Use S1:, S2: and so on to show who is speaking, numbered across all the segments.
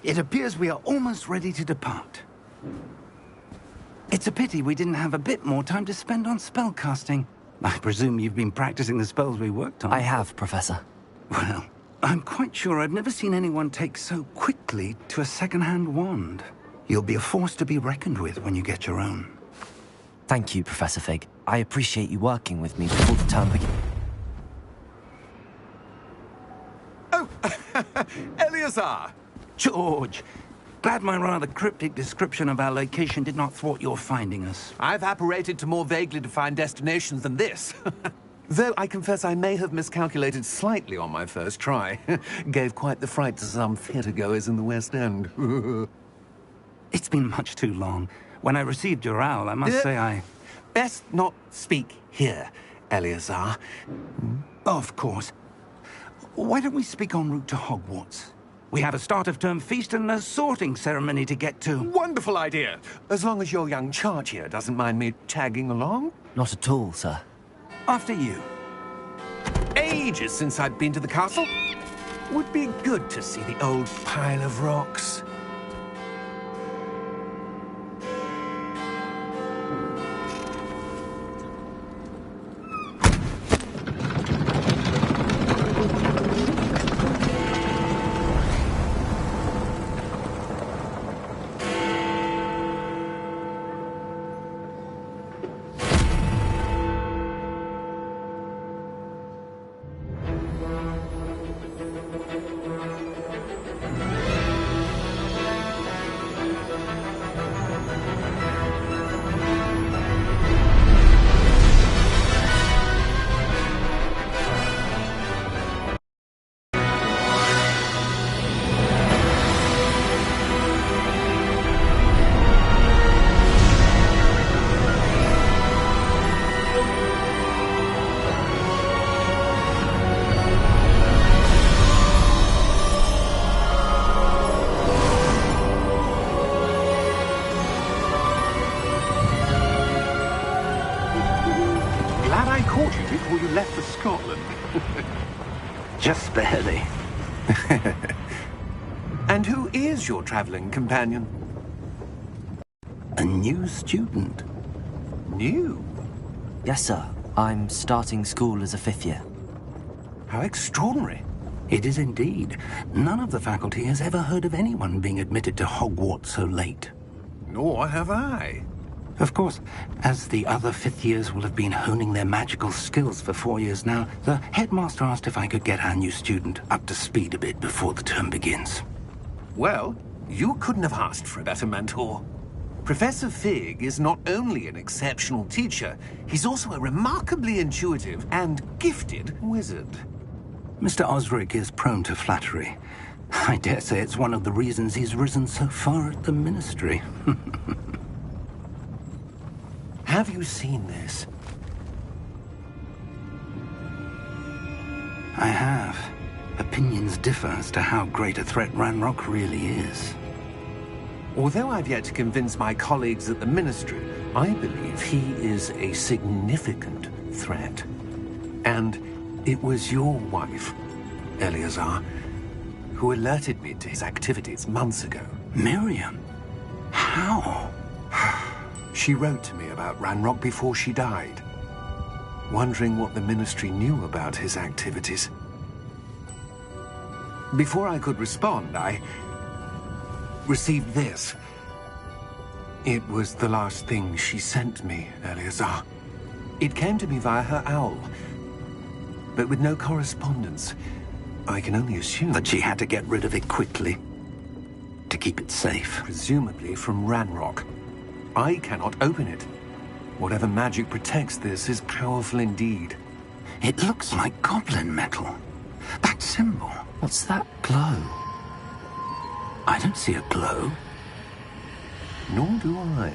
S1: It appears we are almost ready to depart. It's a pity we didn't have a bit more time to spend on spellcasting. I presume you've been practicing the spells we worked on.
S2: I have, Professor.
S1: Well, I'm quite sure I've never seen anyone take so quickly to a second-hand wand. You'll be a force to be reckoned with when you get your own.
S2: Thank you, Professor Fig. I appreciate you working with me before the term begins.
S3: Oh, Eleazar!
S1: George! Glad my rather cryptic description of our location did not thwart your finding us.
S3: I've apparated to more vaguely defined destinations than this. Though I confess I may have miscalculated slightly on my first try. Gave quite the fright to some theatre-goers in the West End.
S1: It's been much too long. When I received your owl, I must say I...
S3: Best not speak here, Eleazar.
S1: Of course. Why don't we speak en route to Hogwarts? We have a start-of-term feast and a sorting ceremony to get to.
S3: Wonderful idea! As long as your young charge here doesn't mind me tagging along.
S2: Not at all, sir.
S1: After you.
S3: Ages since I'd been to the castle. Would be good to see the old pile of rocks.
S4: Before you left for Scotland.
S1: Just barely.
S3: And who is your traveling companion?
S1: A new student.
S3: New?
S2: Yes, sir. I'm starting school as a 5th year.
S3: How extraordinary.
S1: It is indeed. None of the faculty has ever heard of anyone being admitted to Hogwarts so late.
S3: Nor have I.
S1: Of course, as the other 5th years will have been honing their magical skills for 4 years now, the headmaster asked if I could get our new student up to speed a bit before the term begins.
S3: Well, you couldn't have asked for a better mentor. Professor Fig is not only an exceptional teacher, he's also a remarkably intuitive and gifted wizard.
S1: Mr. Osric is prone to flattery. I dare say it's one of the reasons he's risen so far at the Ministry.
S3: Have you seen this?
S1: I have. Opinions differ as to how great a threat Ranrock really is.
S3: Although I've yet to convince my colleagues at the Ministry, I believe he is a significant threat. And it was your wife, Eleazar, who alerted me to his activities months ago.
S1: Miriam? How?
S3: She wrote to me about Ranrock before she died, wondering what the Ministry knew about his activities. Before I could respond, I received this. It was the last thing she sent me, Eleazar. It came to me via her owl, but with no correspondence. I can only assume
S1: That she had to get rid of it quickly, to keep it safe.
S3: presumably from Ranrock. I cannot open it. Whatever magic protects this is powerful indeed.
S1: It looks like goblin metal. That symbol.
S2: What's that glow?
S1: I don't see a glow.
S3: Nor do I.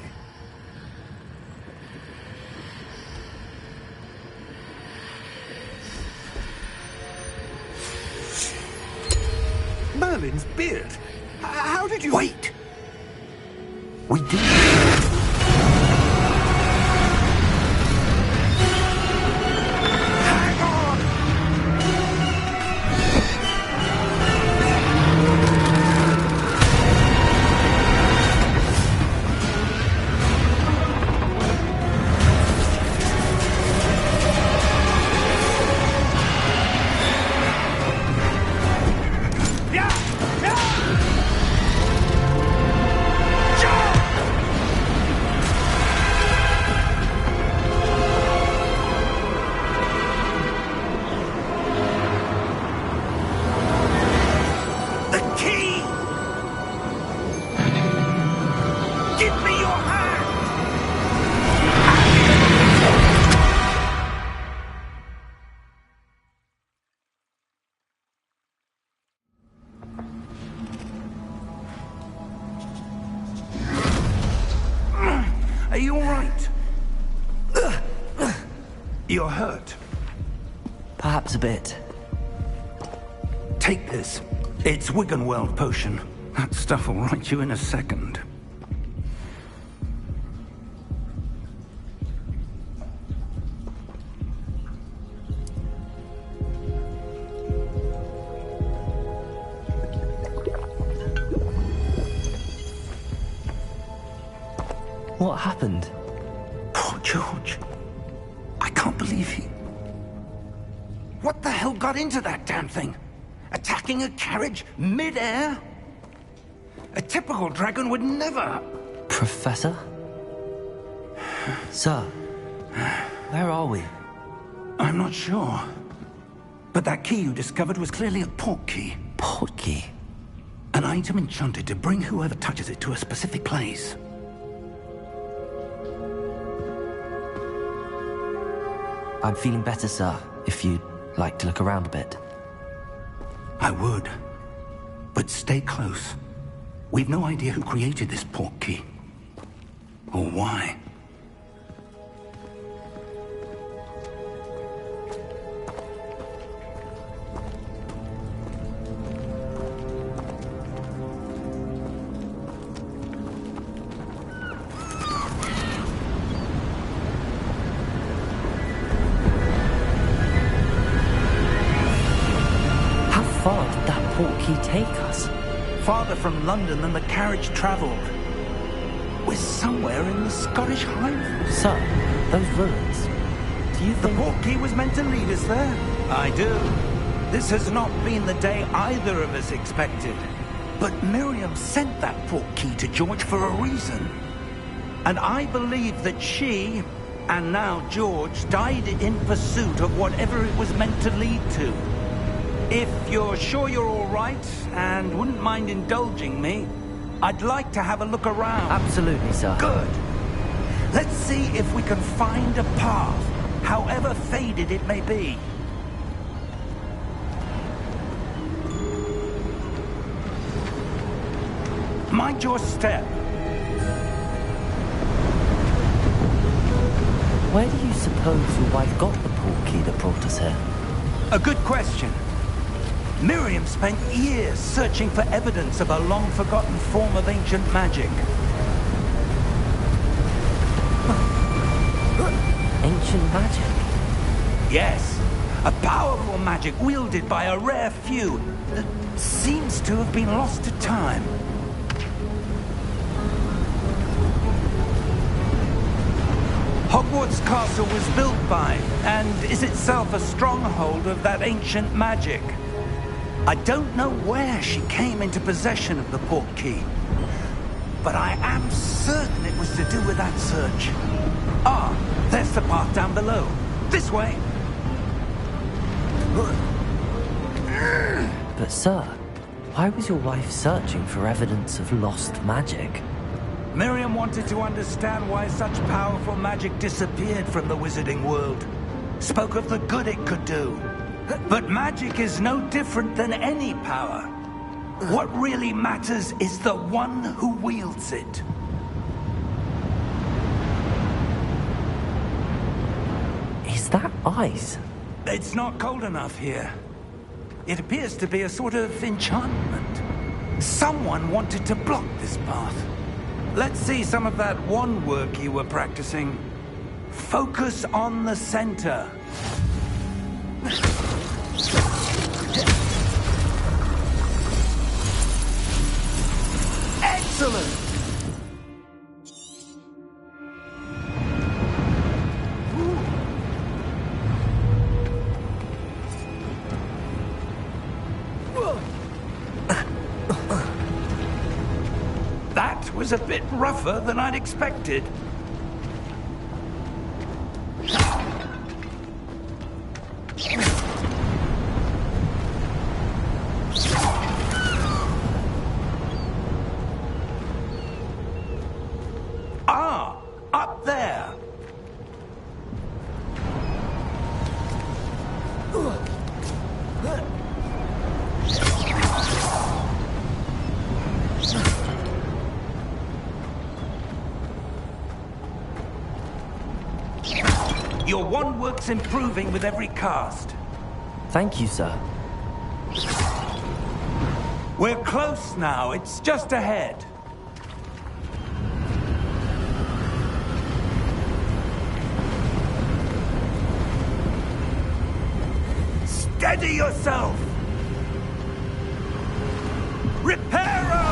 S3: Merlin's beard. How did you...
S1: Wait! We did.
S3: Hang on!
S1: You're hurt.
S2: Perhaps a bit.
S1: Take this. It's Wiggenweld potion. That stuff will right you in a second.
S2: What happened?
S1: Poor George. I can't believe he... What the hell got into that damn thing? Attacking a carriage mid-air? A typical dragon would never...
S2: Professor? Sir, where are we?
S1: I'm not sure. But that key you discovered was clearly a port key.
S2: Port key?
S1: An item enchanted to bring whoever touches it to a specific place.
S2: I'm feeling better, sir, if you'd like to look around a bit.
S1: I would. But stay close. We've no idea who created this port key. Or why.
S2: Take us?
S1: Farther from London than the carriage travelled. We're somewhere in the Scottish Highlands.
S2: Sir, those ruins. Do you think...
S1: The port key was meant to lead us there? I do. This has not been the day either of us expected. But Miriam sent that port key to George for a reason. And I believe that she, and now George, died in pursuit of whatever it was meant to lead to. If you're sure you're all right, and wouldn't mind indulging me, I'd like to have a look around.
S2: Absolutely, sir.
S1: Good. Let's see if we can find a path, however faded it may be. Mind your step.
S2: Where do you suppose your wife got the port key that brought us here?
S1: A good question. Miriam spent years searching for evidence of a long-forgotten form of ancient magic.
S2: Ancient magic?
S1: Yes, a powerful magic wielded by a rare few that seems to have been lost to time. Hogwarts Castle was built by, and is itself a stronghold of that ancient magic. I don't know where she came into possession of the port key, but I am certain it was to do with that search. Ah, there's the path down below. This way.
S2: But sir, why was your wife searching for evidence of lost magic?
S1: Miriam wanted to understand why such powerful magic disappeared from the wizarding world. Spoke of the good it could do. But magic is no different than any power. What really matters is the one who wields it.
S2: Is that ice?
S1: It's not cold enough here. It appears to be a sort of enchantment. Someone wanted to block this path. Let's see some of that wand work you were practicing. Focus on the center. Excellent! That was a bit rougher than I'd expected. Ah, up there. Your wand work's improving with every cast.
S2: Thank you, sir.
S1: We're close now. It's just ahead. Steady yourself! Reparo!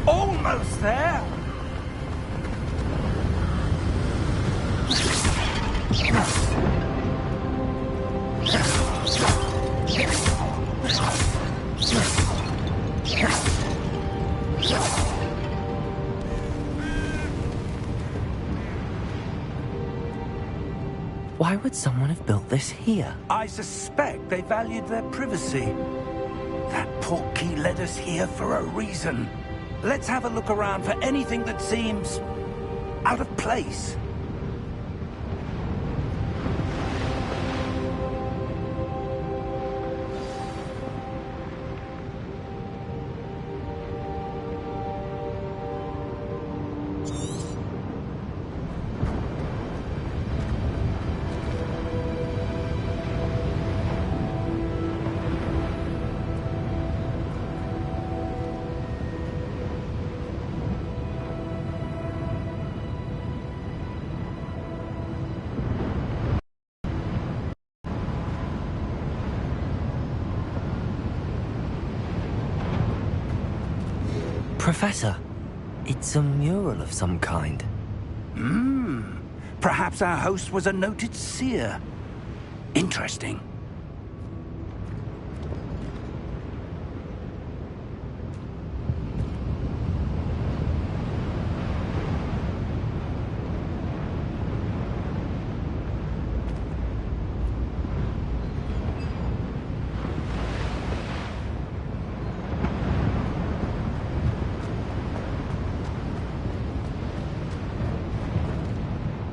S1: Almost there!
S2: Why would someone have built this here?
S1: I suspect they valued their privacy. That portkey led us here for a reason. Let's have a look around for anything that seems out of place.
S2: Professor, it's a mural of some kind.
S1: Perhaps our host was a noted seer. Interesting.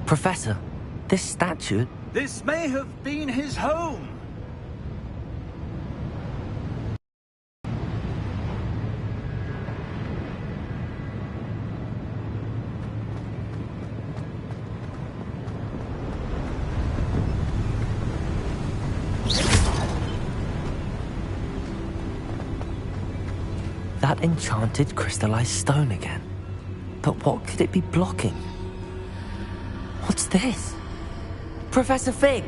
S2: Professor, this statue...
S1: This may have been his home.
S2: That enchanted crystallized stone again. But what could it be blocking? What's this? Professor Fig!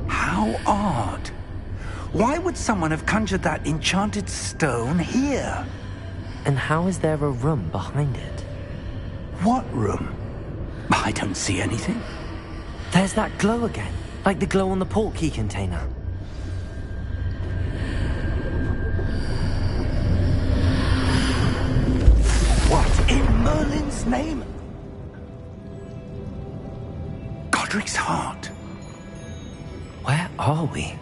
S1: How odd. Why would someone have conjured that enchanted stone here?
S2: And how is there a room behind it?
S1: What room? I don't see anything.
S2: There's that glow again, like the glow on the portkey container.
S1: What in Merlin's name? Godric's heart.
S2: Where are we?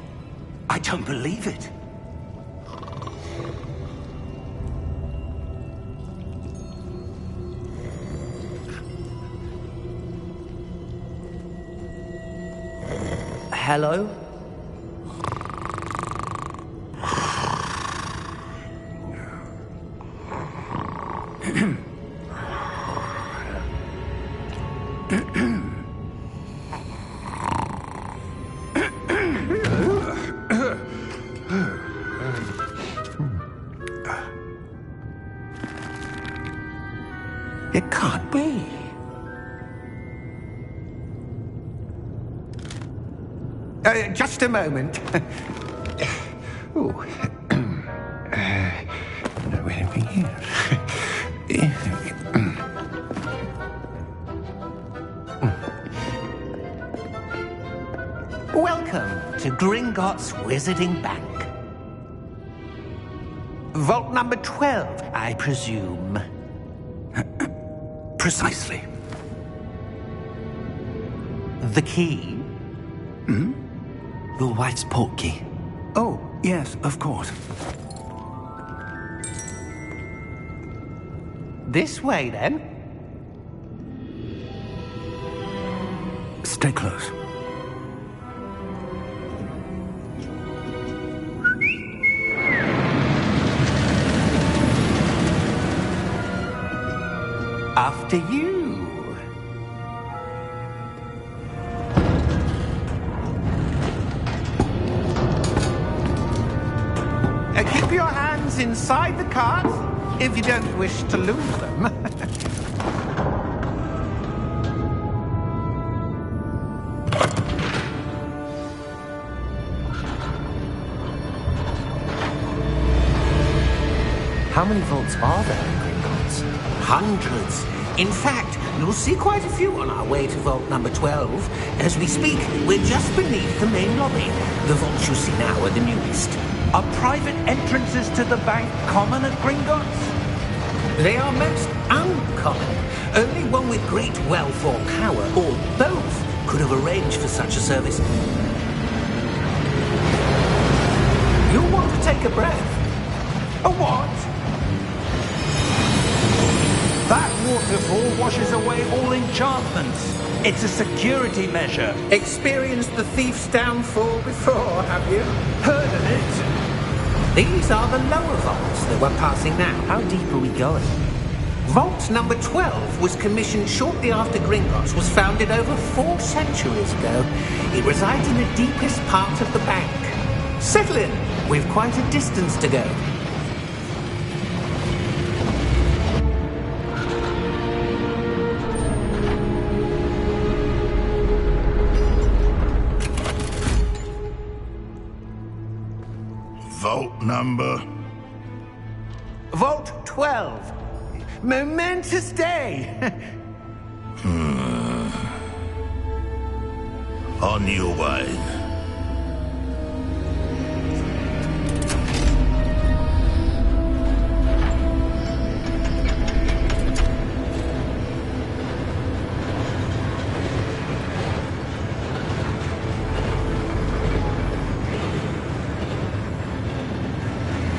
S1: I don't believe it.
S2: Hello?
S3: It can't be. Just a moment. Oh. Wait a minute.
S4: Welcome to Gringotts Wizarding Bank. Vault number 12, I presume.
S1: Precisely.
S4: The key?
S2: Your wife's portkey.
S1: Oh, yes, of course.
S4: This way, then.
S1: Stay close.
S4: After you. Keep your hands inside the cart if you don't wish to lose them.
S2: How many vaults are there in Gringotts?
S4: Hundreds. In fact, you'll see quite a few on our way to vault number 12. As we speak, we're just beneath the main lobby. The vaults you see now are the newest.
S1: Are private entrances to the bank common at Gringotts?
S4: They are most uncommon. Only one with great wealth or power, or both, could have arranged for such a service. You'll want to take a breath.
S1: A what? That waterfall washes away all enchantments. It's a security measure.
S4: Experienced the thief's downfall before, have you?
S1: Heard of it?
S4: These are the lower vaults that we're passing now.
S2: How deep are we going?
S4: Vault number 12 was commissioned shortly after Gringotts was founded over 4 centuries ago. It resides in the deepest part of the bank. Settle in. We've quite a distance to go.
S5: Vault number?
S4: Vault 12. Momentous day.
S5: On your way.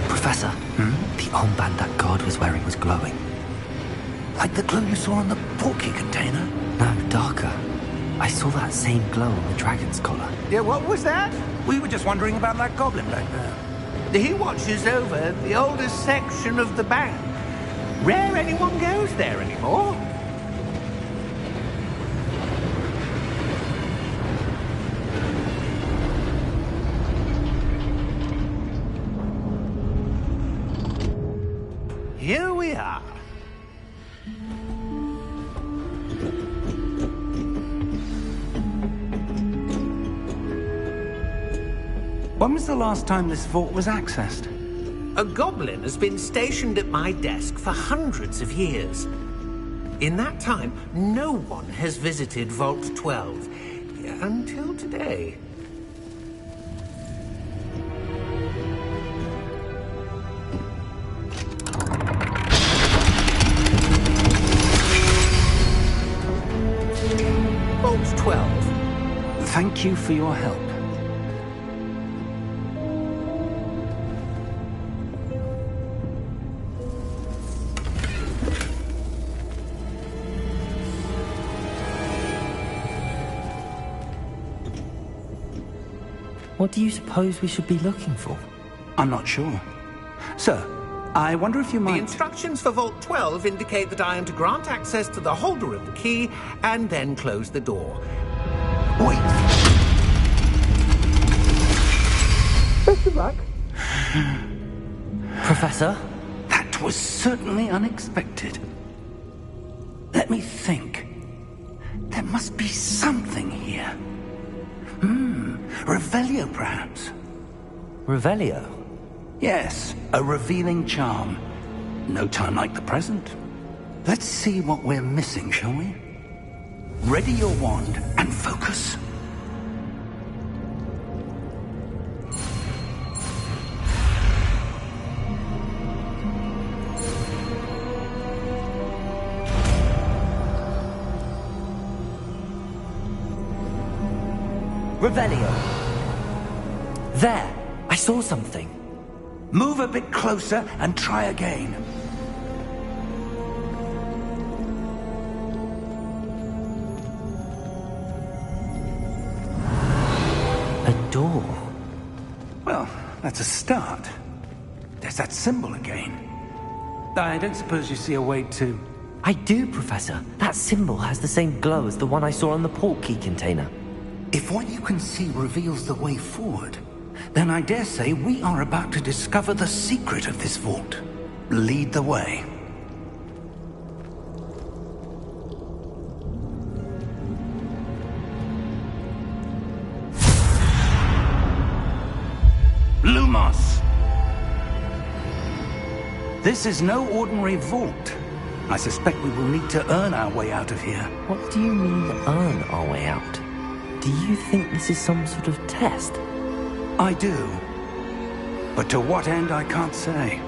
S2: Professor, the armband that guard was wearing was glowing.
S1: Like the glow you saw on the portkey container?
S2: No, darker. I saw that same glow on the dragon's collar.
S4: Yeah, what was that?
S1: We were just wondering about that goblin back there.
S4: He watches over the oldest section of the bank. Rare anyone goes there anymore. Here we are.
S1: When was the last time this vault was accessed?
S4: A goblin has been stationed at my desk for hundreds of years. In that time, no one has visited Vault 12 until today. Vault 12.
S1: Thank you for your help.
S2: What do you suppose we should be looking for?
S1: I'm not sure. Sir, I wonder if you
S4: The
S1: might...
S4: instructions for Vault 12 indicate that I am to grant access to the holder of the key and then close the door.
S1: Wait!
S4: Best of luck.
S2: Professor?
S1: That was certainly unexpected. Let me think. There must be something here. Revelio, perhaps?
S2: Revelio?
S1: Yes, a revealing charm. No time like the present. Let's see what we're missing, shall we? Ready your wand and focus.
S2: Revelio. There! I saw something.
S1: Move a bit closer and try again.
S2: A door.
S1: Well, that's a start. There's that symbol again. I don't suppose you see a way to...
S2: I do, Professor. That symbol has the same glow as the one I saw on the portkey container.
S1: If what you can see reveals the way forward, then I dare say we are about to discover the secret of this vault. Lead the way. Lumos! This is no ordinary vault. I suspect we will need to earn our way out of here.
S2: What do you mean, earn our way out? Do you think this is some sort of test?
S1: I do. But to what end, I can't say.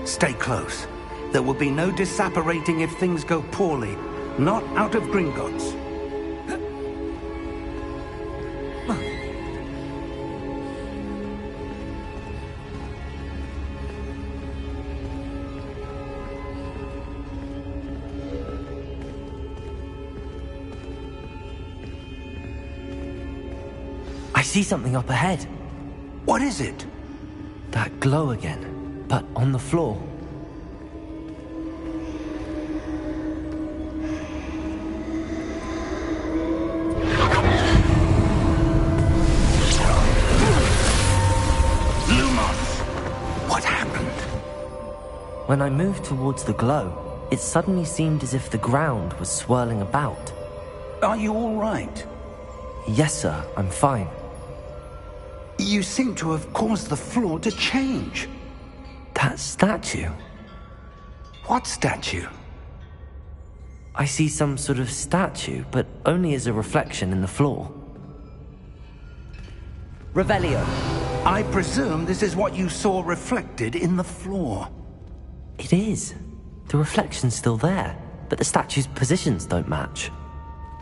S1: Stay close. There will be no disapparating if things go poorly. Not out of Gringotts.
S2: I see something up ahead.
S1: What is it?
S2: That glow again, but on the floor.
S1: Lumos! What happened?
S2: When I moved towards the glow, it suddenly seemed as if the ground was swirling about.
S1: Are you all right?
S2: Yes, sir, I'm fine.
S1: You seem to have caused the floor to change.
S2: That statue?
S1: What statue?
S2: I see some sort of statue, but only as a reflection in the floor. Revelio.
S1: I presume this is what you saw reflected in the floor.
S2: It is. The reflection's still there, but the statue's positions don't match.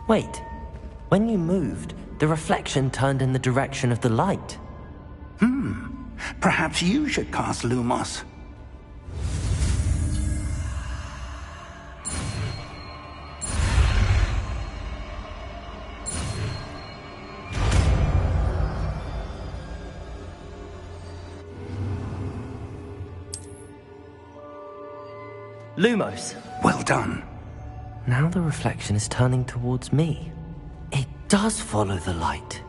S2: Wait. When you moved, the reflection turned in the direction of the light.
S1: Perhaps you should cast Lumos.
S2: Lumos.
S1: Well done.
S2: Now the reflection is turning towards me. It does follow the light.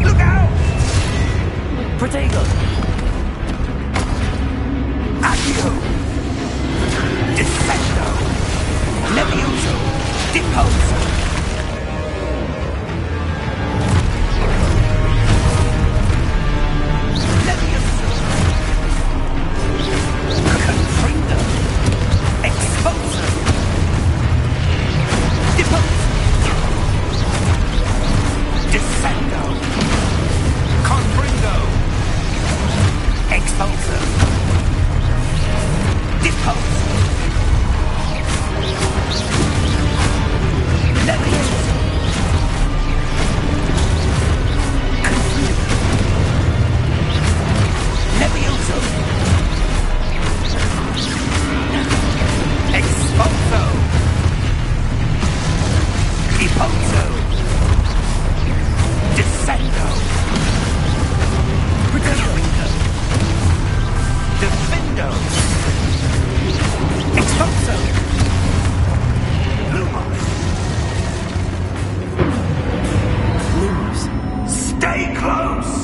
S1: Look out!
S2: Protego!
S1: Accio! Defendo! Levioso! Deposo! Levioso! Confringo! Exposo! Deposo! Descendo! Confringo! Exposo! Depose! Levioso! Levioso! Exposo! Deposo! Descendo! Redondo! Defendo! Exposo! Lumos!
S2: Lumos.
S1: Stay close!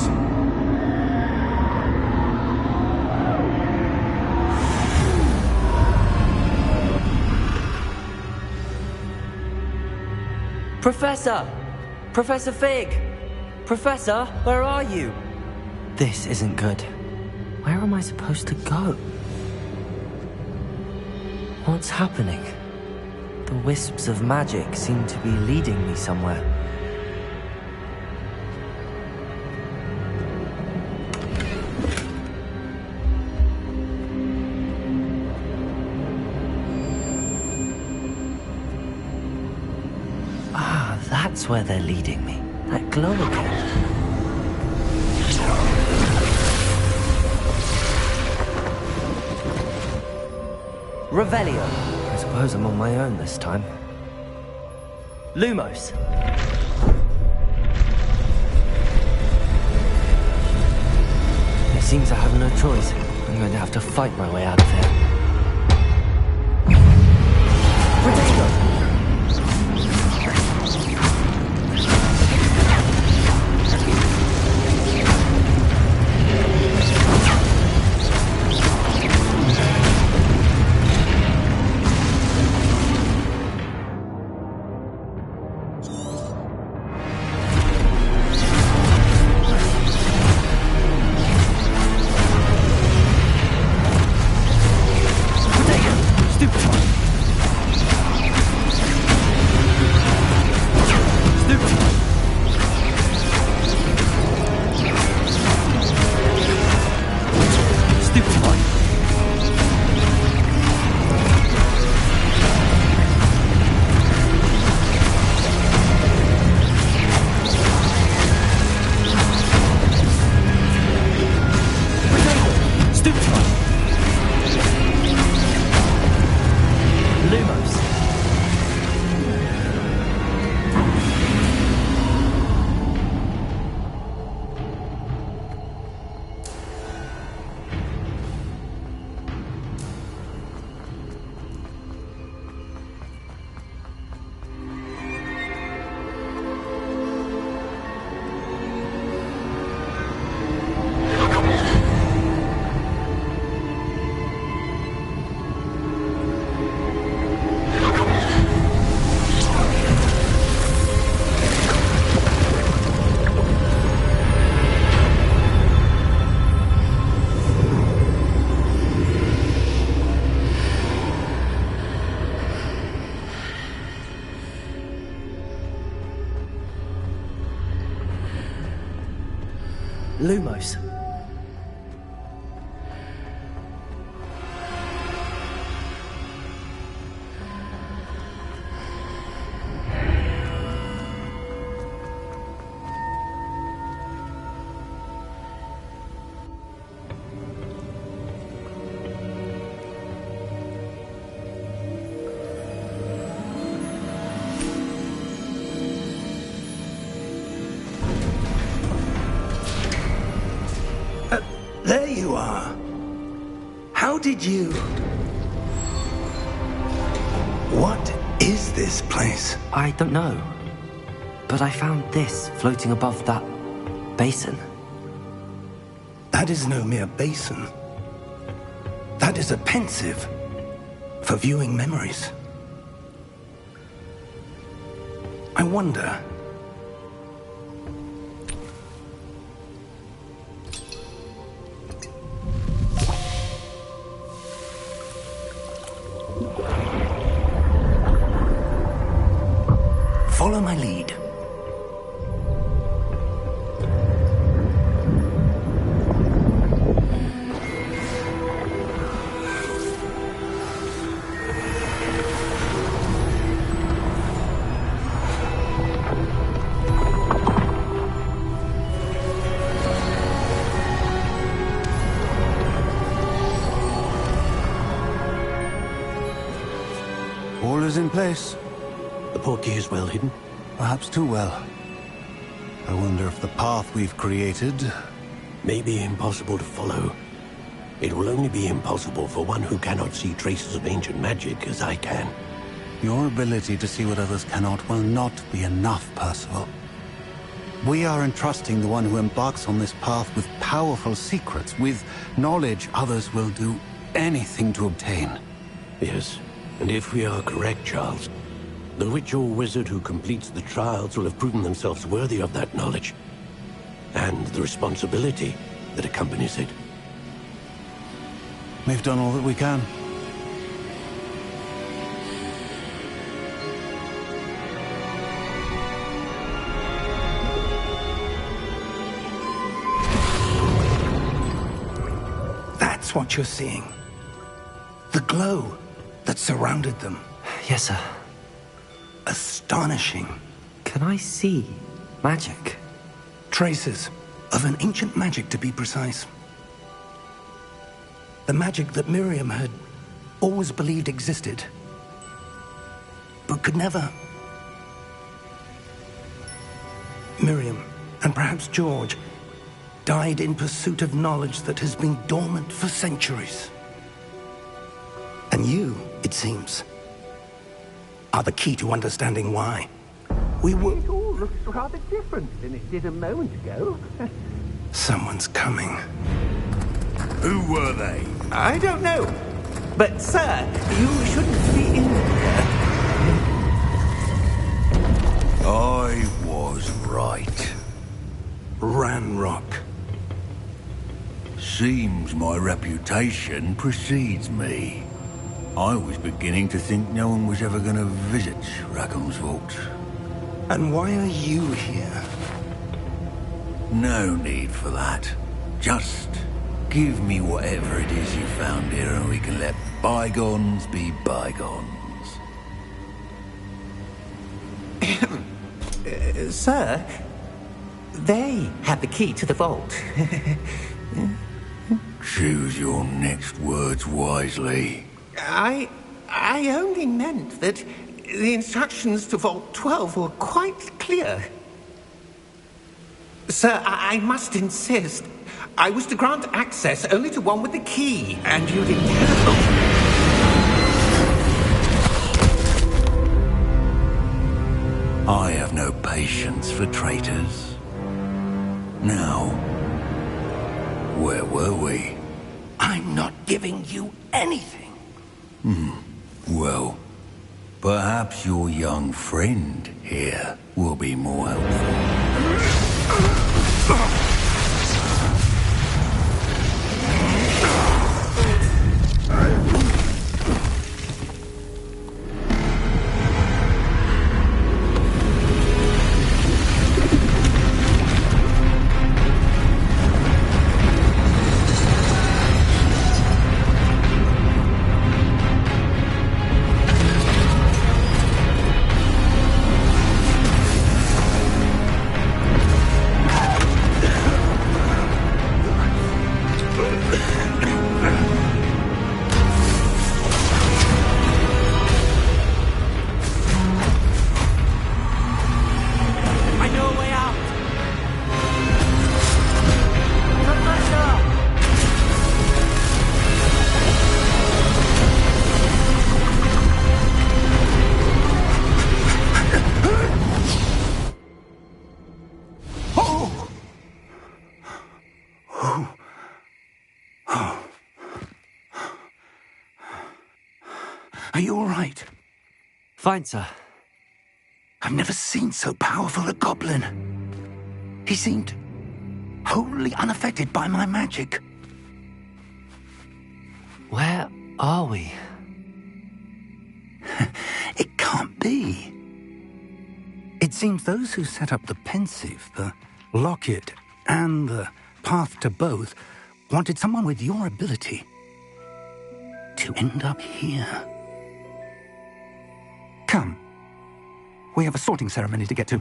S2: Professor! Professor Fig! Professor, where are you? This isn't good. Where am I supposed to go? What's happening? The wisps of magic seem to be leading me somewhere. Ah, that's where they're leading me. That glow again. Revelio. I suppose I'm on my own this time. Lumos. It seems I have no choice. I'm going to have to fight my way out of here. Protego! Lumos.
S1: There you are. How did you... What is this place?
S2: I don't know. But I found this floating above that basin.
S1: That is no mere basin. That is a pensive for viewing memories. I wonder... Follow my lead.
S6: All is in place.
S3: The portkey is well hidden.
S6: Perhaps too well. I wonder if the path we've created...
S3: May be impossible to follow. It will only be impossible for one who cannot see traces of ancient magic as I can.
S6: Your ability to see what others cannot will not be enough, Percival. We are entrusting the one who embarks on this path with powerful secrets, with knowledge others will do anything to obtain.
S3: Yes, and if we are correct, Charles, the witch or wizard who completes the trials will have proven themselves worthy of that knowledge, and the responsibility that accompanies it.
S6: We've done all that we can.
S1: what you're seeing? The glow that surrounded them.
S2: Yes, sir.
S1: Astonishing.
S2: Can I see magic?
S1: Traces of an ancient magic, to be precise. The magic that Miriam had always believed existed, but could never. Miriam, and perhaps George, died in pursuit of knowledge that has been dormant for centuries. And you, it seems, are the key to understanding why.
S4: It all looks rather different than it did a moment ago.
S1: Someone's coming.
S5: Who were they?
S4: I don't know. But, sir, you shouldn't be in here.
S5: I was right.
S1: Ranrock.
S5: Seems my reputation precedes me. I was beginning to think no one was ever going to visit Rackham's vault.
S1: And why are you here?
S5: No need for that. Just give me whatever it is you found here and we can let bygones be bygones.
S4: Sir, they had the key to the vault.
S5: Choose your next words wisely.
S4: I only meant that the instructions to Vault 12 were quite clear. Sir, I must insist. I was to grant access only to one with the key, and you didn't have.
S5: I have no patience for traitors. Now, where were we?
S1: I'm not giving you anything.
S5: Well, perhaps your young friend here will be more helpful.
S1: Are you all right?
S2: Fine, sir.
S1: I've never seen so powerful a goblin. He seemed wholly unaffected by my magic.
S2: Where are we?
S1: It can't be. It seems those who set up the pensive, the locket, and the path to both wanted someone with your ability to end up here. Come. We have a sorting ceremony to get to.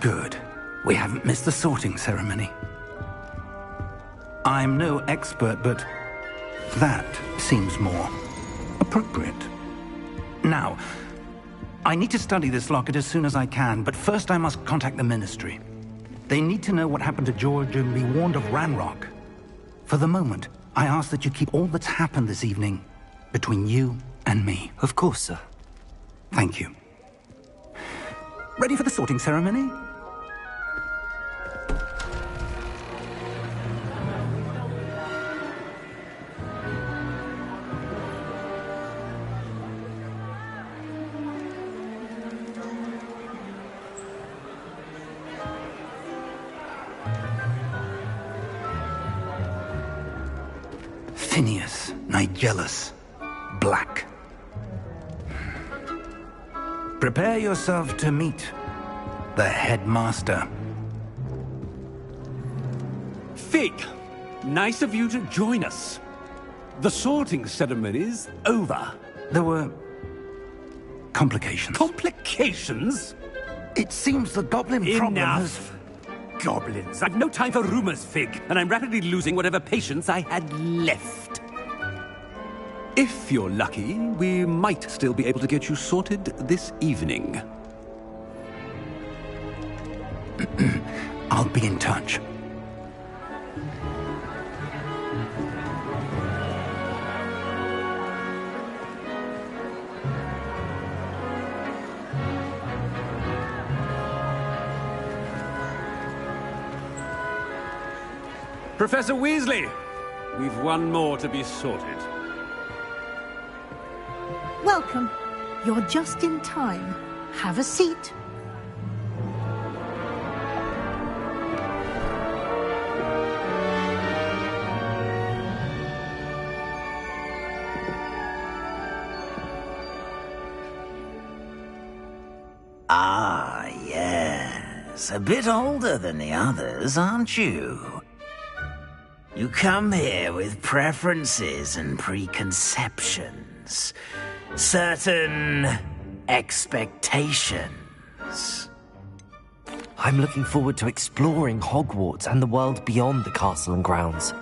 S1: Good. We haven't missed the sorting ceremony. I'm no expert, but that seems more appropriate. Now, I need to study this locket as soon as I can, but first I must contact the Ministry. They need to know what happened to George and be warned of Ranrock. For the moment, I ask that you keep all that's happened this evening between you and me.
S2: Of course, sir.
S1: Thank you. Ready for the sorting ceremony? Phineas, Nigellus, Black. Prepare yourself to meet the headmaster.
S3: Fig, nice of you to join us. The sorting ceremony's over.
S1: There were complications.
S3: Complications?
S1: It seems the goblin problem has...
S3: Enough! Goblins. I've no time for rumors, Fig, and I'm rapidly losing whatever patience I had left. If you're lucky, we might still be able to get you sorted this evening.
S1: I'll be in touch.
S3: Professor Weasley, we've one more to be sorted.
S7: Welcome. You're just in time. Have a seat.
S8: Ah, yes. A bit older than the others, aren't you? You come here with preferences and preconceptions. Certain expectations.
S2: I'm looking forward to exploring Hogwarts and the world beyond the castle and grounds.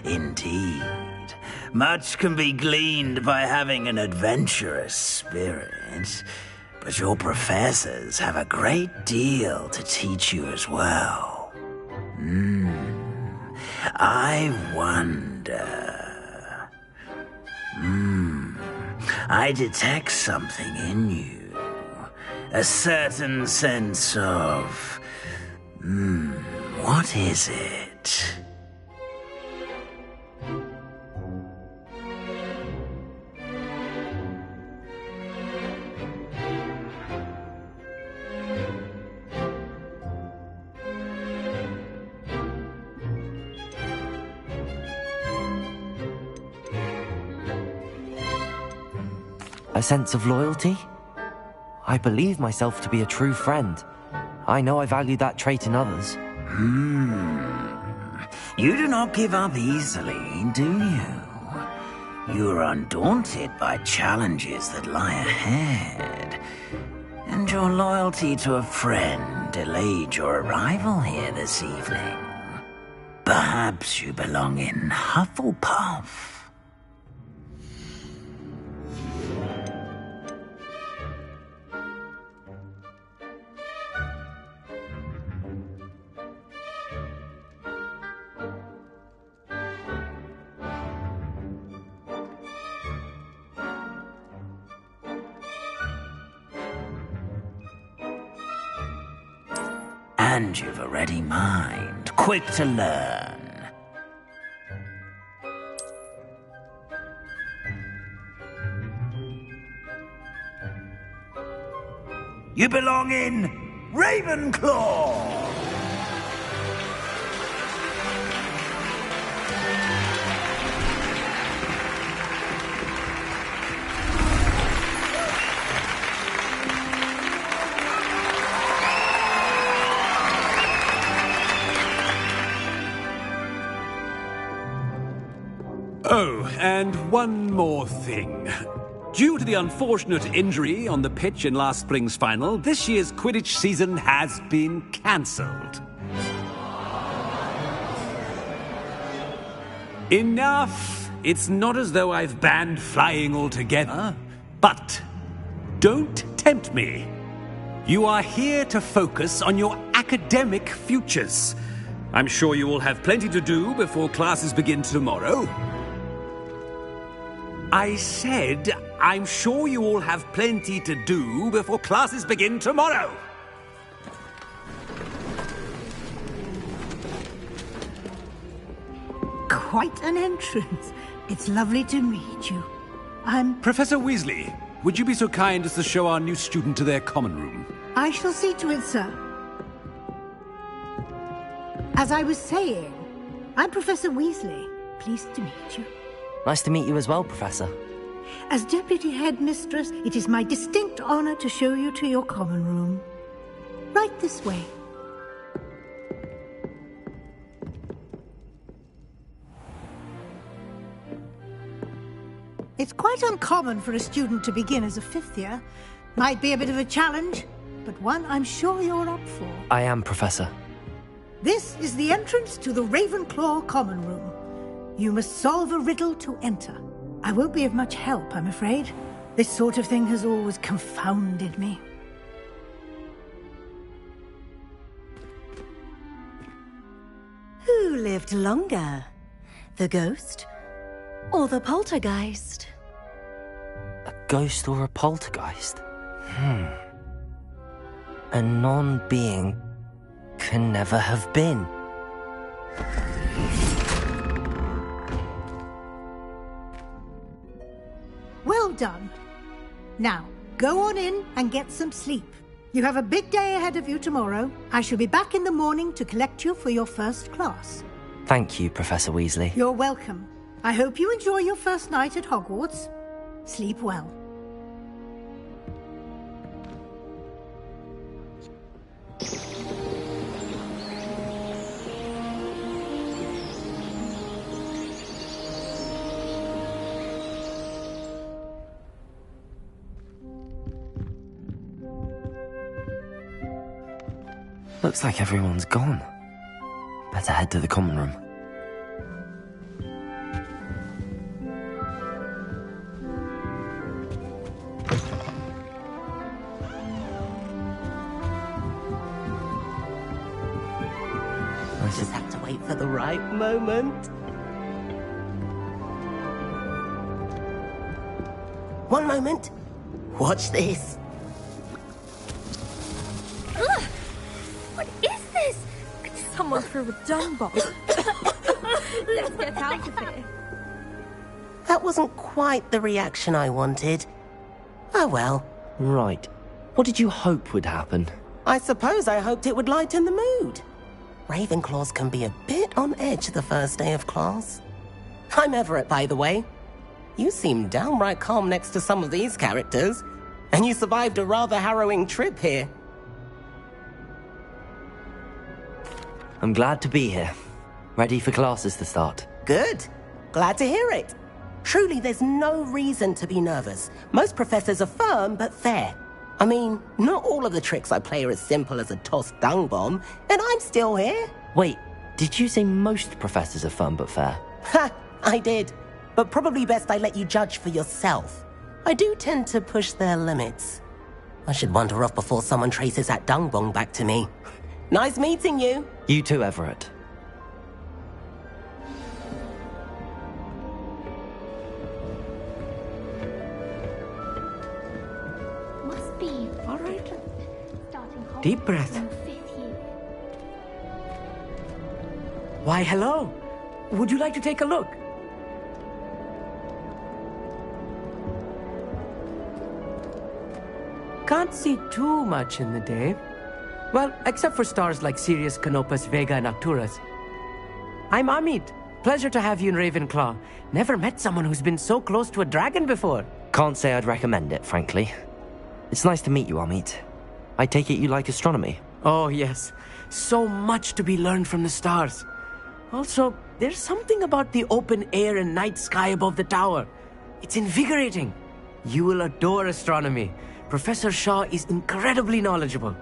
S8: Indeed. Much can be gleaned by having an adventurous spirit, but your professors have a great deal to teach you as well. I wonder... I detect something in you. A certain sense of... what is it?
S2: A sense of loyalty? I believe myself to be a true friend. I know I value that trait in others.
S8: You do not give up easily, do you? You are undaunted by challenges that lie ahead. And your loyalty to a friend delayed your arrival here this evening. Perhaps you belong in Hufflepuff. And you've a ready mind, quick to learn. You belong in Ravenclaw!
S3: Oh, and one more thing.
S9: Due to the unfortunate injury on the pitch in last spring's final, this year's Quidditch season has been cancelled. Enough! It's not as though I've banned flying altogether, but don't tempt me. You are here to focus on your academic futures. I'm sure you will have plenty to do before classes begin tomorrow. I said, I'm sure you all have plenty to do before classes begin tomorrow.
S7: Quite an entrance. It's lovely to meet you. I'm...
S9: Professor Weasley, would you be so kind as to show our new student to their common room?
S7: I shall see to it, sir. As I was saying, I'm Professor Weasley. Pleased to meet you.
S2: Nice to meet you as well, Professor.
S7: As Deputy Headmistress, it is my distinct honor to show you to your common room. Right this way. It's quite uncommon for a student to begin as a fifth year. Might be a bit of a challenge, but one I'm sure you're up for.
S2: I am, Professor.
S7: This is the entrance to the Ravenclaw common room. You must solve a riddle to enter. I won't be of much help, I'm afraid. This sort of thing has always confounded me.
S10: Who lived longer? The ghost or the poltergeist?
S2: A ghost or a poltergeist? A non-being can never have been.
S7: Well done. Now, go on in and get some sleep. You have a big day ahead of you tomorrow. I shall be back in the morning to collect you for your first class.
S2: Thank you, Professor Weasley.
S7: You're welcome. I hope you enjoy your first night at Hogwarts. Sleep well.
S2: Looks like everyone's gone. Better head to the common room.
S11: I just have to wait for the right moment. One moment. Watch this.
S10: Ugh! What is this? Someone threw a dung bomb. Let's get out of here.
S11: That wasn't quite the reaction I wanted. Oh well.
S2: Right. What did you hope would happen?
S11: I suppose I hoped it would lighten the mood. Ravenclaws can be a bit on edge the first day of class. I'm Everett, by the way. You seem downright calm next to some of these characters, and you survived a rather harrowing trip here.
S2: I'm glad to be here. Ready for classes to start.
S11: Good. Glad to hear it. Truly, there's no reason to be nervous. Most professors are firm but fair. I mean, not all of the tricks I play are as simple as a tossed dung bomb, and I'm still here.
S2: Wait, did you say most professors are fun but fair?
S11: Ha! I did. But probably best I let you judge for yourself. I do tend to push their limits. I should wander off before someone traces that dung bomb back to me. Nice meeting you.
S2: You too, Everett.
S10: Must be.
S12: All right.
S10: Starting
S12: Deep breath. Why, hello. Would you like to take a look? Can't see too much in the day. Well, except for stars like Sirius, Canopus, Vega, and Arcturus. I'm Amit. Pleasure to have you in Ravenclaw. Never met someone who's been so close to a dragon before.
S2: Can't say I'd recommend it, frankly. It's nice to meet you, Amit. I take it you like astronomy?
S12: Oh, yes. So much to be learned from the stars. Also, there's something about the open air and night sky above the tower. It's invigorating. You will adore astronomy. Professor Shaw is incredibly knowledgeable.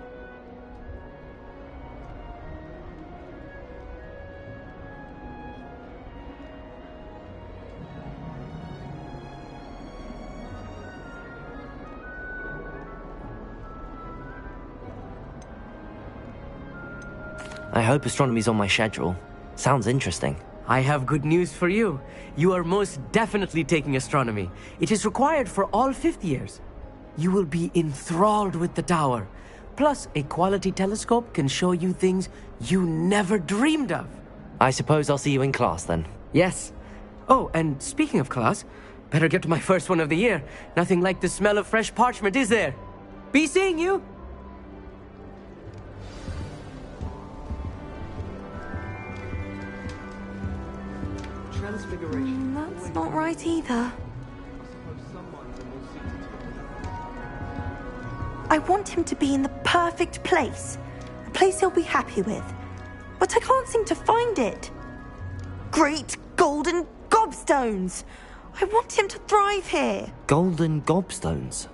S2: I hope astronomy's on my schedule. Sounds interesting.
S12: I have good news for you. You are most definitely taking astronomy. It is required for all fifth years. You will be enthralled with the tower. Plus, a quality telescope can show you things you never dreamed of.
S2: I suppose I'll see you in class then.
S12: Yes. Oh, and speaking of class, better get to my first one of the year. Nothing like the smell of fresh parchment, is there? Be seeing you!
S10: That's not right either. I want him to be in the perfect place. A place he'll be happy with. But I can't seem to find it. Great golden gobstones! I want him to thrive here.
S2: Golden gobstones?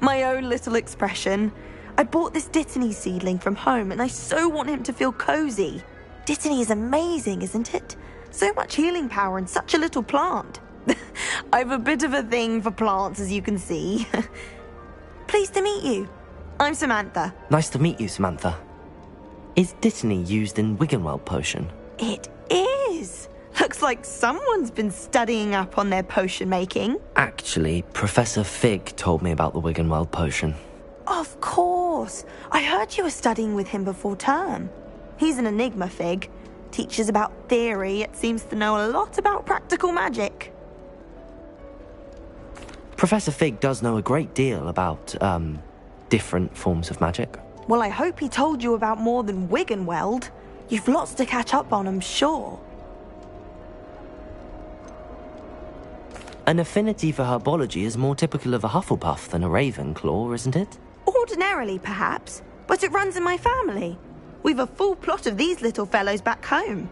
S10: My own little expression. I bought this Dittany seedling from home and I so want him to feel cozy. Dittany is amazing, isn't it? So much healing power in such a little plant. I've a bit of a thing for plants, as you can see. Pleased to meet you. I'm Samantha.
S2: Nice to meet you, Samantha. Is Dittany used in Wiggenweld potion?
S10: It is. Looks like someone's been studying up on their potion making.
S2: Actually, Professor Fig told me about the Wiggenweld potion.
S10: Of course. I heard you were studying with him before term. He's an enigma, Fig. Teaches about theory, yet seems to know a lot about practical magic.
S2: Professor Fig does know a great deal about, different forms of magic.
S10: Well, I hope he told you about more than Wiggenweld. You've lots to catch up on, I'm sure.
S2: An affinity for herbology is more typical of a Hufflepuff than a Ravenclaw, isn't it?
S10: Ordinarily, perhaps, but it runs in my family. We've a full plot of these little fellows back home.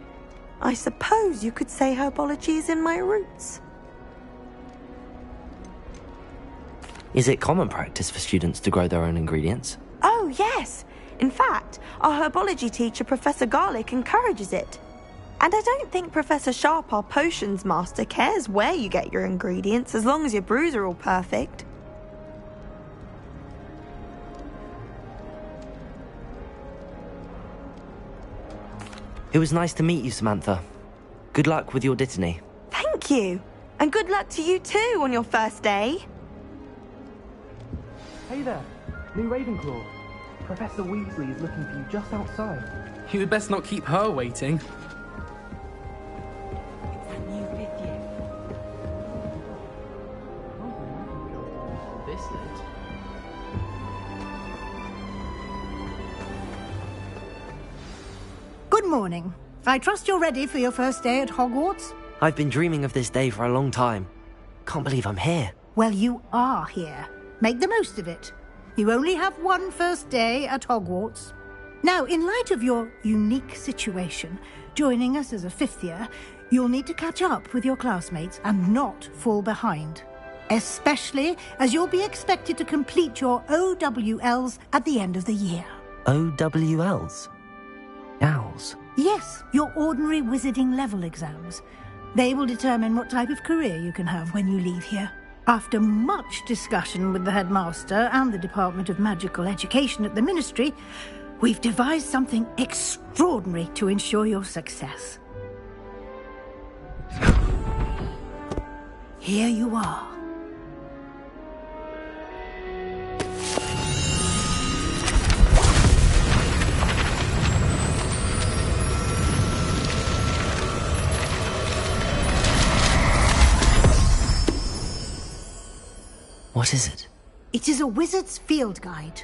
S10: I suppose you could say herbology is in my roots.
S2: Is it common practice for students to grow their own ingredients?
S10: Oh, yes. In fact, our herbology teacher, Professor Garlick, encourages it. And I don't think Professor Sharp, our potions master, cares where you get your ingredients, as long as your brews are all perfect.
S2: It was nice to meet you, Samantha. Good luck with your Dittany.
S10: Thank you. And good luck to you too on your first day.
S13: Hey there, new Ravenclaw. Professor Weasley is looking for you just outside.
S14: You had best not keep her waiting.
S12: It's that new fifth year.
S14: This late.
S7: Good morning. I trust you're ready for your first day at Hogwarts?
S2: I've been dreaming of this day for a long time. Can't believe I'm here.
S7: Well, you are here. Make the most of it. You only have one first day at Hogwarts. Now, in light of your unique situation, joining us as a fifth year, you'll need to catch up with your classmates and not fall behind. Especially as you'll be expected to complete your OWLs at the end of the year.
S2: OWLs? Owls?
S7: Yes, your ordinary wizarding level exams. They will determine what type of career you can have when you leave here. After much discussion with the headmaster and the Department of Magical Education at the Ministry, we've devised something extraordinary to ensure your success. Here you are.
S2: What is it?
S7: It is a wizard's field guide.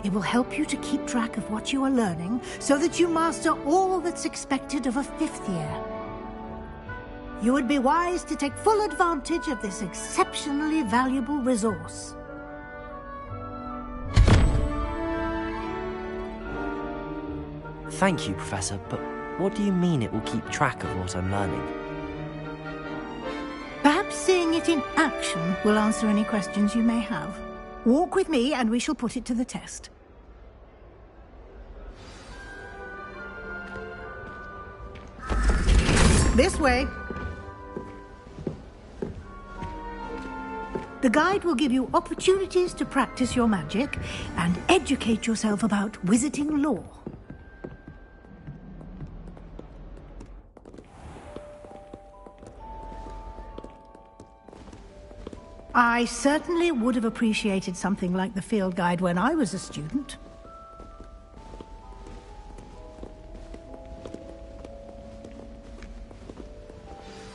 S7: It will help you to keep track of what you are learning so that you master all that's expected of a fifth year. You would be wise to take full advantage of this exceptionally valuable resource.
S2: Thank you, Professor, but what do you mean it will keep track of what I'm learning?
S7: Perhaps seeing it in action will answer any questions you may have. Walk with me and we shall put it to the test. This way. The guide will give you opportunities to practice your magic and educate yourself about wizarding lore. I certainly would have appreciated something like the field guide when I was a student.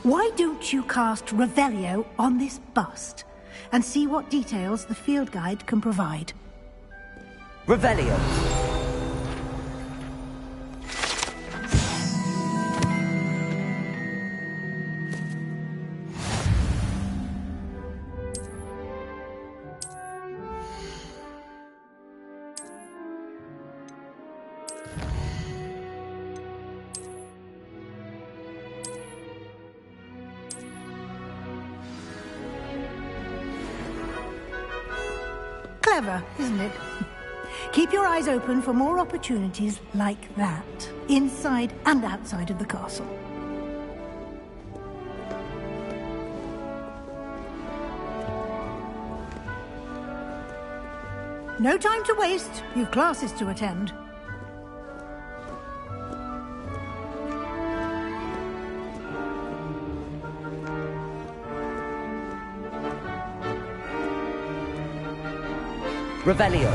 S7: Why don't you cast Revelio on this bust and see what details the field guide can provide?
S2: Revelio.
S7: Clever, isn't it? Keep your eyes open for more opportunities like that, inside and outside of the castle. No time to waste. You've classes to attend.
S2: Revelio.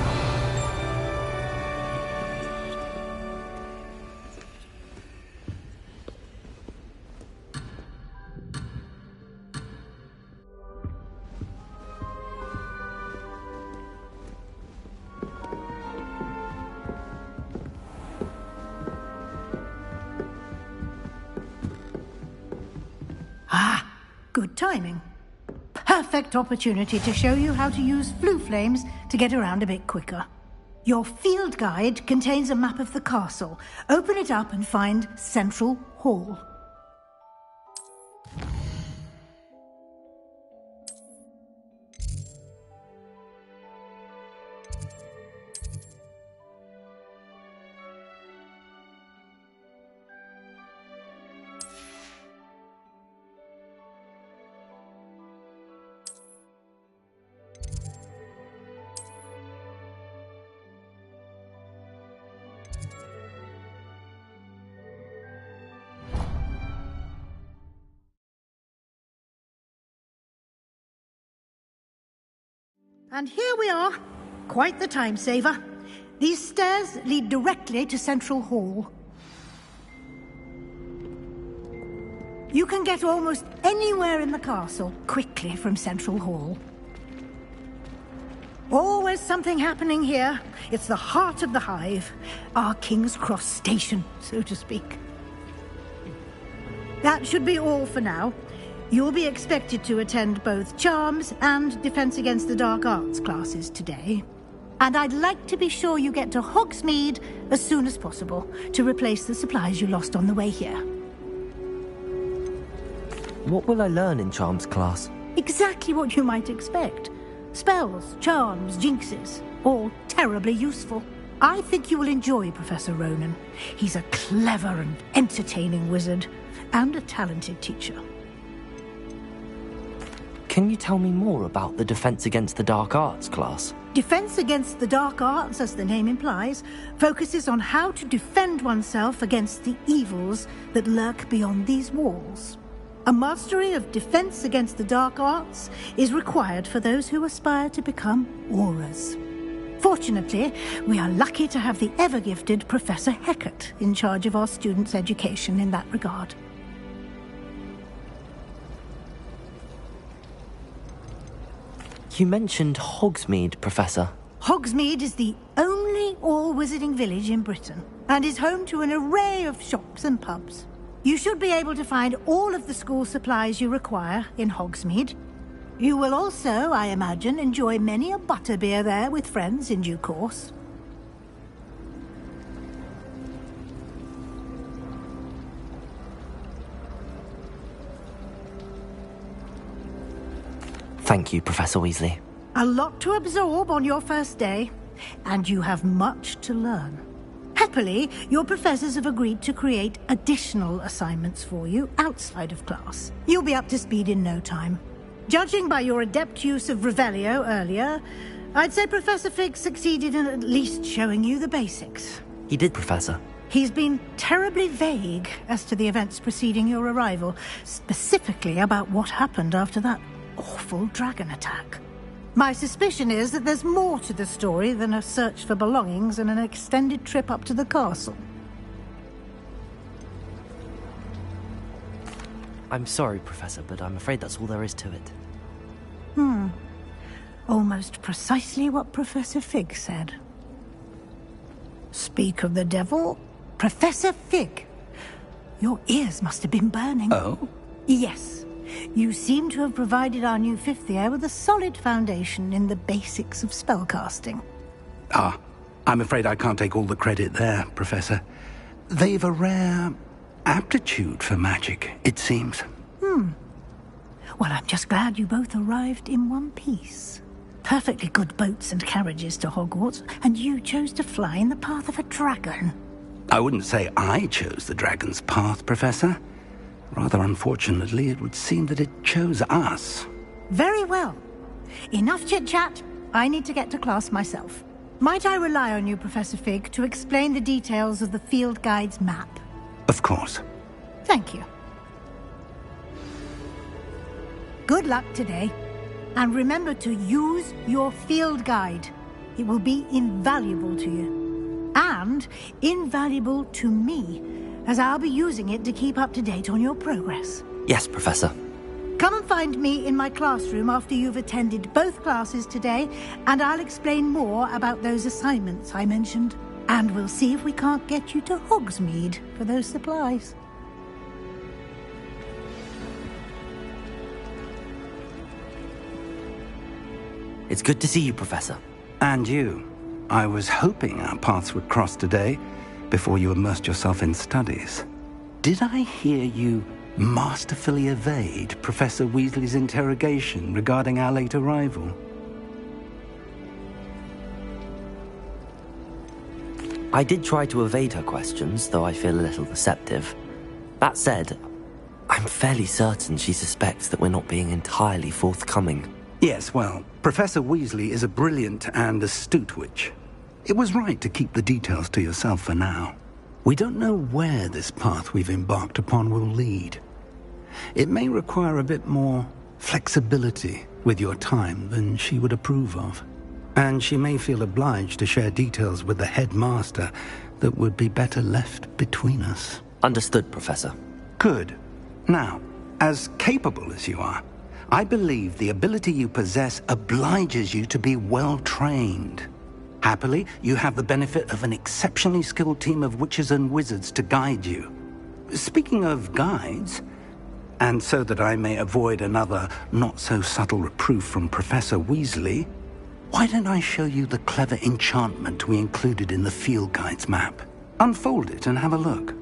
S7: Ah, good timing. Perfect opportunity to show you how to use flue flames to get around a bit quicker. Your field guide contains a map of the castle. Open it up and find Central Hall. And here we are. Quite the time saver. These stairs lead directly to Central Hall. You can get almost anywhere in the castle quickly from Central Hall. Always something happening here. It's the heart of the hive. Our King's Cross station, so to speak. That should be all for now. You'll be expected to attend both Charms and Defense Against the Dark Arts classes today. And I'd like to be sure you get to Hogsmeade as soon as possible to replace the supplies you lost on the way here.
S2: What will I learn in Charms class?
S7: Exactly what you might expect. Spells, charms, jinxes, all terribly useful. I think you will enjoy Professor Ronan. He's a clever and entertaining wizard, and a talented teacher.
S2: Can you tell me more about the Defense Against the Dark Arts class?
S7: Defense Against the Dark Arts, as the name implies, focuses on how to defend oneself against the evils that lurk beyond these walls. A mastery of Defense Against the Dark Arts is required for those who aspire to become Auras. Fortunately, we are lucky to have the ever-gifted Professor Hecat in charge of our students' education in that regard.
S2: You mentioned Hogsmeade, Professor.
S7: Hogsmeade is the only all-wizarding village in Britain and is home to an array of shops and pubs. You should be able to find all of the school supplies you require in Hogsmeade. You will also, I imagine, enjoy many a butterbeer there with friends in due course.
S2: Thank you, Professor Weasley.
S7: A lot to absorb on your first day, and you have much to learn. Happily, your professors have agreed to create additional assignments for you outside of class. You'll be up to speed in no time. Judging by your adept use of Revelio earlier, I'd say Professor Fig succeeded in at least showing you the basics.
S2: He did, Professor.
S7: He's been terribly vague as to the events preceding your arrival, specifically about what happened after that awful dragon attack. My suspicion is that there's more to the story than a search for belongings and an extended trip up to the castle.
S2: I'm sorry, Professor, but I'm afraid that's all there is to it.
S7: Almost precisely what Professor Fig said. Speak of the devil, Professor Fig. Your ears must have been burning.
S3: Oh?
S7: Yes. You seem to have provided our new fifth year with a solid foundation in the basics of spellcasting.
S3: I'm afraid I can't take all the credit there, Professor. They've a rare aptitude for magic, it seems.
S7: Well, I'm just glad you both arrived in one piece. Perfectly good boats and carriages to Hogwarts, and you chose to fly in the path of a dragon.
S3: I wouldn't say I chose the dragon's path, Professor. Rather unfortunately, it would seem that it chose us.
S7: Very well. Enough chit-chat. I need to get to class myself. Might I rely on you, Professor Fig, to explain the details of the field guide's map?
S3: Of course.
S7: Thank you. Good luck today. And remember to use your field guide. It will be invaluable to you. And invaluable to me, as I'll be using it to keep up to date on your progress.
S2: Yes, Professor.
S7: Come and find me in my classroom after you've attended both classes today, and I'll explain more about those assignments I mentioned. And we'll see if we can't get you to Hogsmeade for those supplies.
S2: It's good to see you, Professor.
S3: And you. I was hoping our paths would cross today, before you immersed yourself in studies. Did I hear you masterfully evade Professor Weasley's interrogation regarding our late arrival?
S2: I did try to evade her questions, though I feel a little deceptive. That said, I'm fairly certain she suspects that we're not being entirely forthcoming.
S3: Yes, well, Professor Weasley is a brilliant and astute witch. It was right to keep the details to yourself for now. We don't know where this path we've embarked upon will lead. It may require a bit more flexibility with your time than she would approve of. And she may feel obliged to share details with the headmaster that would be better left between us.
S2: Understood, Professor.
S3: Good. Now, as capable as you are, I believe the ability you possess obliges you to be well-trained. Happily, you have the benefit of an exceptionally skilled team of witches and wizards to guide you. Speaking of guides, and so that I may avoid another not-so-subtle reproof from Professor Weasley, why don't I show you the clever enchantment we included in the field guide's map? Unfold it and have a look.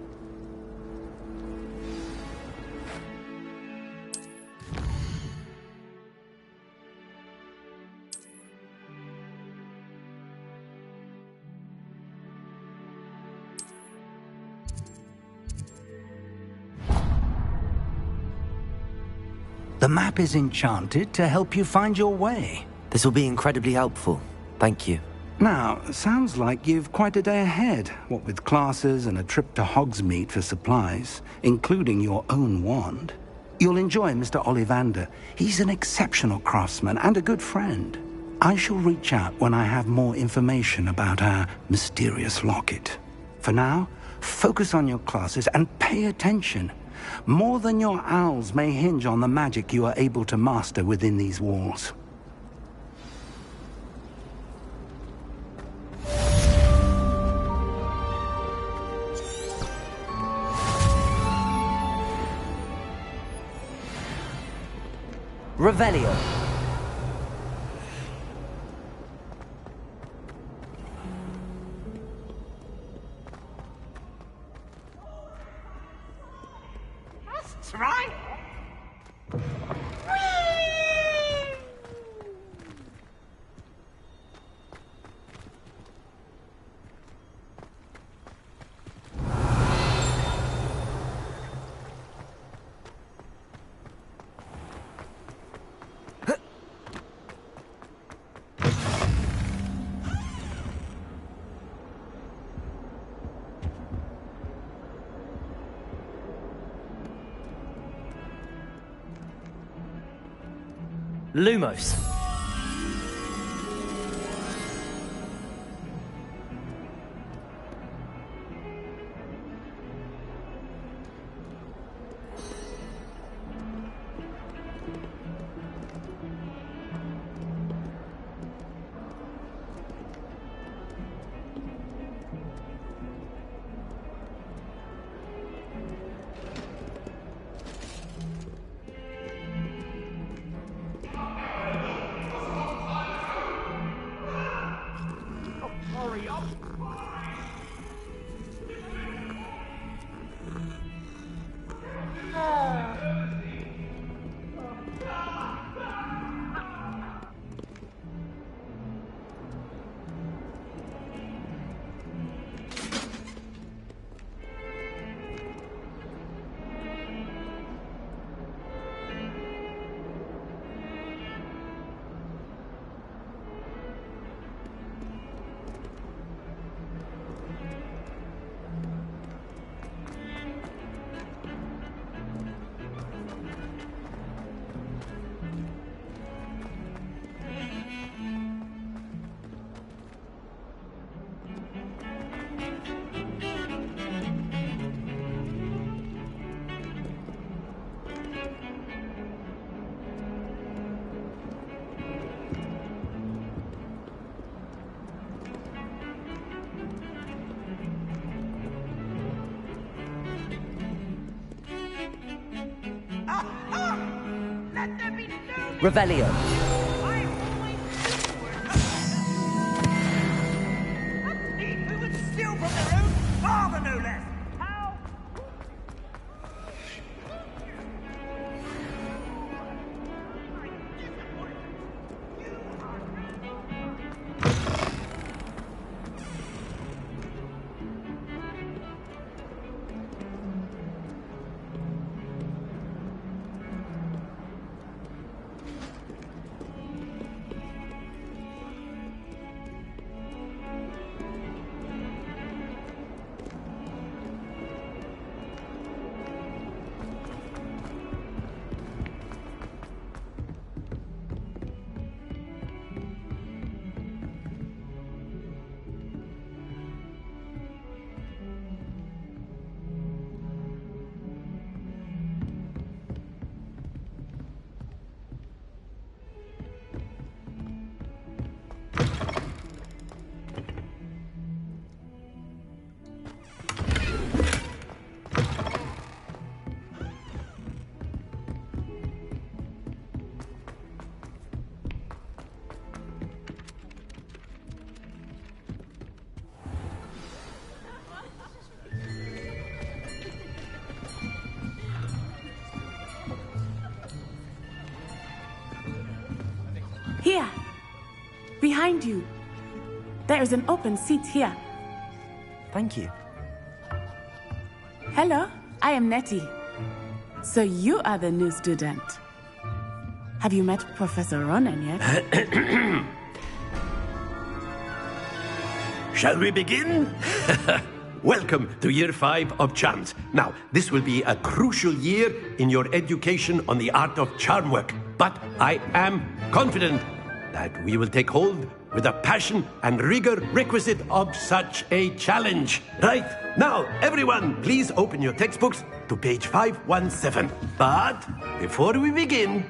S3: The map is enchanted to help you find your way.
S2: This will be incredibly helpful. Thank you.
S3: Now, sounds like you've quite a day ahead, what with classes and a trip to Hogsmeade for supplies, including your own wand. You'll enjoy Mr. Ollivander. He's an exceptional craftsman and a good friend. I shall reach out when I have more information about our mysterious locket. For now, focus on your classes and pay attention. More than your owls may hinge on the magic you are able to master within these walls.
S2: Revelio.
S4: That's right.
S2: Lumos. Revelio.
S1: Who would steal from their own father, no less?
S15: Here! Behind you. There is an open seat here.
S2: Thank you.
S15: Hello, I am Nettie. So you are the new student. Have you met Professor Ronan yet?
S16: Shall we begin? Welcome to Year 5 of Charms. Now, this will be a crucial year in your education on the art of charm work. But I am confident that we will take hold with the passion and rigor requisite of such a challenge. Right, now, everyone, please open your textbooks to page 517. But before we begin,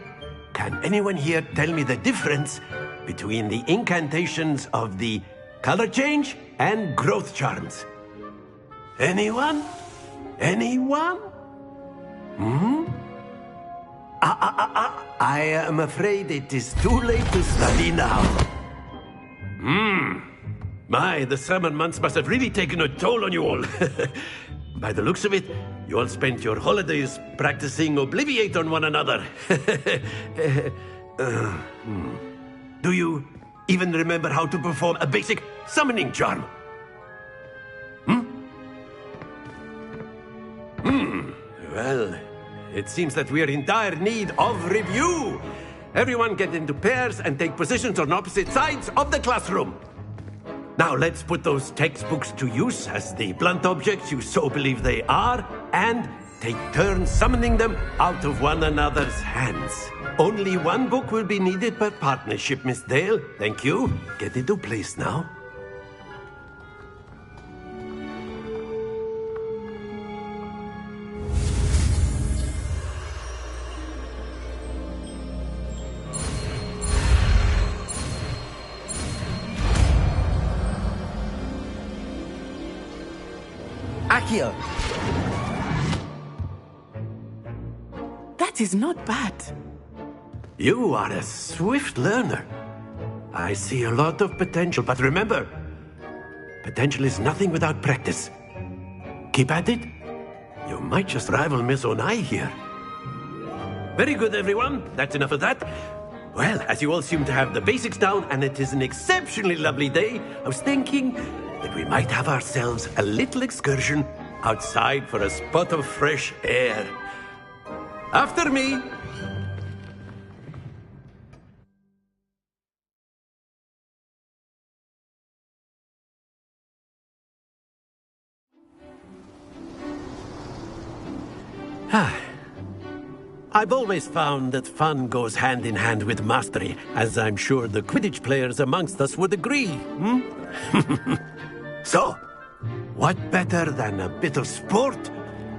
S16: can anyone here tell me the difference between the incantations of the color change and growth charms? Anyone? Anyone? I am afraid it is too late to study now. My, the summer months must have really taken a toll on you all. By the looks of it, you all spent your holidays practicing Obliviate on one another. Do you even remember how to perform a basic summoning charm? Well, it seems that we are in dire need of review. Everyone get into pairs and take positions on opposite sides of the classroom. Now let's put those textbooks to use as the blunt objects you so believe they are, and take turns summoning them out of one another's hands. Only one book will be needed per partnership, Miss Dale. Thank you. Get into place now.
S2: Accio!
S15: That is not bad.
S16: You are a swift learner. I see a lot of potential, but remember, potential is nothing without practice. Keep at it. You might just rival Miss Onai here. Very good, everyone. That's enough of that. Well, as you all seem to have the basics down, and it is an exceptionally lovely day, I was thinking that we might have ourselves a little excursion outside for a spot of fresh air. After me. I've always found that fun goes hand in hand with mastery, as I'm sure the Quidditch players amongst us would agree. So, what better than a bit of sport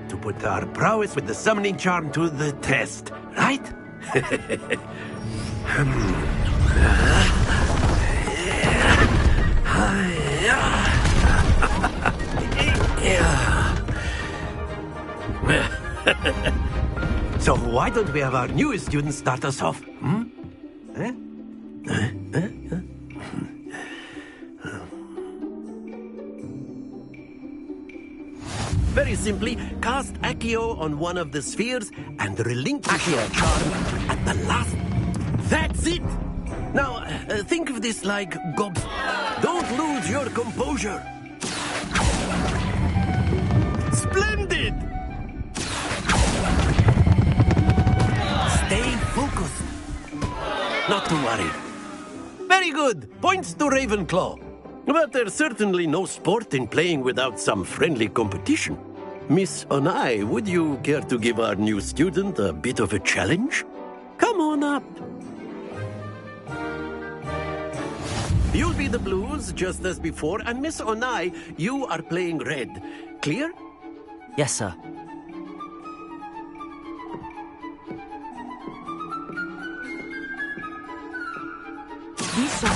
S16: to put our prowess with the summoning charm to the test, right? So why don't we have our newest student start us off? Very simply, cast Accio on one of the spheres and relinquish your charm at the last. That's it! Now, think of this like gobs. Don't lose your composure. Splendid! Stay focused. Not to worry. Very good. Points to Ravenclaw. But there's certainly no sport in playing without some friendly competition. Miss Onai, would you care to give our new student a bit of a challenge? Come on up. You'll be the blues, just as before, and Miss Onai, you are playing red. Clear?
S2: Yes, sir.
S15: Lisa.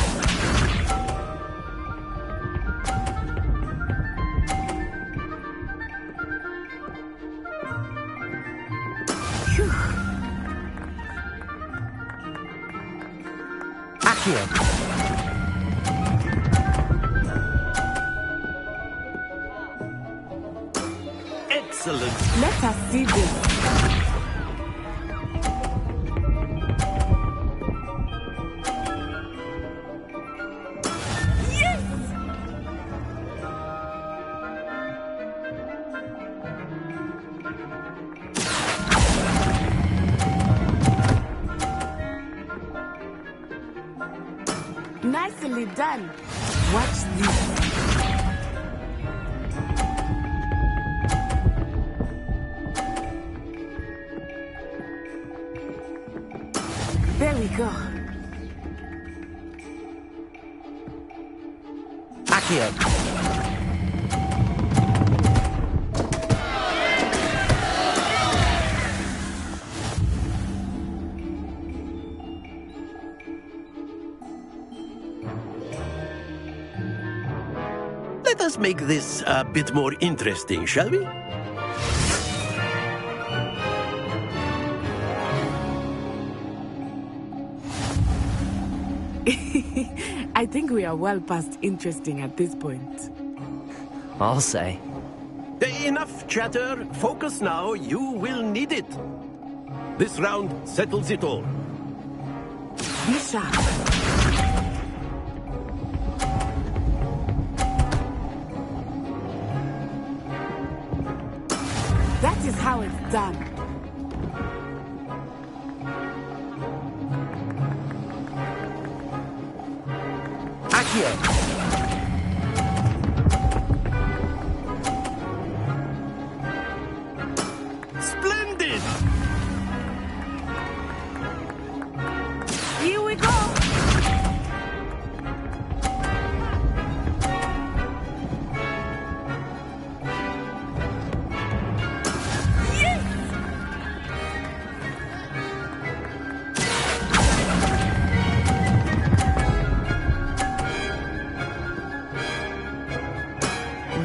S2: Accio!
S16: Excellent.
S15: Let us see this. Nicely done. Watch this. There we go.
S2: Accio!
S16: Let us make this a bit more interesting, shall we?
S15: I think we are well past interesting at this point.
S2: I'll say.
S16: Enough chatter. Focus now. You will need it. This round settles it all.
S15: Be sharp. That is how it's done.
S2: Accio!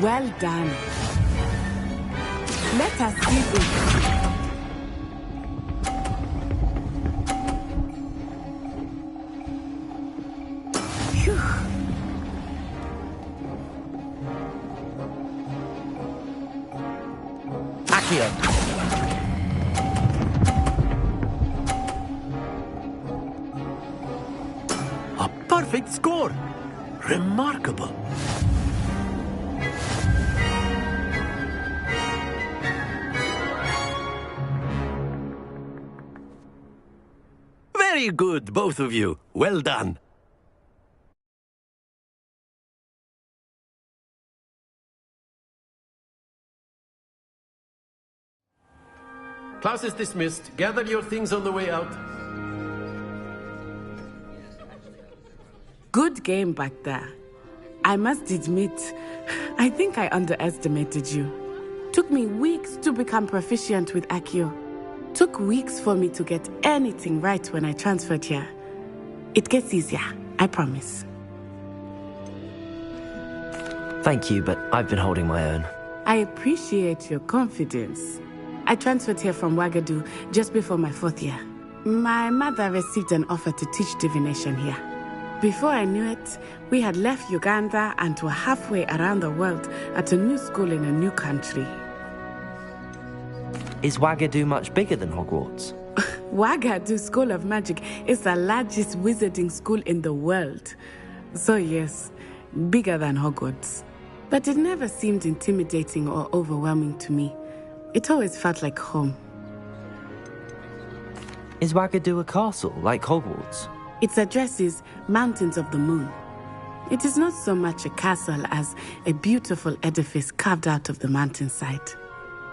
S15: Well done. Let us begin.
S2: Accio.
S16: A perfect score! Remarkable! Very good, both of you. Well done. Class is dismissed. Gather your things on the way out.
S15: Good game back there. I must admit, I think I underestimated you. Took me weeks to become proficient with Accio. Took weeks for me to get anything right when I transferred here. It gets easier, I promise.
S2: Thank you, but I've been holding my own.
S15: I appreciate your confidence. I transferred here from Wagadu just before my 4th year. My mother received an offer to teach divination here. Before I knew it, we had left Uganda and were halfway around the world at a new school in a new country.
S2: Is Wagadu much bigger than Hogwarts?
S15: Wagadu School of Magic is the largest wizarding school in the world. So yes, bigger than Hogwarts. But it never seemed intimidating or overwhelming to me. It always felt like home.
S2: Is Wagadu a castle, like Hogwarts?
S15: Its address is Mountains of the Moon. It is not so much a castle as a beautiful edifice carved out of the mountainside.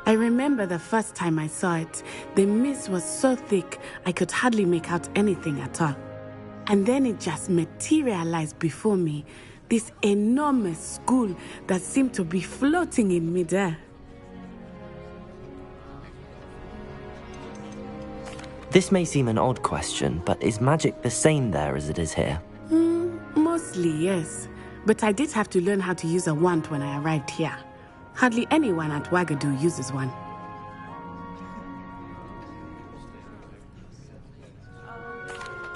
S15: I remember the first time I saw it, the mist was so thick I could hardly make out anything at all. And then it just materialized before me, this enormous school that seemed to be floating in midair.
S2: This may seem an odd question, but is magic the same there as it is here?
S15: Mostly, yes. But I did have to learn how to use a wand when I arrived here. Hardly anyone at Wagadu uses one.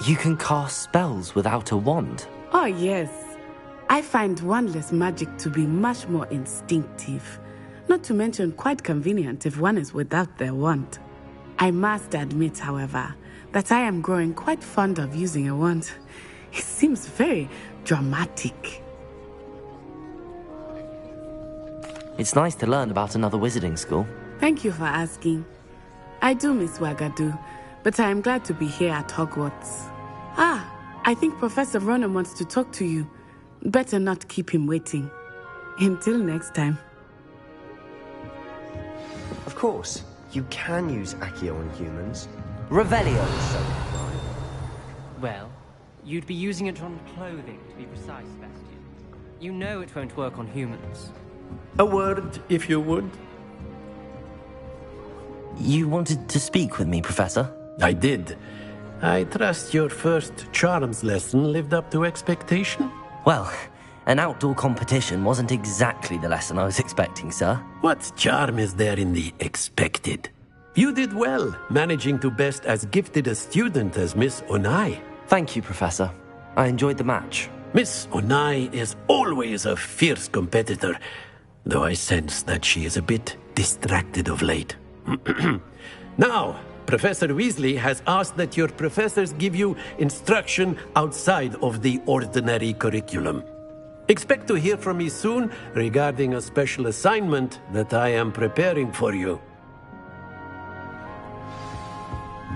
S2: You can cast spells without a wand?
S15: Oh, yes. I find wandless magic to be much more instinctive. Not to mention quite convenient if one is without their wand. I must admit, however, that I am growing quite fond of using a wand. It seems very dramatic.
S2: It's nice to learn about another wizarding school.
S15: Thank you for asking. I do miss Wagadu, but I am glad to be here at Hogwarts. I think Professor Ronan wants to talk to you. Better not keep him waiting. Until next time.
S17: Of course, you can use Accio on humans.
S2: Revelio!
S12: Well, you'd be using it on clothing, to be precise, Bastian. You know it won't work on humans.
S16: A word, if you would.
S2: You wanted to speak with me, Professor?
S16: I did. I trust your first charms lesson lived up to expectation?
S2: Well, an outdoor competition wasn't exactly the lesson I was expecting, sir.
S16: What charm is there in the expected? You did well, managing to best as gifted a student as Miss Onai.
S2: Thank you, Professor. I enjoyed the match.
S16: Miss Onai is always a fierce competitor, though I sense that she is a bit distracted of late. Now, Professor Weasley has asked that your professors give you instruction outside of the ordinary curriculum. Expect to hear from me soon regarding a special assignment that I am preparing for you.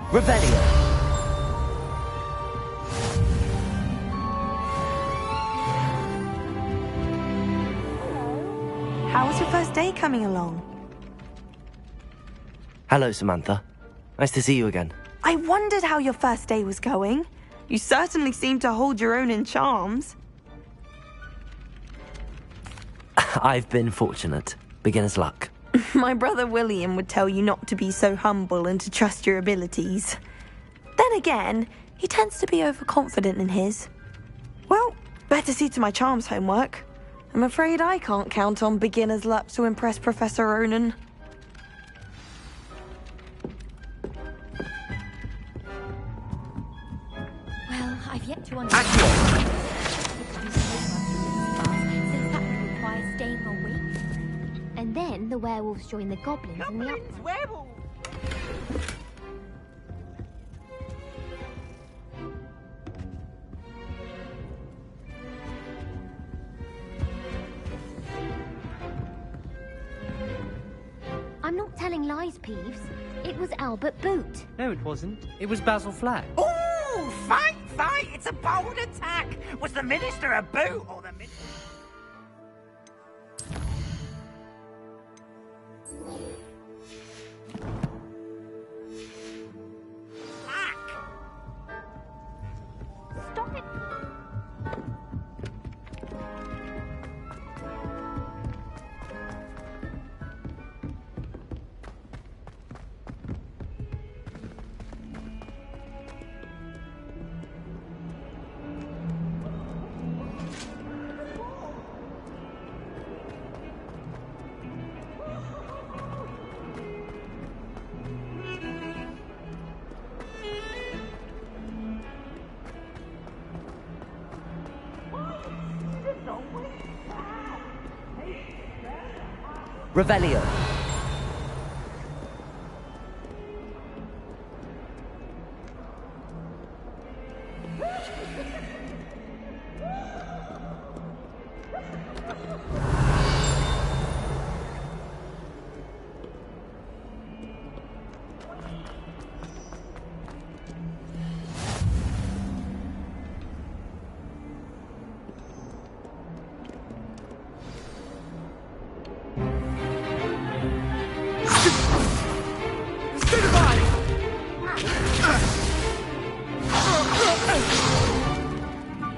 S2: Revelio!
S10: How was your first day coming along?
S2: Hello, Samantha. Nice to see you again.
S10: I wondered how your first day was going. You certainly seem to hold your own in charms.
S2: I've been fortunate. Beginner's luck.
S10: My brother William would tell you not to be so humble and to trust your abilities. Then again, he tends to be overconfident in his. Well, better see to my charms homework. I'm afraid I can't count on beginner's luck to impress Professor Ronan.
S18: Well, I've yet to understand. Since that would require staying awake. And then the werewolves join the goblins and the
S10: werewolves!
S18: I'm not telling lies, Peeves. It was Albert Boot.
S13: No, it wasn't. It was Basil Flack.
S1: Ooh, fight! It's a bold attack! Was the Minister a boot or the Minister?
S18: Stop it!
S2: Revelio.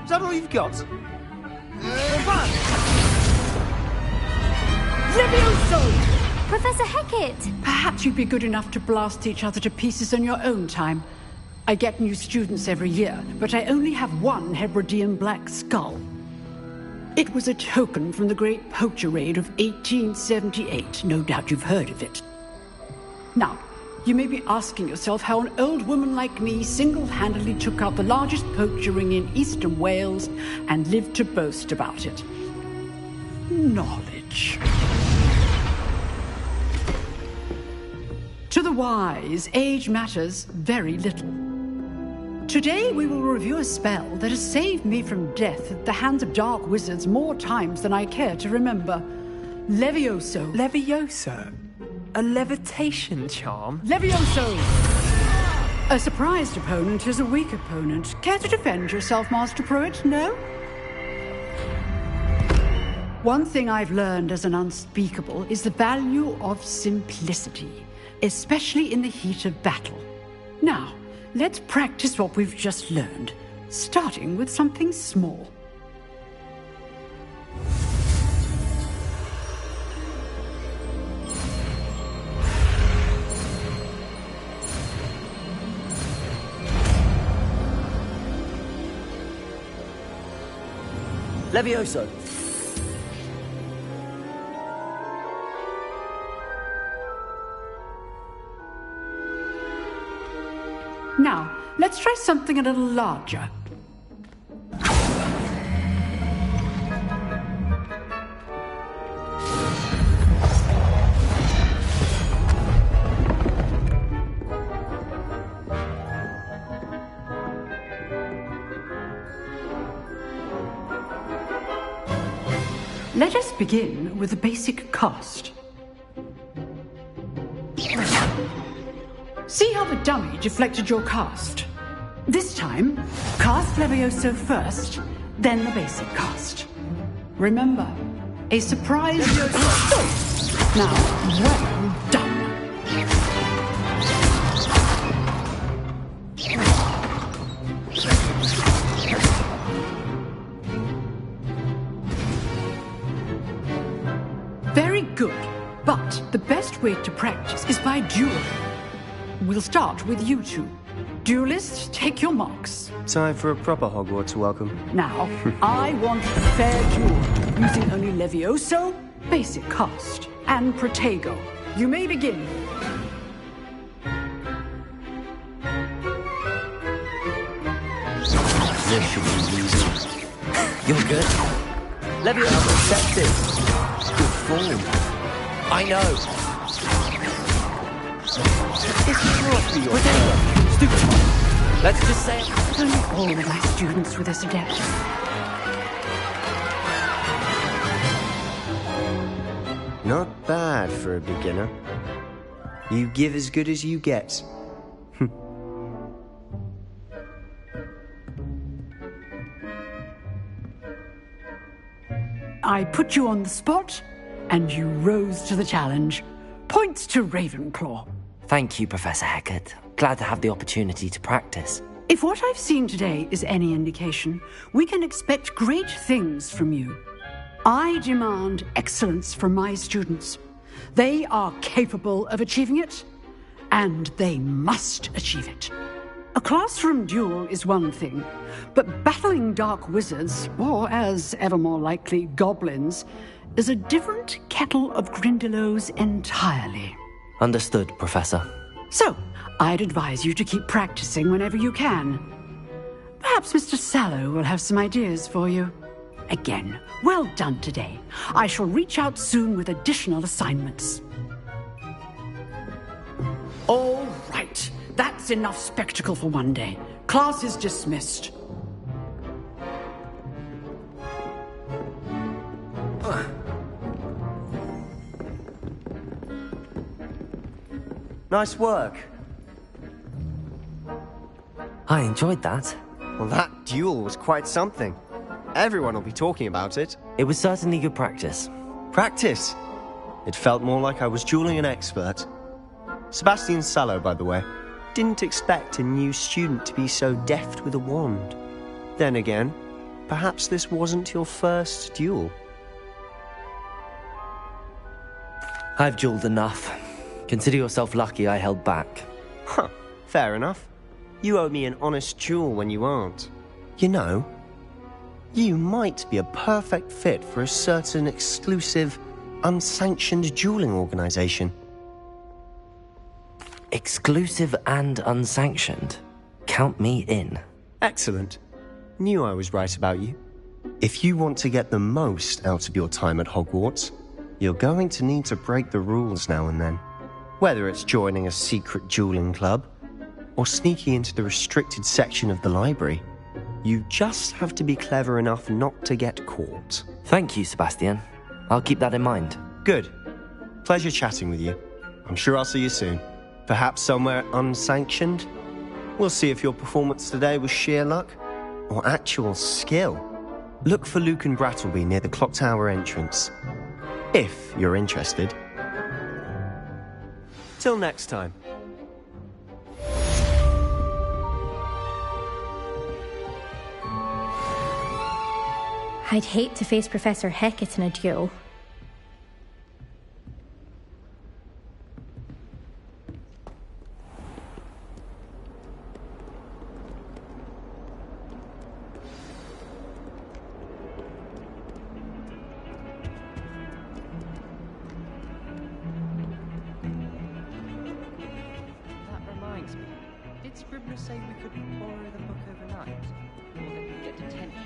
S13: Is that all you've got?
S19: Levioso!
S18: Professor Hecat!
S19: Perhaps you'd be good enough to blast each other to pieces on your own time. I get new students every year, but I only have one Hebridean black skull. It was a token from the Great Poacher Raid of 1878. No doubt you've heard of it. Now, you may be asking yourself how an old woman like me single-handedly took out the largest poacher ring in eastern Wales and lived to boast about it. Knowledge. To the wise, age matters very little. Today we will review a spell that has saved me from death at the hands of dark wizards more times than I care to remember. Levioso.
S12: Levioso? A levitation charm?
S19: Levioso! A surprised opponent is a weak opponent. Care to defend yourself, Master Pruitt? No? One thing I've learned as an unspeakable is the value of simplicity, especially in the heat of battle. Now, let's practice what we've just learned, starting with something small.
S2: Levioso.
S19: Now, let's try something a little larger. Let us begin with the basic cast. See how the dummy deflected your cast? This time, cast Levioso first, then the basic cast. Remember, a surprise... Now, well done. Very good, but the best way to practice is by dueling. We'll start with you two. Duelists, take your marks.
S17: Time for a proper Hogwarts welcome.
S19: Now, I want a fair duel, using only Levioso, basic cast, and Protego. You may begin.
S17: This should be easy.
S2: You're good.
S17: Levioso accepted. Good form.
S2: I know.
S17: This can't be your
S2: Stupid one. Let's just say
S19: All of my students were this adept.
S17: Not bad for a beginner. You give as good as you get.
S19: I put you on the spot, and you rose to the challenge. Points to Ravenclaw.
S2: Thank you, Professor Hecat. Glad to have the opportunity to practice.
S19: If what I've seen today is any indication, we can expect great things from you. I demand excellence from my students. They are capable of achieving it, and they must achieve it. A classroom duel is one thing, but battling dark wizards, or as ever more likely, goblins, is a different kettle of Grindylows entirely.
S2: Understood, Professor.
S19: So, I'd advise you to keep practicing whenever you can. Perhaps Mr. Sallow will have some ideas for you. Again, well done today. I shall reach out soon with additional assignments. All right. That's enough spectacle for one day. Class is dismissed.
S17: Nice work.
S2: I enjoyed that.
S17: Well, that duel was quite something. Everyone will be talking about it.
S2: It was certainly good practice.
S17: Practice? It felt more like I was dueling an expert. Sebastian Sallow, by the way. Didn't expect a new student to be so deft with a wand. Then again, perhaps this wasn't your first duel.
S2: I've dueled enough. Consider yourself lucky I held back.
S17: Huh, fair enough. You owe me an honest duel when you aren't. You know, you might be a perfect fit for a certain exclusive, unsanctioned dueling organization.
S2: Exclusive and unsanctioned. Count me in.
S17: Excellent. Knew I was right about you. If you want to get the most out of your time at Hogwarts, you're going to need to break the rules now and then. Whether it's joining a secret dueling club, or sneaking into the restricted section of the library, you just have to be clever enough not to get caught.
S2: Thank you, Sebastian. I'll keep that in mind.
S17: Good. Pleasure chatting with you. I'm sure I'll see you soon. Perhaps somewhere unsanctioned? We'll see if your performance today was sheer luck or actual skill. Look for Luke and Brattleby near the clock tower entrance. If you're interested. Till next time.
S18: I'd hate to face Professor Hecat in a duel.
S13: Scribner say we could borrow the book overnight? Or that we'd get detention?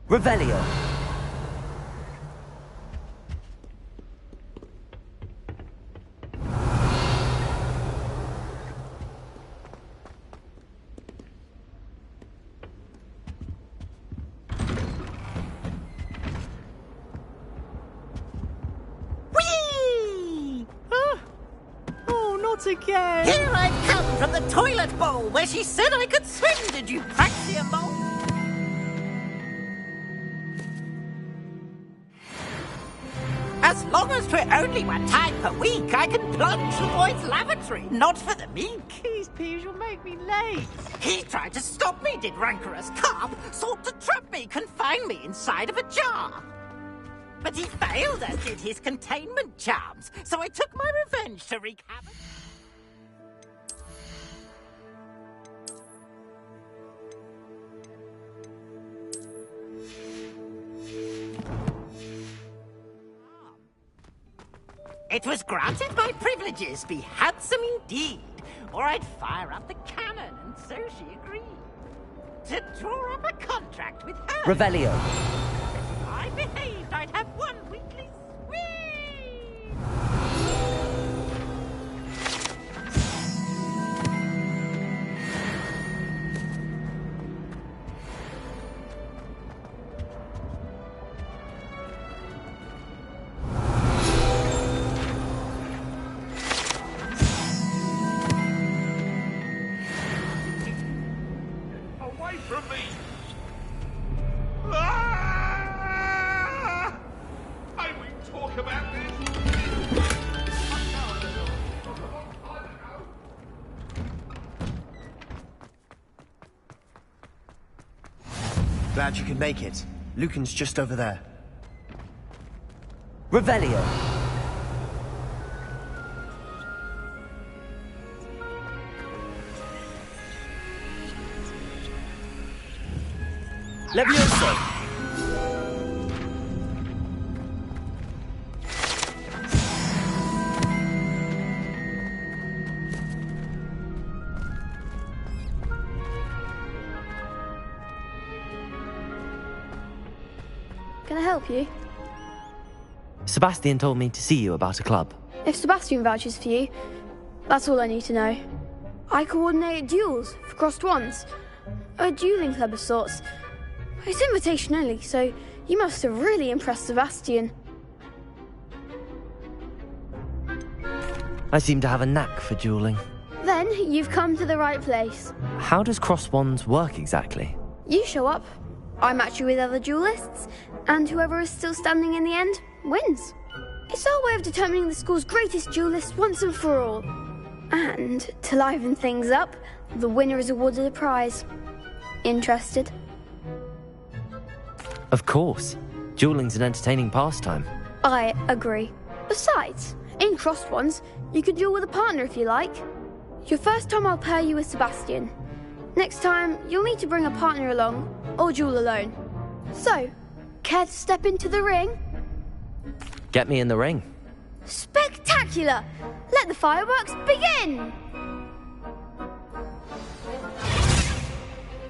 S2: Revelio.
S20: Whee! Oh, not again!
S21: Here I've come from the toilet bowl where she said I could swim, did you praxium mole? As long as 'twere only one time per week, I can plunge the boy's lavatory, not for the meek.
S20: Please, Peeves, you'll make me late.
S21: He tried to stop me, did rancorous carp, sought to trap me, confine me inside of a jar. But he failed, as did his containment charms, so I took my revenge to wreak havoc. It was granted my privileges be handsome indeed, or I'd fire up the cannon, and so she agreed. To draw up a contract with her.
S2: Revelio.
S21: If I behaved, I'd have one weekly
S16: From me! Ah! I won't talk about this!
S17: Glad you could make it. Lucan's just over there.
S2: Revelio.
S17: Levioso!
S22: Can I help you?
S2: Sebastian told me to see you about a club.
S22: If Sebastian vouches for you, that's all I need to know. I coordinate duels for crossed wands. A dueling club of sorts. It's invitation only, so you must have really impressed Sebastian.
S2: I seem to have a knack for dueling.
S22: Then you've come to the right place.
S2: How does cross wands work exactly?
S22: You show up, I match you with other duelists, and whoever is still standing in the end wins. It's our way of determining the school's greatest duelist once and for all. And to liven things up, the winner is awarded a prize. Interested?
S2: Of course. Dueling's an entertaining pastime.
S22: I agree. Besides, in crossed ones, you could duel with a partner if you like. Your first time I'll pair you with Sebastian. Next time, you'll need to bring a partner along, or duel alone. So, care to step into the ring?
S2: Get me in the ring.
S22: Spectacular! Let the fireworks begin!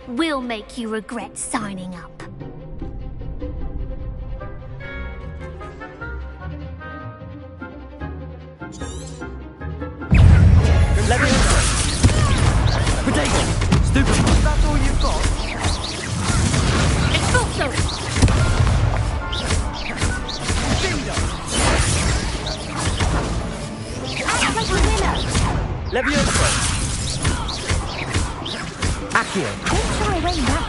S18: We'll make you regret signing up.
S2: Potato! Stupid!
S20: That's all you've got?
S18: Expulso!
S2: Levioso! Accio!
S18: Don't shy away now.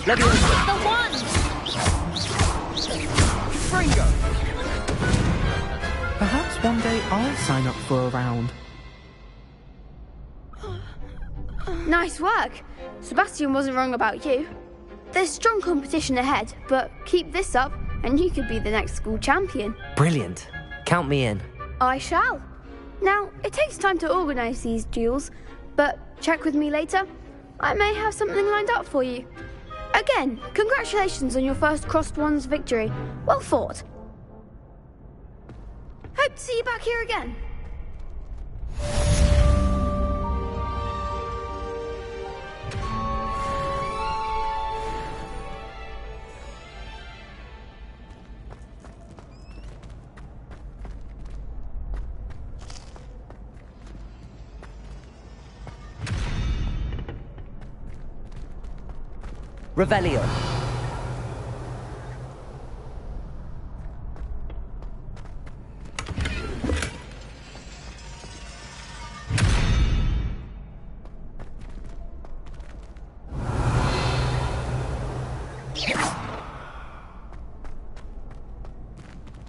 S2: Levioso!
S18: The one!
S20: Fringo! Perhaps one day I'll sign up for a round.
S22: Nice work. Sebastian wasn't wrong about you. There's strong competition ahead, but keep this up and you could be the next school champion.
S2: Brilliant. Count me in.
S22: I shall. Now, it takes time to organise these duels, but check with me later. I may have something lined up for you. Again, congratulations on your first crossed wands victory. Well fought. Hope to see you back here again.
S2: Revelio.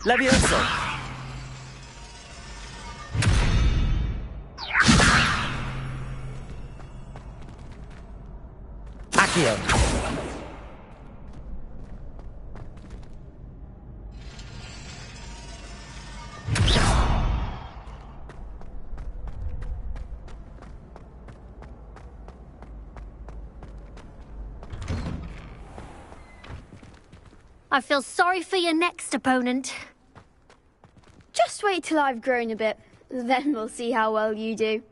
S2: Levioso. Accio.
S22: I feel sorry for your next opponent. Just wait till I've grown a bit, then we'll see how well you do.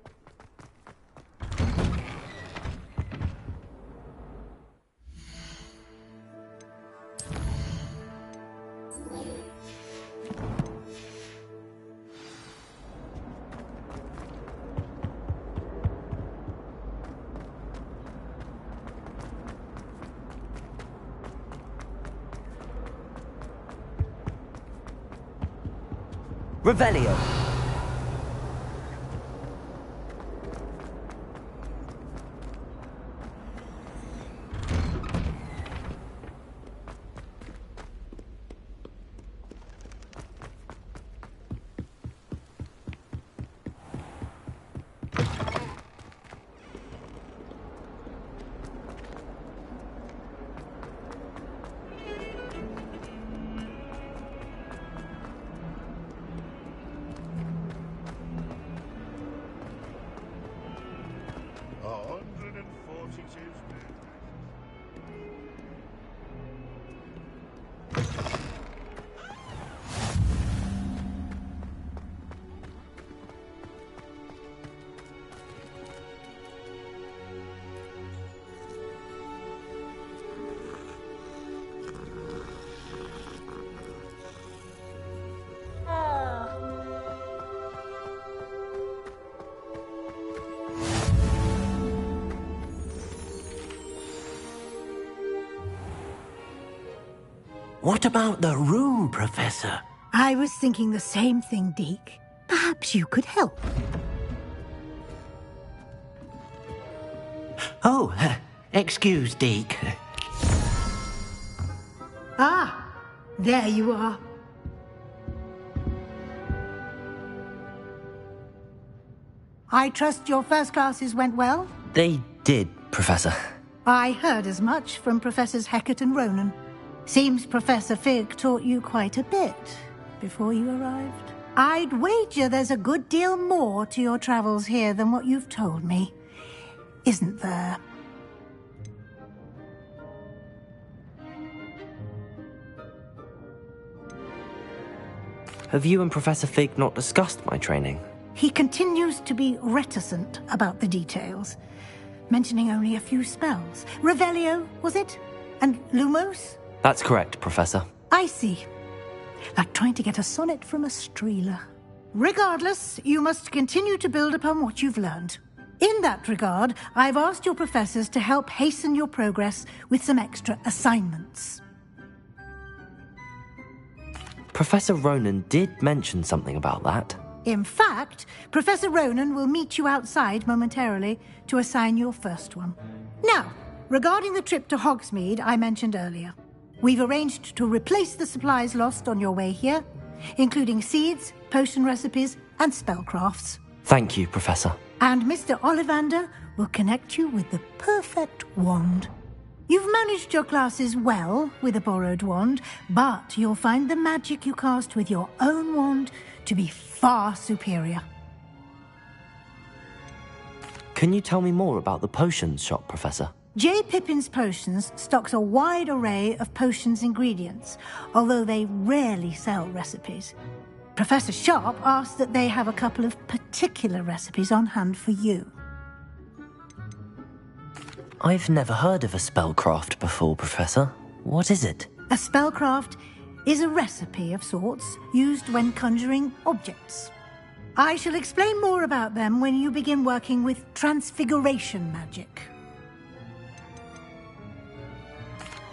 S2: Revelio.
S16: What about the room, Professor?
S7: I was thinking the same thing, Deke. Perhaps you could help.
S16: Oh, excuse, Deke.
S7: Ah, there you are. I trust your first classes went well?
S2: They did, Professor.
S7: I heard as much from Professors Hecat and Ronan. Seems Professor Fig taught you quite a bit before you arrived. I'd wager there's a good deal more to your travels here than what you've told me. Isn't there?
S2: Have you and Professor Fig not discussed my training?
S7: He continues to be reticent about the details, mentioning only a few spells. Revelio, was it? And Lumos?
S2: That's correct, Professor.
S7: I see. Like trying to get a sonnet from a streeler. Regardless, you must continue to build upon what you've learned. In that regard, I've asked your professors to help hasten your progress with some extra assignments.
S2: Professor Ronan did mention something about that.
S7: In fact, Professor Ronan will meet you outside momentarily to assign your first one. Now, regarding the trip to Hogsmeade I mentioned earlier, we've arranged to replace the supplies lost on your way here, including seeds, potion recipes, and spellcrafts.
S2: Thank you, Professor.
S7: And Mr. Ollivander will connect you with the perfect wand. You've managed your classes well with a borrowed wand, but you'll find the magic you cast with your own wand to be far superior.
S2: Can you tell me more about the potions shop, Professor?
S7: J. Pippin's Potions stocks a wide array of potions ingredients, although they rarely sell recipes. Professor Sharp asked that they have a couple of particular recipes on hand for you.
S2: I've never heard of a spellcraft before, Professor. What is it?
S7: A spellcraft is a recipe of sorts used when conjuring objects. I shall explain more about them when you begin working with transfiguration magic.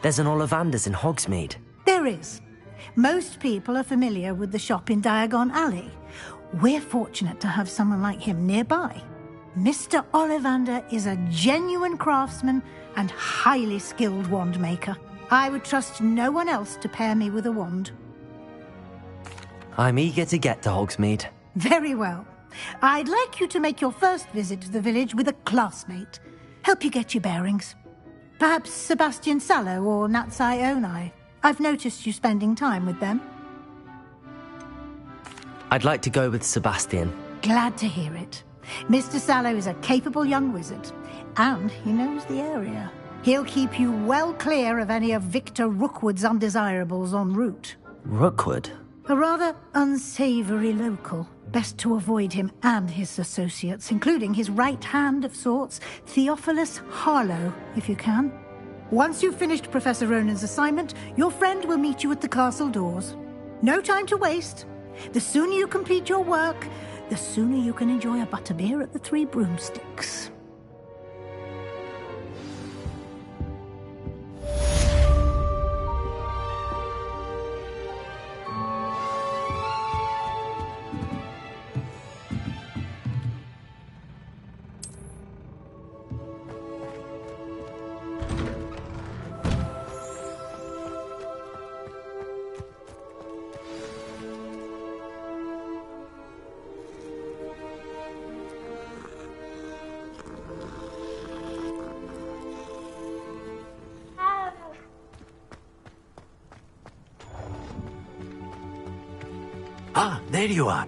S2: There's an Ollivander's in Hogsmeade.
S7: There is. Most people are familiar with the shop in Diagon Alley. We're fortunate to have someone like him nearby. Mr. Ollivander is a genuine craftsman and highly skilled wand maker. I would trust no one else to pair me with a wand.
S2: I'm eager to get to Hogsmeade.
S7: Very well. I'd like you to make your first visit to the village with a classmate. Help you get your bearings. Perhaps Sebastian Sallow or Natsai Onai. I've noticed you spending time with them.
S2: I'd like to go with Sebastian.
S7: Glad to hear it. Mr. Sallow is a capable young wizard, and he knows the area. He'll keep you well clear of any of Victor Rookwood's undesirables en route.
S2: Rookwood?
S7: A rather unsavory local. Best to avoid him and his associates, including his right hand of sorts, Theophilus Harlow, if you can. Once you've finished Professor Ronan's assignment, your friend will meet you at the castle doors. No time to waste. The sooner you complete your work, the sooner you can enjoy a butterbeer at the Three Broomsticks.
S16: Ah, there you are.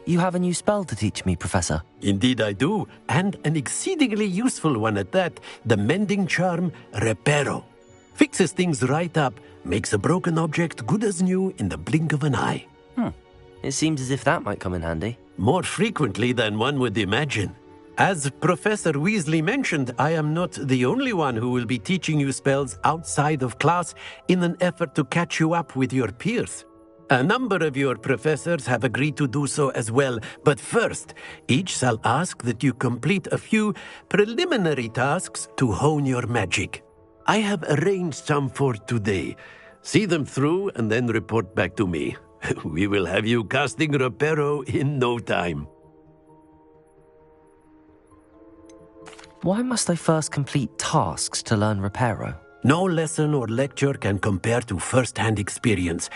S2: You have a new spell to teach me, Professor.
S16: Indeed I do, and an exceedingly useful one at that. The mending charm, Reparo. Fixes things right up, makes a broken object good as new in the blink of an eye.
S2: It seems as if that might come in handy.
S16: More frequently than one would imagine. As Professor Weasley mentioned, I am not the only one who will be teaching you spells outside of class in an effort to catch you up with your peers. A number of your professors have agreed to do so as well, but first, each shall ask that you complete a few preliminary tasks to hone your magic. I have arranged some for today. See them through and then report back to me. We will have you casting Reparo in no time.
S2: Why must I first complete tasks to learn Reparo?
S16: No lesson or lecture can compare to first-hand experience,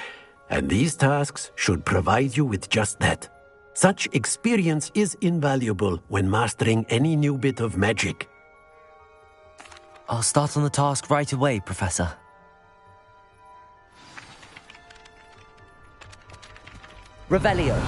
S16: and these tasks should provide you with just that. Such experience is invaluable when mastering any new bit of magic.
S2: I'll start on the task right away, Professor. Revelio.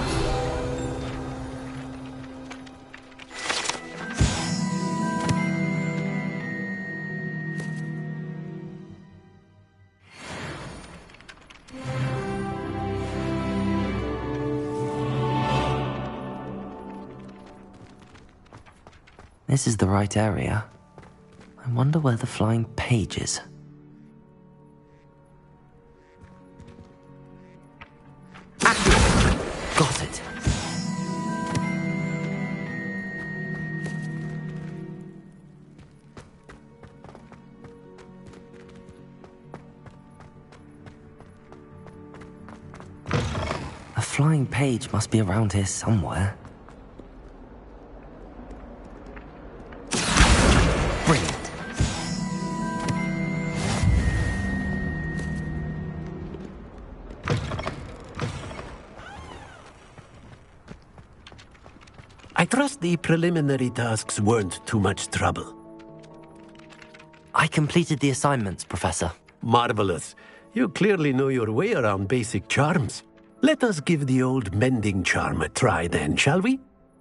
S2: This is the right area. I wonder where the flying page is. Got it. A flying page must be around here somewhere. Brilliant.
S16: I trust the preliminary tasks weren't too much trouble.
S2: I completed the assignments, Professor.
S16: Marvelous. You clearly know your way around basic charms. Let us give the old mending charm a try then, shall we?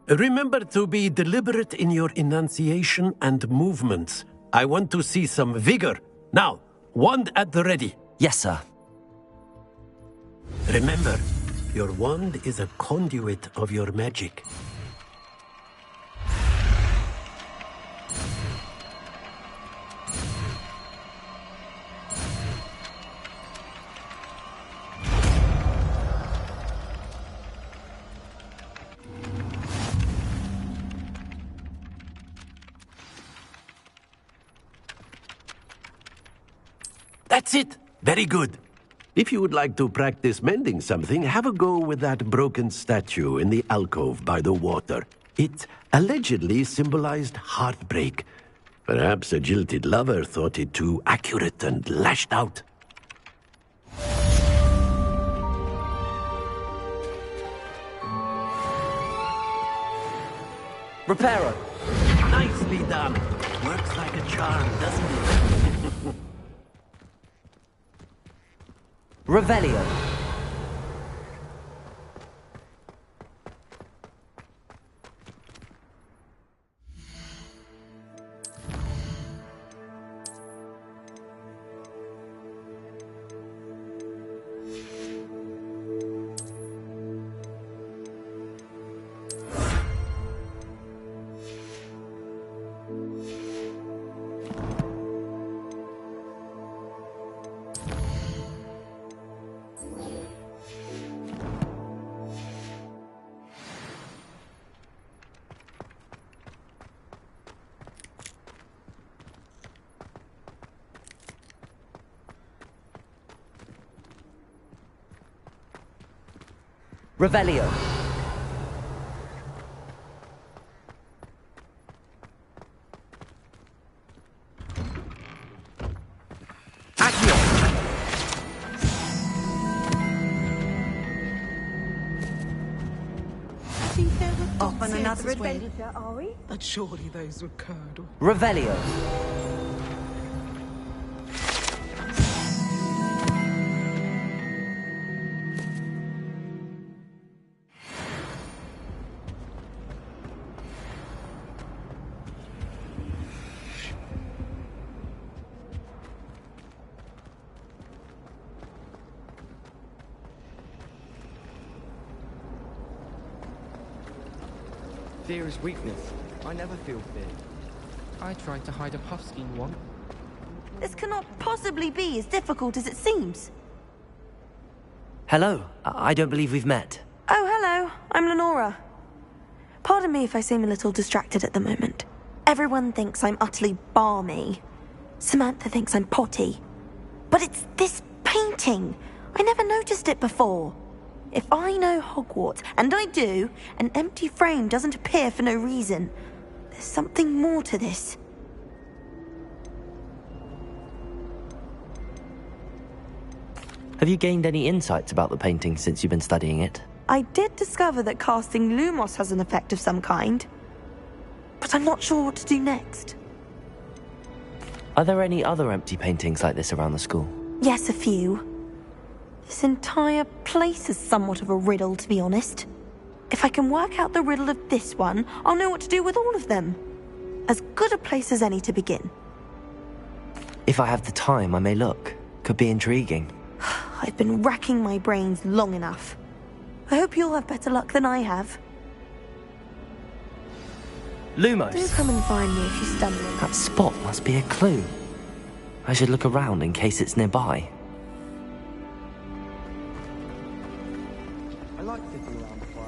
S16: Remember to be deliberate in your enunciation and movements. I want to see some vigor. Now, wand at the ready.
S2: Yes, sir.
S16: Remember, your wand is a conduit of your magic. That's it. Very good. If you would like to practice mending something, have a go with that broken statue in the alcove by the water. It allegedly symbolized heartbreak. Perhaps a jilted lover thought it too accurate and lashed out.
S2: Reparo.
S16: Nicely done. Works like a charm, doesn't it?
S2: Revelio. Revelio.
S5: Off on another adventure, are we? But surely those were curdle.
S2: Revelio.
S6: Fear is weakness. I never feel fear. I tried to hide a puff scheme once.
S10: This cannot possibly be as difficult as it seems.
S2: Hello. I don't believe we've met.
S10: Oh, hello. I'm Lenora. Pardon me if I seem a little distracted at the moment. Everyone thinks I'm utterly balmy. Samantha thinks I'm potty. But it's this painting. I never noticed it before. If I know Hogwarts, and I do, an empty frame doesn't appear for no reason. There's something more to this.
S2: Have you gained any insights about the painting since you've been studying it?
S10: I did discover that casting Lumos has an effect of some kind. But I'm not sure what to do next.
S2: Are there any other empty paintings like this around the school?
S10: Yes, a few. This entire place is somewhat of a riddle, to be honest. If I can work out the riddle of this one, I'll know what to do with all of them. As good a place as any to begin.
S2: If I have the time, I may look. Could be intriguing.
S10: I've been racking my brains long enough. I hope you'll have better luck than I have.
S2: Lumos!
S10: Do come and find me if you stumble.
S2: That spot must be a clue. I should look around in case it's nearby.
S6: I like sitting around the fire.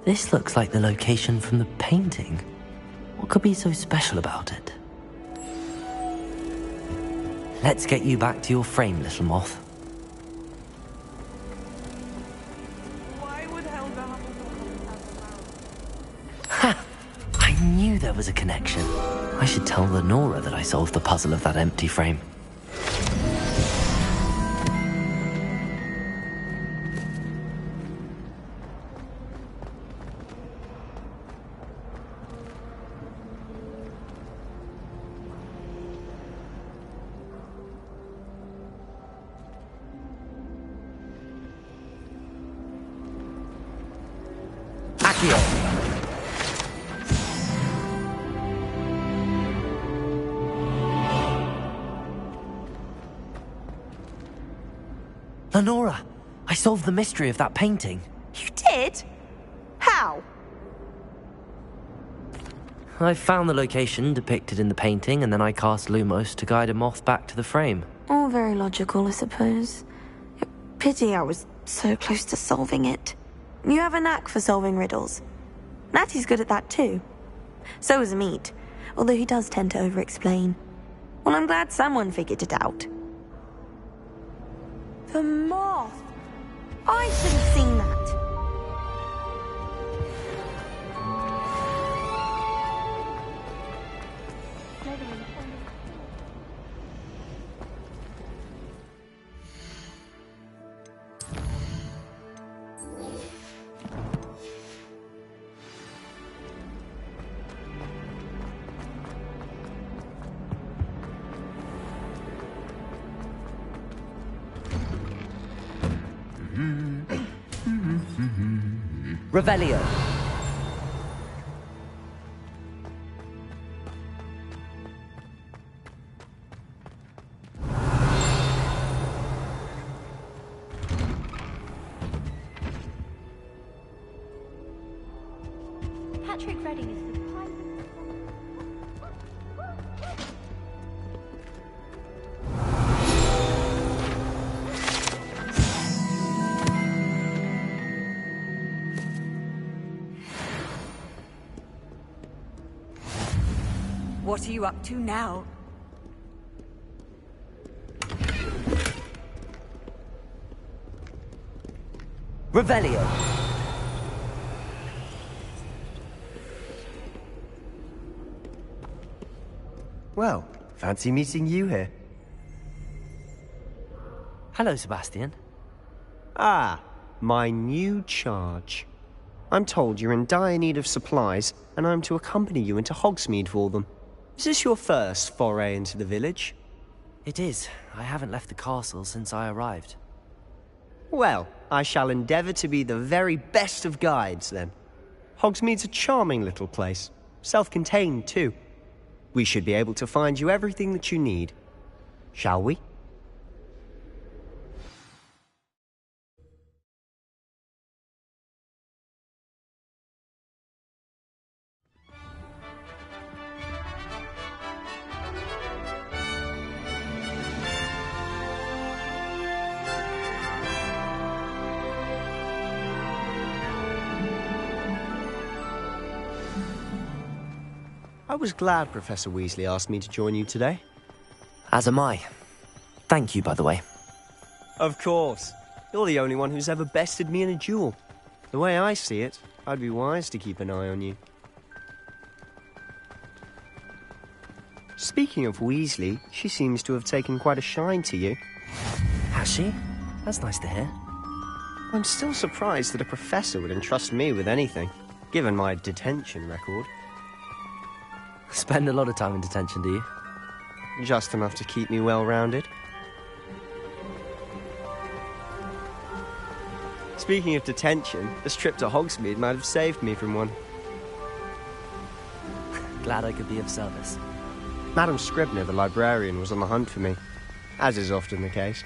S2: This looks like the location from the painting. What could be so special about it? Let's get you back to your frame, little moth.
S5: Why would Helga
S2: Ha! I knew there was a connection. I should tell Lenora that I solved the puzzle of that empty frame. Lenora, I solved the mystery of that painting.
S10: You did? How?
S2: I found the location depicted in the painting, and then I cast Lumos to guide a moth back to the frame.
S10: All very logical, I suppose. Pity I was so close to solving it. You have a knack for solving riddles. Natty's good at that too. So is Amit. although he does tend to over-explain. Well, I'm glad someone figured it out. The moth! I should have seen that.
S2: Revelio.
S18: Patrick Redding is surprising.
S5: What are you up to now?
S2: Revelio.
S17: Well, fancy meeting you here.
S2: Hello, Sebastian.
S17: Ah, my new charge. I'm told you're in dire need of supplies, and I'm to accompany you into Hogsmeade for them. Is this your first foray into the village?
S2: It is. I haven't left the castle since I arrived.
S17: Well, I shall endeavour to be the very best of guides, then. Hogsmeade's a charming little place. Self-contained, too. We should be able to find you everything that you need. Shall we? I was glad Professor Weasley asked me to join you today.
S2: As am I. Thank you, by the way.
S17: Of course. You're the only one who's ever bested me in a duel. The way I see it, I'd be wise to keep an eye on you. Speaking of Weasley, she seems to have taken quite a shine to you.
S2: Has she? That's nice to hear.
S17: I'm still surprised that a professor would entrust me with anything, given my detention record.
S2: Spend a lot of time in detention, do you?
S17: Just enough to keep me well-rounded. Speaking of detention, this trip to Hogsmeade might have saved me from one.
S2: Glad I could be of service.
S17: Madam Scribner, the librarian, was on the hunt for me, as is often the case.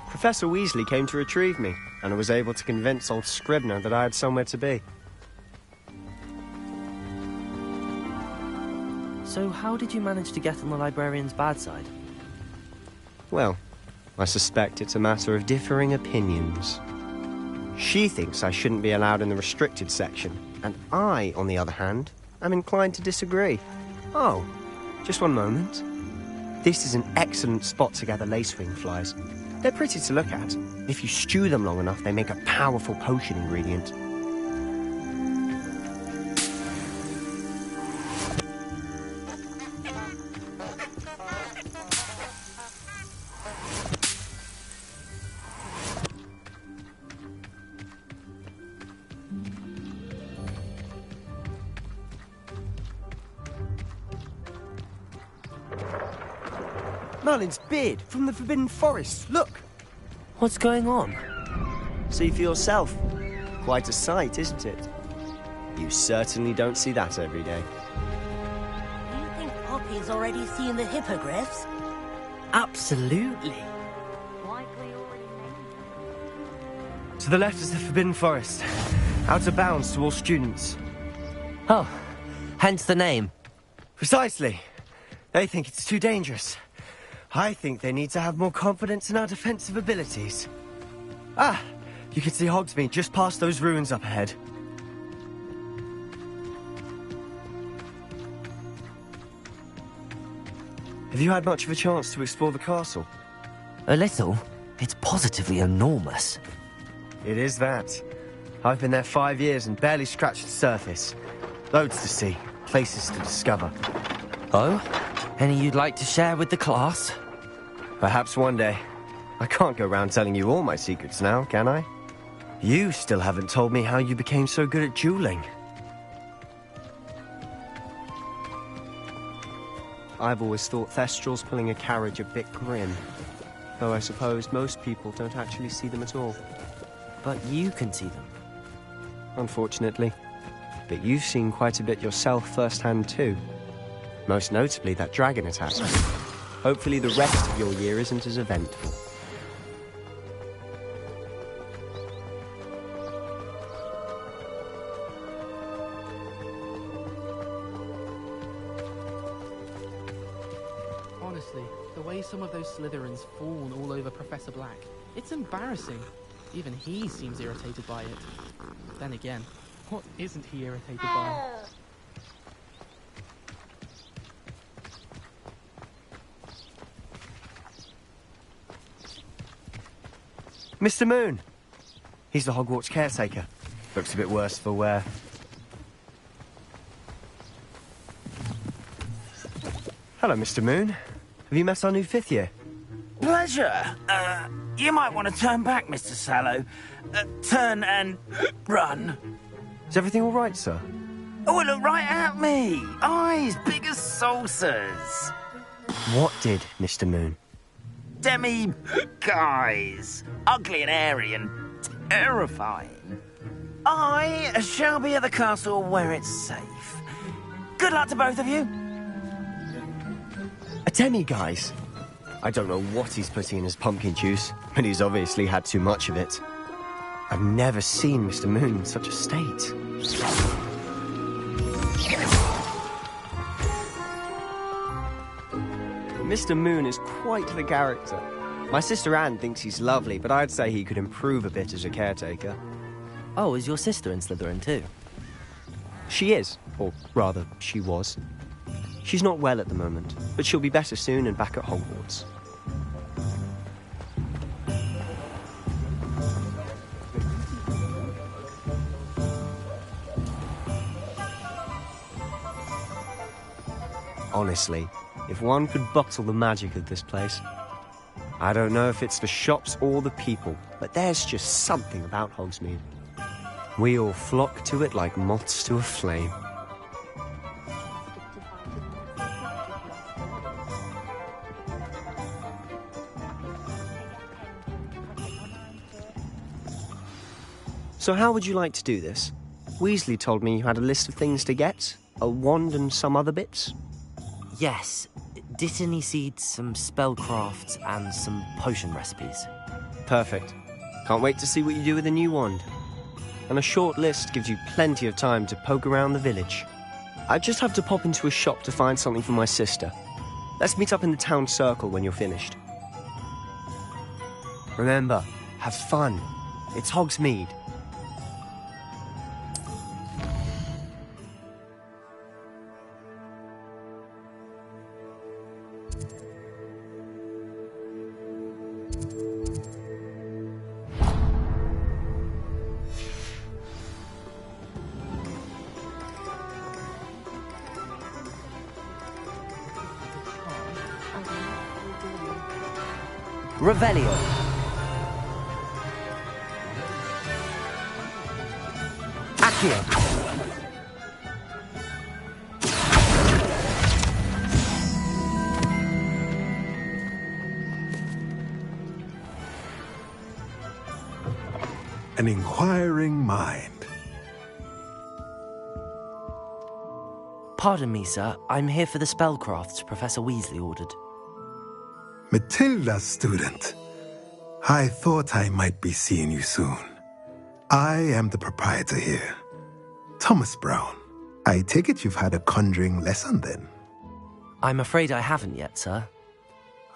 S17: Professor Weasley came to retrieve me, and I was able to convince old Scribner that I had somewhere to be.
S2: So how did you manage to get on the librarian's bad side?
S17: Well, I suspect it's a matter of differing opinions. She thinks I shouldn't be allowed in the restricted section, and I, on the other hand, am inclined to disagree. Oh, just one moment. This is an excellent spot to gather lacewing flies. They're pretty to look at. If you stew them long enough, they make a powerful potion ingredient. Merlin's beard from the Forbidden Forest. Look!
S2: What's going on?
S17: See for yourself. Quite a sight, isn't it? You certainly don't see that every day.
S11: Do you think Poppy's already seen the hippogriffs?
S12: Absolutely.
S17: To the left is the Forbidden Forest. Out of bounds to all students.
S2: Oh, hence the name.
S17: Precisely. They think it's too dangerous. I think they need to have more confidence in our defensive abilities. Ah, you can see Hogsmeade just past those ruins up ahead. Have you had much of a chance to explore the castle?
S2: A little. It's positively enormous.
S17: It is that. I've been there 5 years and barely scratched the surface. Loads to see, places to discover.
S2: Oh? Any you'd like to share with the class?
S17: Perhaps one day. I can't go round telling you all my secrets now, can I? You still haven't told me how you became so good at dueling. I've always thought Thestrals pulling a carriage a bit grim. Though I suppose most people don't actually see them at all.
S2: But you can see them.
S17: Unfortunately. But you've seen quite a bit yourself firsthand too. Most notably that dragon attack. Hopefully the rest of your year isn't as eventful.
S6: Honestly, the way some of those Slytherins fawn all over Professor Black, it's embarrassing. Even he seems irritated by it. Then again, what isn't he irritated by?
S17: Mr. Moon! He's the Hogwarts caretaker. Looks a bit worse for wear. Hello, Mr. Moon. Have you met our new 5th year?
S1: Pleasure. You might want to turn back, Mr. Sallow. Turn and run.
S17: Is everything all right, sir?
S1: Oh, look right at me. Eyes big as saucers.
S17: What did, Mr. Moon?
S1: Guys. Ugly and hairy and terrifying. I shall be at the castle where it's safe. Good luck to both of you.
S17: A demi-guise? I don't know what he's putting in his pumpkin juice, but he's obviously had too much of it. I've never seen Mr. Moon in such a state. Mr. Moon is quite the character. My sister Anne thinks he's lovely, but I'd say he could improve a bit as a caretaker.
S2: Oh, is your sister in Slytherin too?
S17: She is, or rather, she was. She's not well at the moment, but she'll be better soon and back at Hogwarts. Honestly, if one could bottle the magic of this place. I don't know if it's the shops or the people, but there's just something about Hogsmeade. We all flock to it like moths to a flame. So how would you like to do this? Weasley told me you had a list of things to get, a wand and some other bits.
S2: Yes. Dittany seeds, some spellcrafts, and some potion recipes.
S17: Perfect. Can't wait to see what you do with the new wand. And a short list gives you plenty of time to poke around the village. I just have to pop into a shop to find something for my sister. Let's meet up in the town circle when you're finished. Remember, have fun. It's Hogsmeade.
S2: Revelio. Accio.
S8: An inquiring mind.
S2: Pardon me, sir. I'm here for the spellcrafts Professor Weasley ordered.
S8: Matilda's student. I thought I might be seeing you soon. I am the proprietor here, Thomas Brown. I take it you've had a conjuring lesson then?
S2: I'm afraid I haven't yet, sir.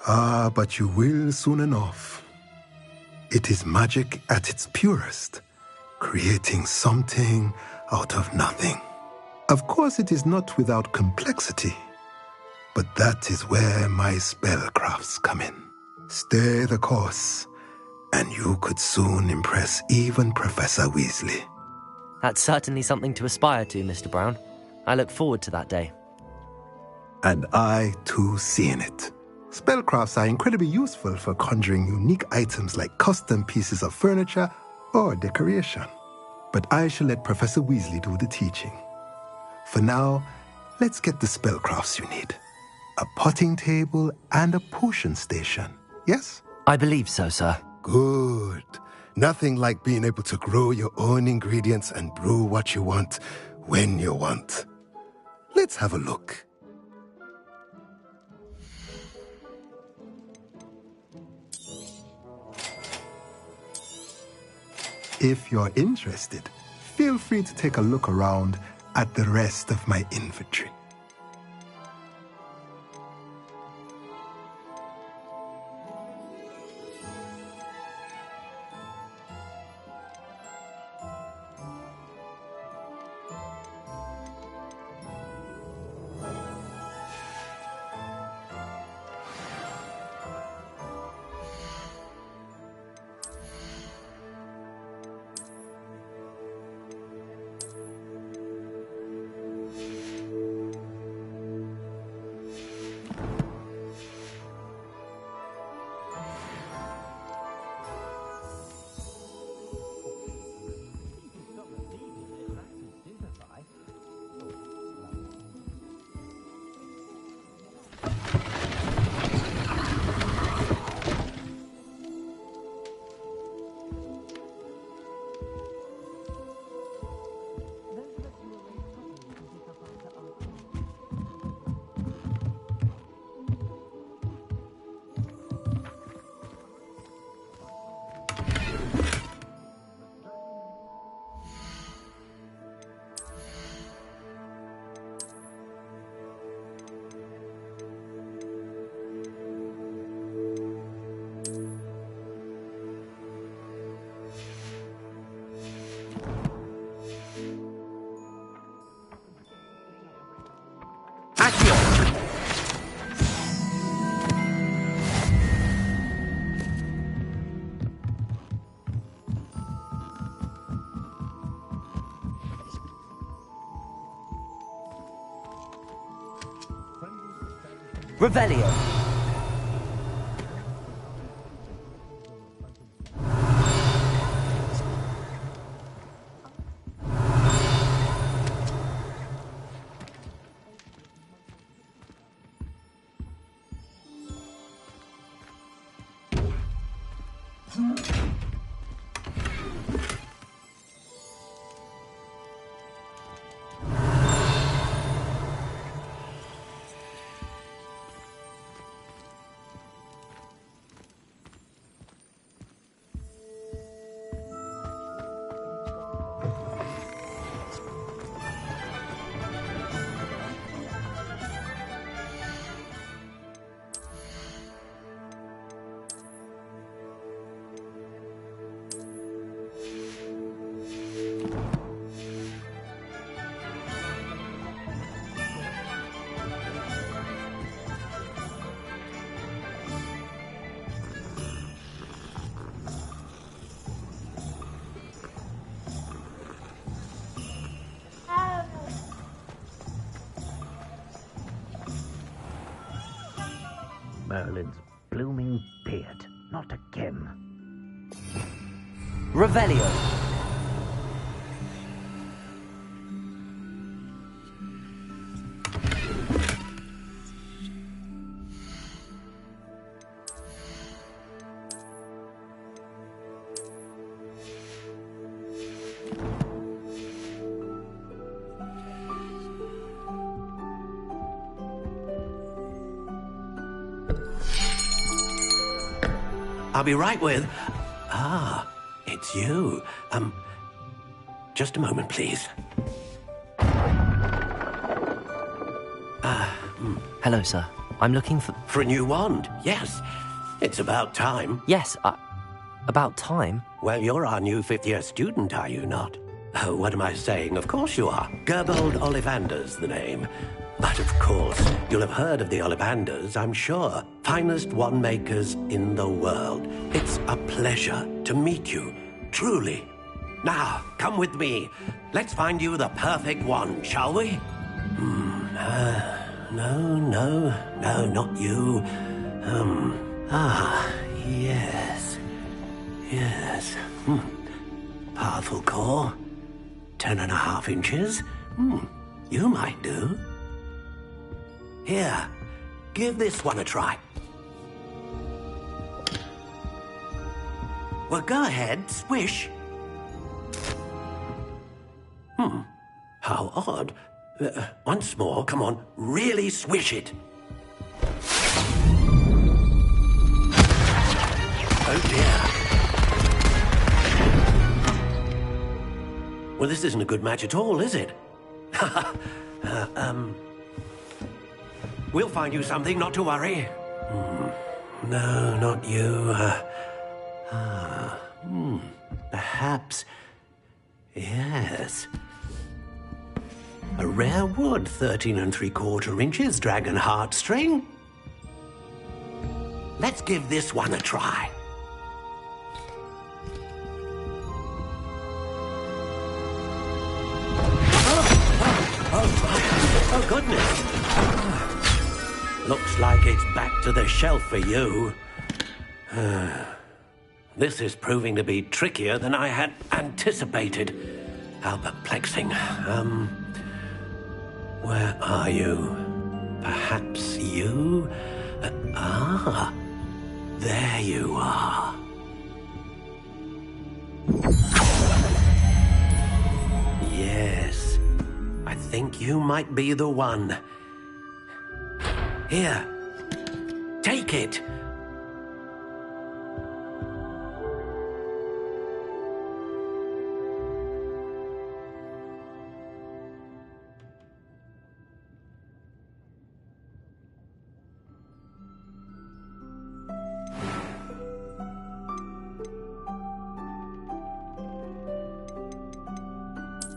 S8: Ah, but you will soon enough. It is magic at its purest, creating something out of nothing. Of course, it is not without complexity. But that is where my spellcrafts come in. Stay the course, and you could soon impress even Professor Weasley.
S2: That's certainly something to aspire to, Mr. Brown. I look forward to that day.
S8: And I, too, see in it. Spellcrafts are incredibly useful for conjuring unique items like custom pieces of furniture or decoration. But I shall let Professor Weasley do the teaching. For now, let's get the spellcrafts you need. A potting table and a potion station, yes?
S2: I believe so, sir.
S8: Good. Nothing like being able to grow your own ingredients and brew what you want when you want. Let's have a look. If you're interested, feel free to take a look around at the rest of my inventory.
S2: Revelio.
S1: Merlin's blooming beard. Not again.
S2: Revelio.
S16: I'll be right with... Ah, it's you. Just a moment, please.
S2: Hello, sir. I'm looking for...
S16: For a new wand, yes. It's about time.
S2: Yes, about time?
S16: Well, you're our new fifth-year student, are you not? Oh, what am I saying? Of course you are. Gerbold Ollivander's the name. But of course, you'll have heard of the Ollivanders, I'm sure. Finest wand makers in the world. It's a pleasure to meet you, truly. Now, come with me. Let's find you the perfect wand, shall we? No, not you. Yes. Powerful core. 10.5 inches. You might do. Here, give this one a try. Well, go ahead, swish. How odd. Once more, come on, really swish it. Oh dear. Well, this isn't a good match at all, is it? We'll find you something, not to worry. No, not you. Perhaps... Yes. A rare wood, 13 3/4 inches, dragon heartstring. Let's give this one a try. Oh, goodness. Looks like it's back to the shelf for you. This is proving to be trickier than I had anticipated. How perplexing. Where are you? Perhaps you? There you are. Yes, I think you might be the one. Here, take it.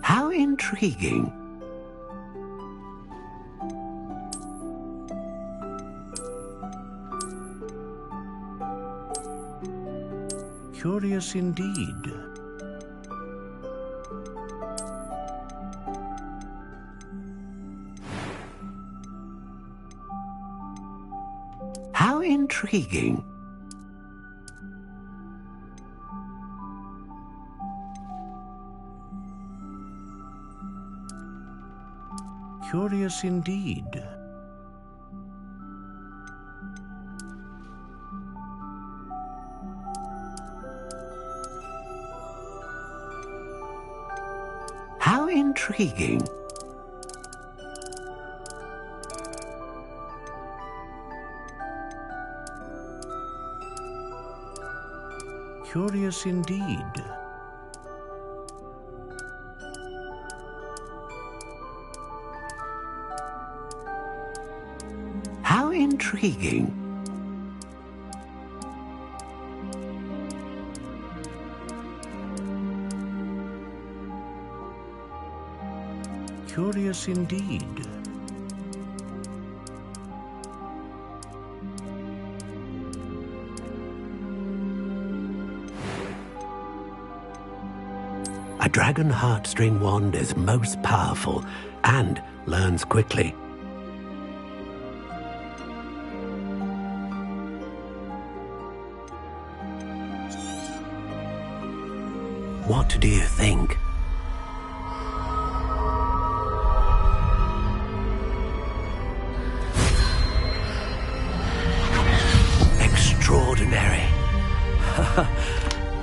S16: How intriguing. Curious indeed. How intriguing. Curious indeed. How intriguing. Curious indeed. How intriguing. Curious indeed. A dragon heartstring wand is most powerful and learns quickly. What do you think? Extraordinary.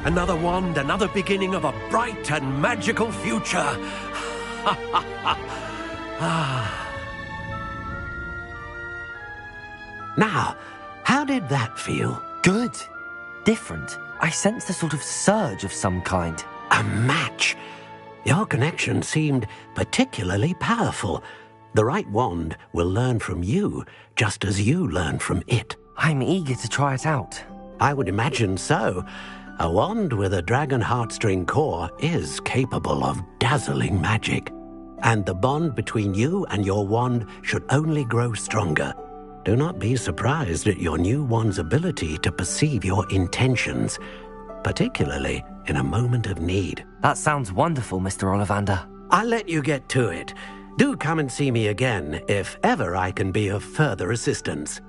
S16: Another wand, another beginning of a bright and magical future. Now, how did that feel?
S2: Good. Different. I sensed a sort of surge of some kind.
S16: A match. Your connection seemed particularly powerful. The right wand will learn from you, just as you learn from it.
S2: I'm eager to try it out.
S16: I would imagine so. A wand with a dragon heartstring core is capable of dazzling magic. and the bond between you and your wand should only grow stronger. Do not be surprised at your new wand's ability to perceive your intentions, particularly in a moment of need.
S2: That sounds wonderful, Mr. Ollivander.
S16: I'll let you get to it. Do come and see me again if ever I can be of further assistance.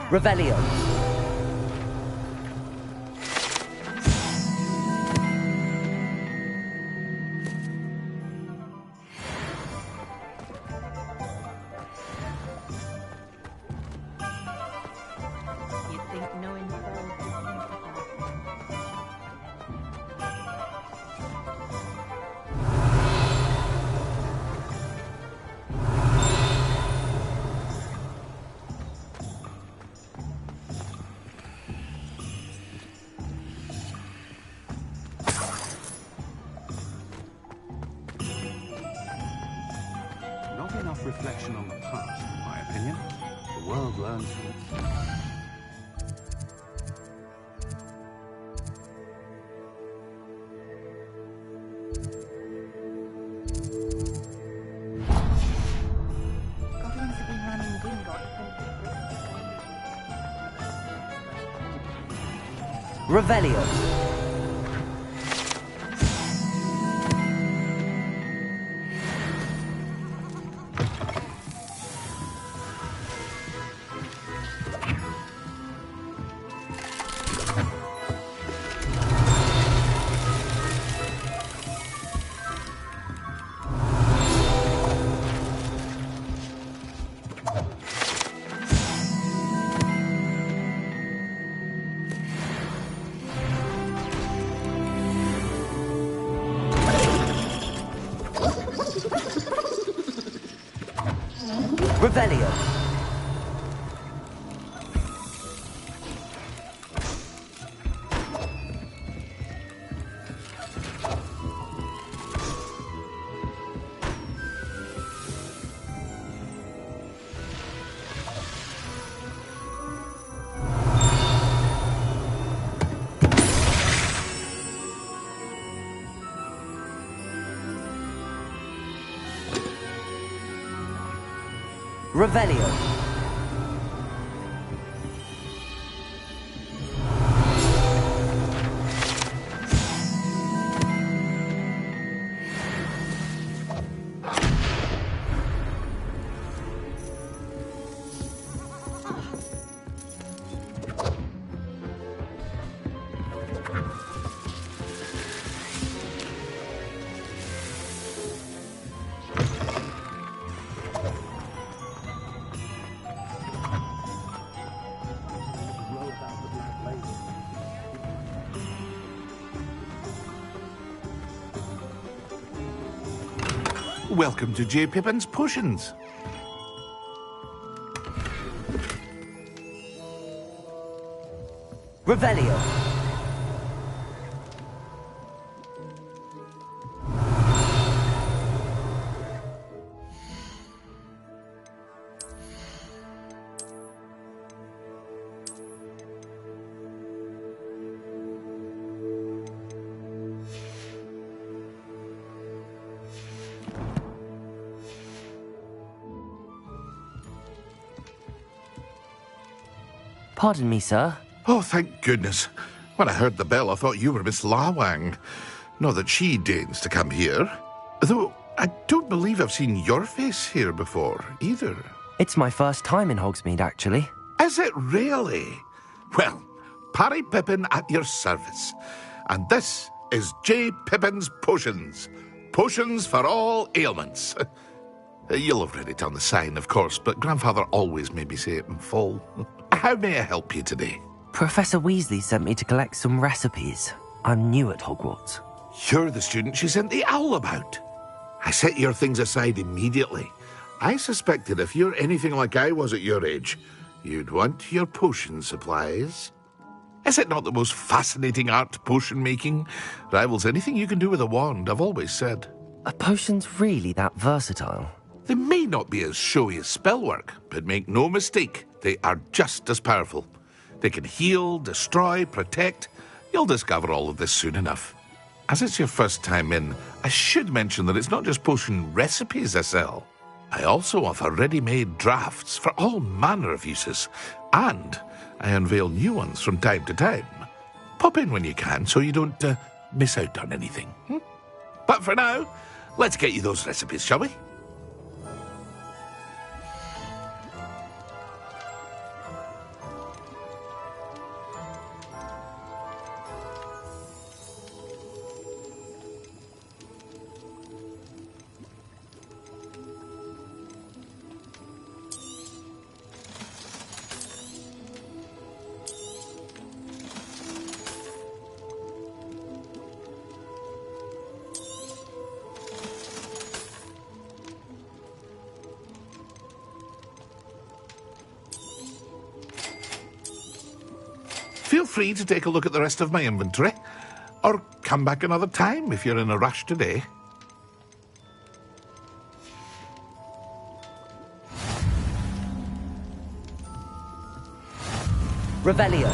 S2: Revelio.
S3: Not enough reflection on the past, in my opinion. The world learns from it.
S22: Goblins have been running Gringotts.
S2: Revelio. Revelio. Revelio.
S9: Welcome to J. Pippin's Potions.
S2: Revelio. Pardon me, sir.
S9: Oh, thank goodness. When I heard the bell, I thought you were Miss Lawang. Not that she deigns to come here. Though I don't believe I've seen your face here before, either.
S2: It's my first time in Hogsmeade, actually.
S9: Is it really? Well, Parry Pippin at your service. And this is J. Pippin's Potions. Potions for all ailments. You'll have read it on the sign, of course, but Grandfather always made me say it in full. How may I help you today?
S2: Professor Weasley sent me to collect some recipes. I'm new at Hogwarts.
S9: You're the student she sent the owl about. I set your things aside immediately. I suspected if you're anything like I was at your age, you'd want your potion supplies. Is it not the most fascinating art, potion making? Rivals anything you can do with a wand, I've always said.
S2: Are potions really that versatile?
S9: They may not be as showy as spellwork, but make no mistake, they are just as powerful. They can heal, destroy, protect. You'll discover all of this soon enough. As it's your first time in, I should mention that it's not just potion recipes I sell. I also offer ready-made drafts for all manner of uses, and I unveil new ones from time to time. Pop in when you can so you don't miss out on anything. But for now, let's get you those recipes, shall we? Feel free to take a look at the rest of my inventory, or come back another time if you're in a rush today.
S2: Revelio.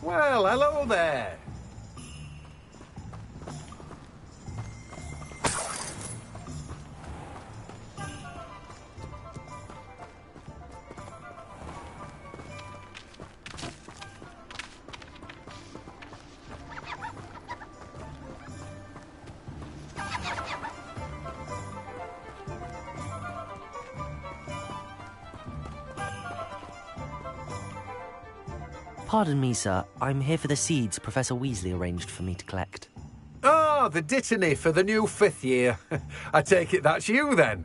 S3: Well, hello there.
S2: Pardon me, sir. I'm here for the seeds Professor Weasley arranged for me to collect.
S3: Ah, the dittany for the new 5th year. I take it that's you, then.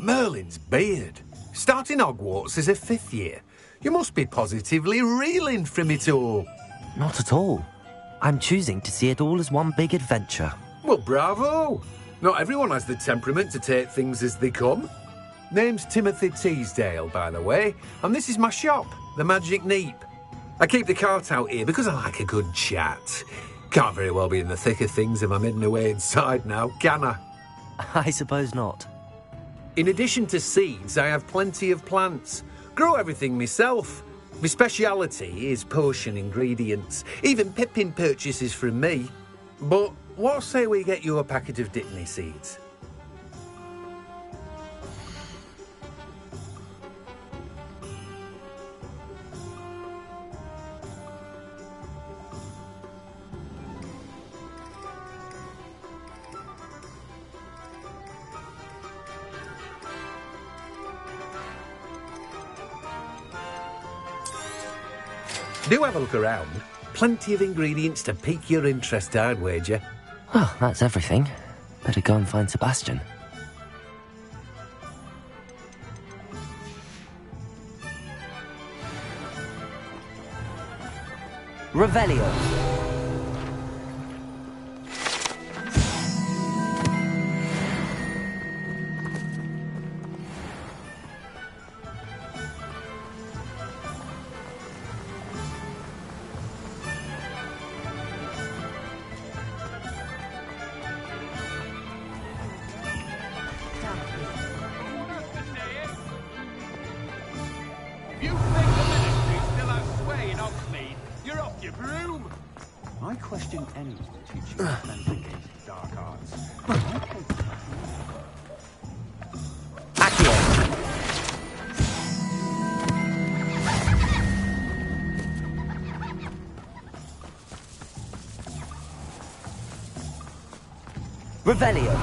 S3: Merlin's beard. Starting Hogwarts as a 5th year. You must be positively reeling from it all.
S2: Not at all. I'm choosing to see it all as one big adventure.
S3: Well, bravo. Not everyone has the temperament to take things as they come. Name's Timothy Teasdale, by the way, and this is my shop, the Magic Neep. I keep the cart out here because I like a good chat. Can't very well be in the thick of things if I'm hidden away inside now, can I?
S2: I suppose not.
S3: In addition to seeds, I have plenty of plants. Grow everything myself. My speciality is potion ingredients. Even Pippin purchases from me. But what say we get you a packet of dittany seeds? Do have a look around. Plenty of ingredients to pique your interest, I'd wager.
S2: Well, that's everything. Better go and find Sebastian. Revelio.
S4: I question anyone teaching defense against dark arts.
S2: Revelio.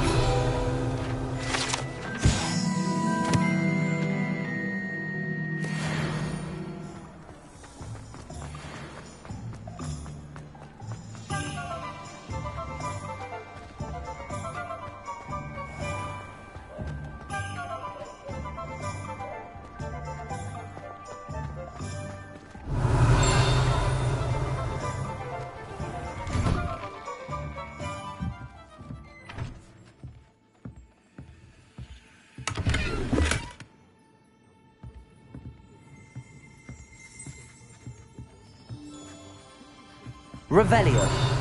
S2: Revelio.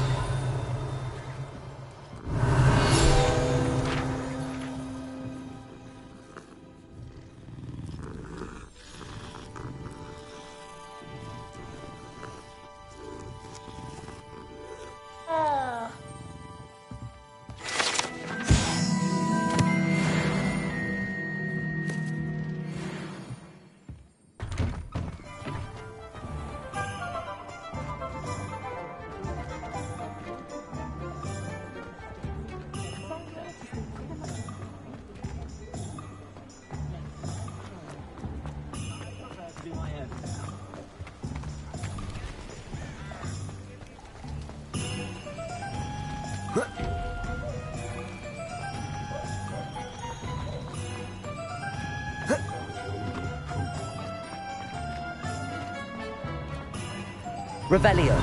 S2: Revelio.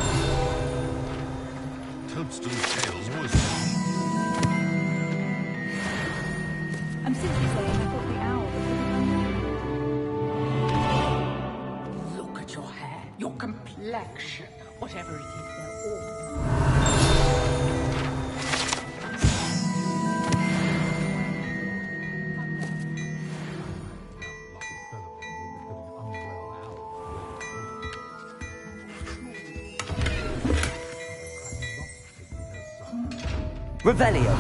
S9: Toadstool Tales was...
S14: I'm simply saying I thought the owl...
S5: Look at your hair, your complexion, whatever it is, they're all...
S2: Revelio.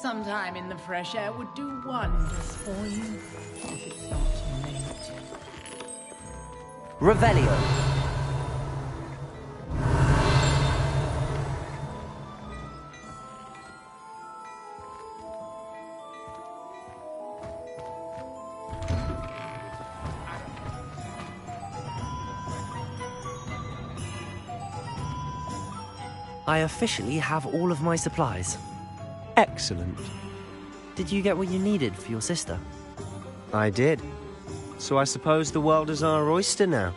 S14: Some time in the fresh air would do wonders for you, if it's not too late.
S2: Revelio. I officially have all of my supplies.
S17: Excellent.
S2: Did you get what you needed for your sister?
S17: I did. So I suppose the world is our oyster now.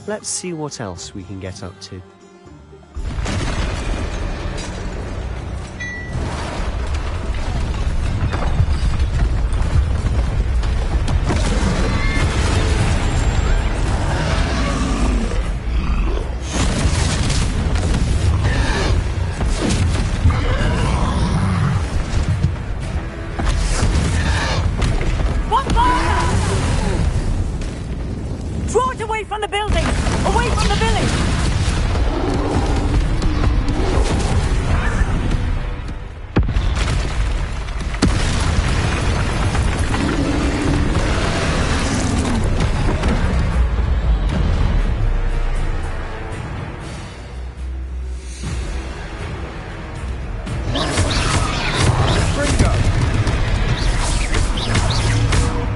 S17: Let's see what else we can get up to.
S14: From the building! Away from the village!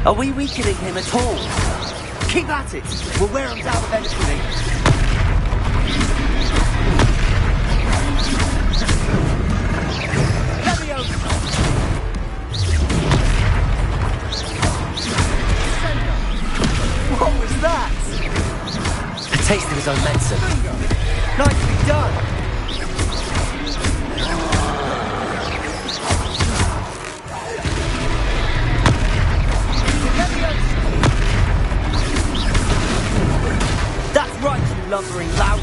S2: Are we weakening him at all?
S15: Keep at it! We'll wear them down eventually. What was that?
S2: A taste of his own medicine.
S15: Nicely done. That's right, you lumbering lout.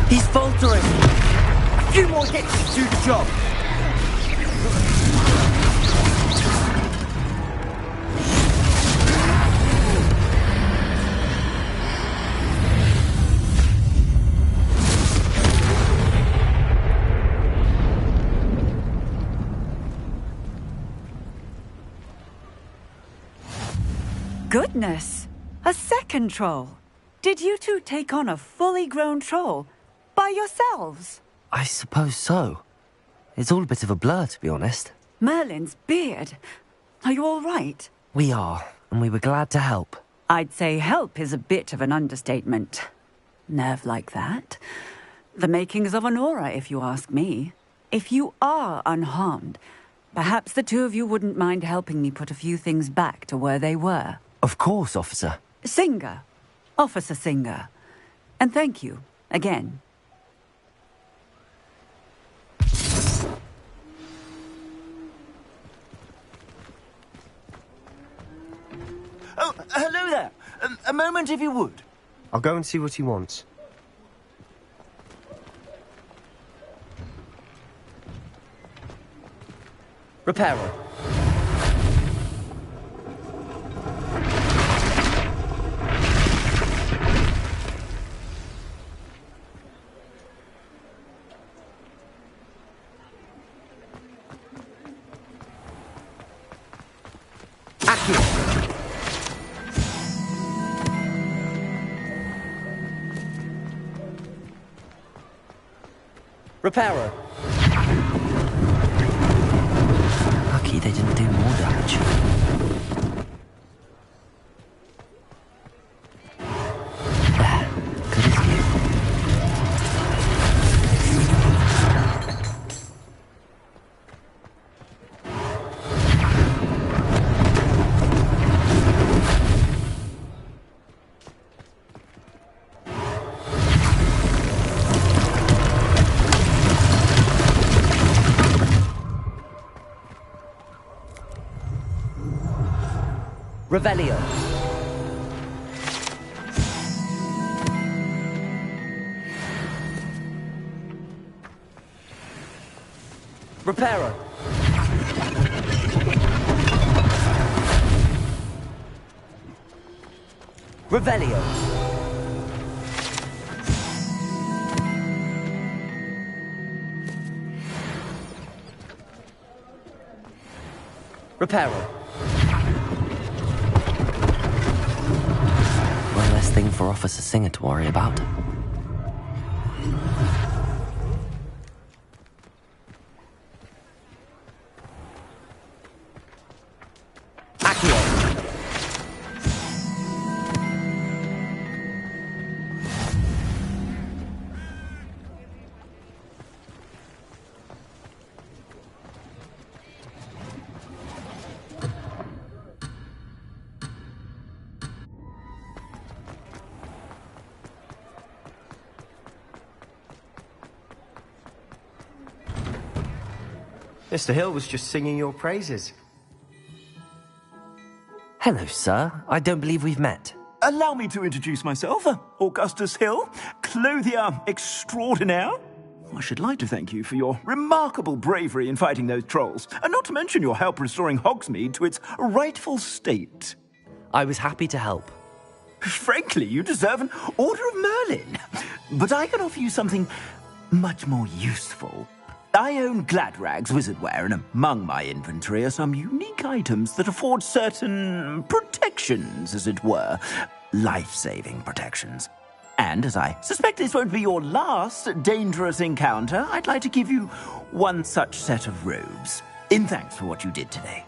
S15: He's faltering. A few more hits to do the job.
S19: Goodness! A second troll! Did you two take on a fully grown troll? By yourselves?
S2: I suppose so. It's all a bit of a blur, to be honest.
S19: Merlin's beard. Are you all right?
S2: We are, and we were glad to help.
S19: I'd say help is a bit of an understatement. Nerve like that. The makings of an aura, if you ask me. If you are unharmed, perhaps the two of you wouldn't mind helping me put a few things back to where they were.
S2: Of course, officer.
S19: Singer. Officer Singer. And thank you, again.
S15: Oh, hello there. A moment, if you would.
S17: I'll go and see what he wants.
S15: Repairer. Repairer.
S2: Lucky they didn't do more damage. There. Good as new.
S15: Revelio. Repairer. Revelio. Repairer.
S2: One less thing for Officer Singer to worry about.
S17: Mr. Hill was just singing your praises.
S2: Hello, sir. I don't believe we've met.
S23: Allow me to introduce myself, Augustus Hill, clothier extraordinaire. I should like to thank you for your remarkable bravery in fighting those trolls, and not to mention your help restoring Hogsmeade to its rightful state.
S2: I was happy to help.
S23: Frankly, you deserve an Order of Merlin. But I can offer you something much more useful. I own Gladrag's wizardware, and among my inventory are some unique items that afford certain protections, as it were. Life-saving protections. And as I suspect this won't be your last dangerous encounter, I'd like to give you one such set of robes, in thanks for what you did today.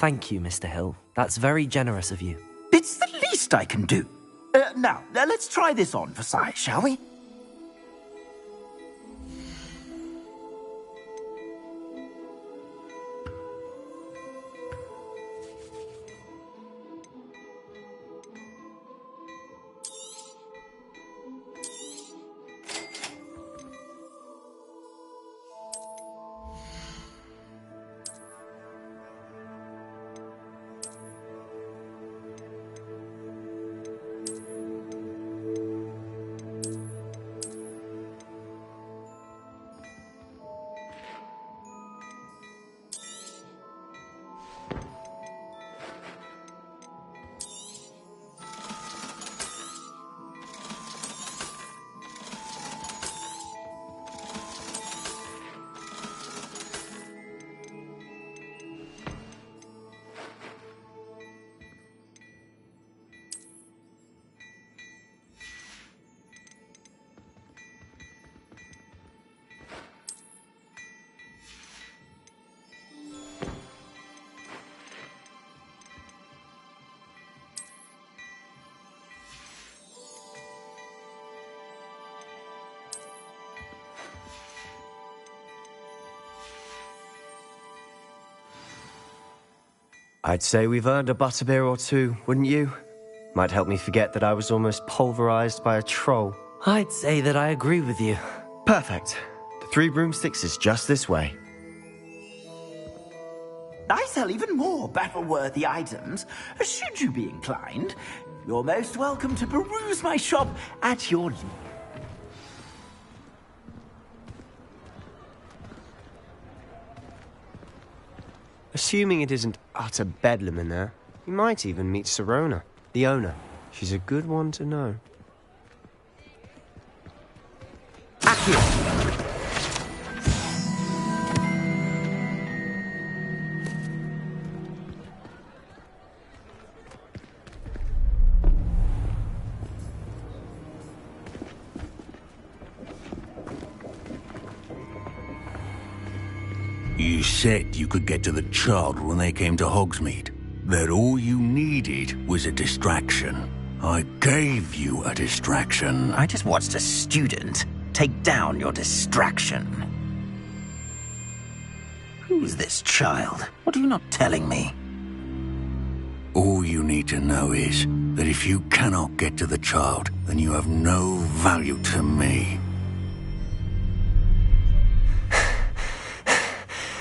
S2: Thank you, Mr. Hill. That's very generous of you.
S23: It's the least I can do. Now, let's try this on for size, shall we?
S17: I'd say we've earned a butterbeer or two, wouldn't you? Might help me forget that I was almost pulverized by a troll.
S2: I'd say that I agree with you.
S17: Perfect. The 3 broomsticks is just this way.
S23: I sell even more battle-worthy items. Should you be inclined, you're most welcome to peruse my shop at your leisure.
S17: Assuming it isn't utter bedlam in there, you might even meet Sirona, the owner. She's a good one to know. Accio!
S1: You said you could get to the child when they came to Hogsmeade. That all you needed was a distraction. I gave you a distraction.
S23: I just watched a student take down your distraction. Who's this child? What are you not telling me?
S1: All you need to know is that if you cannot get to the child, then you have no value to me.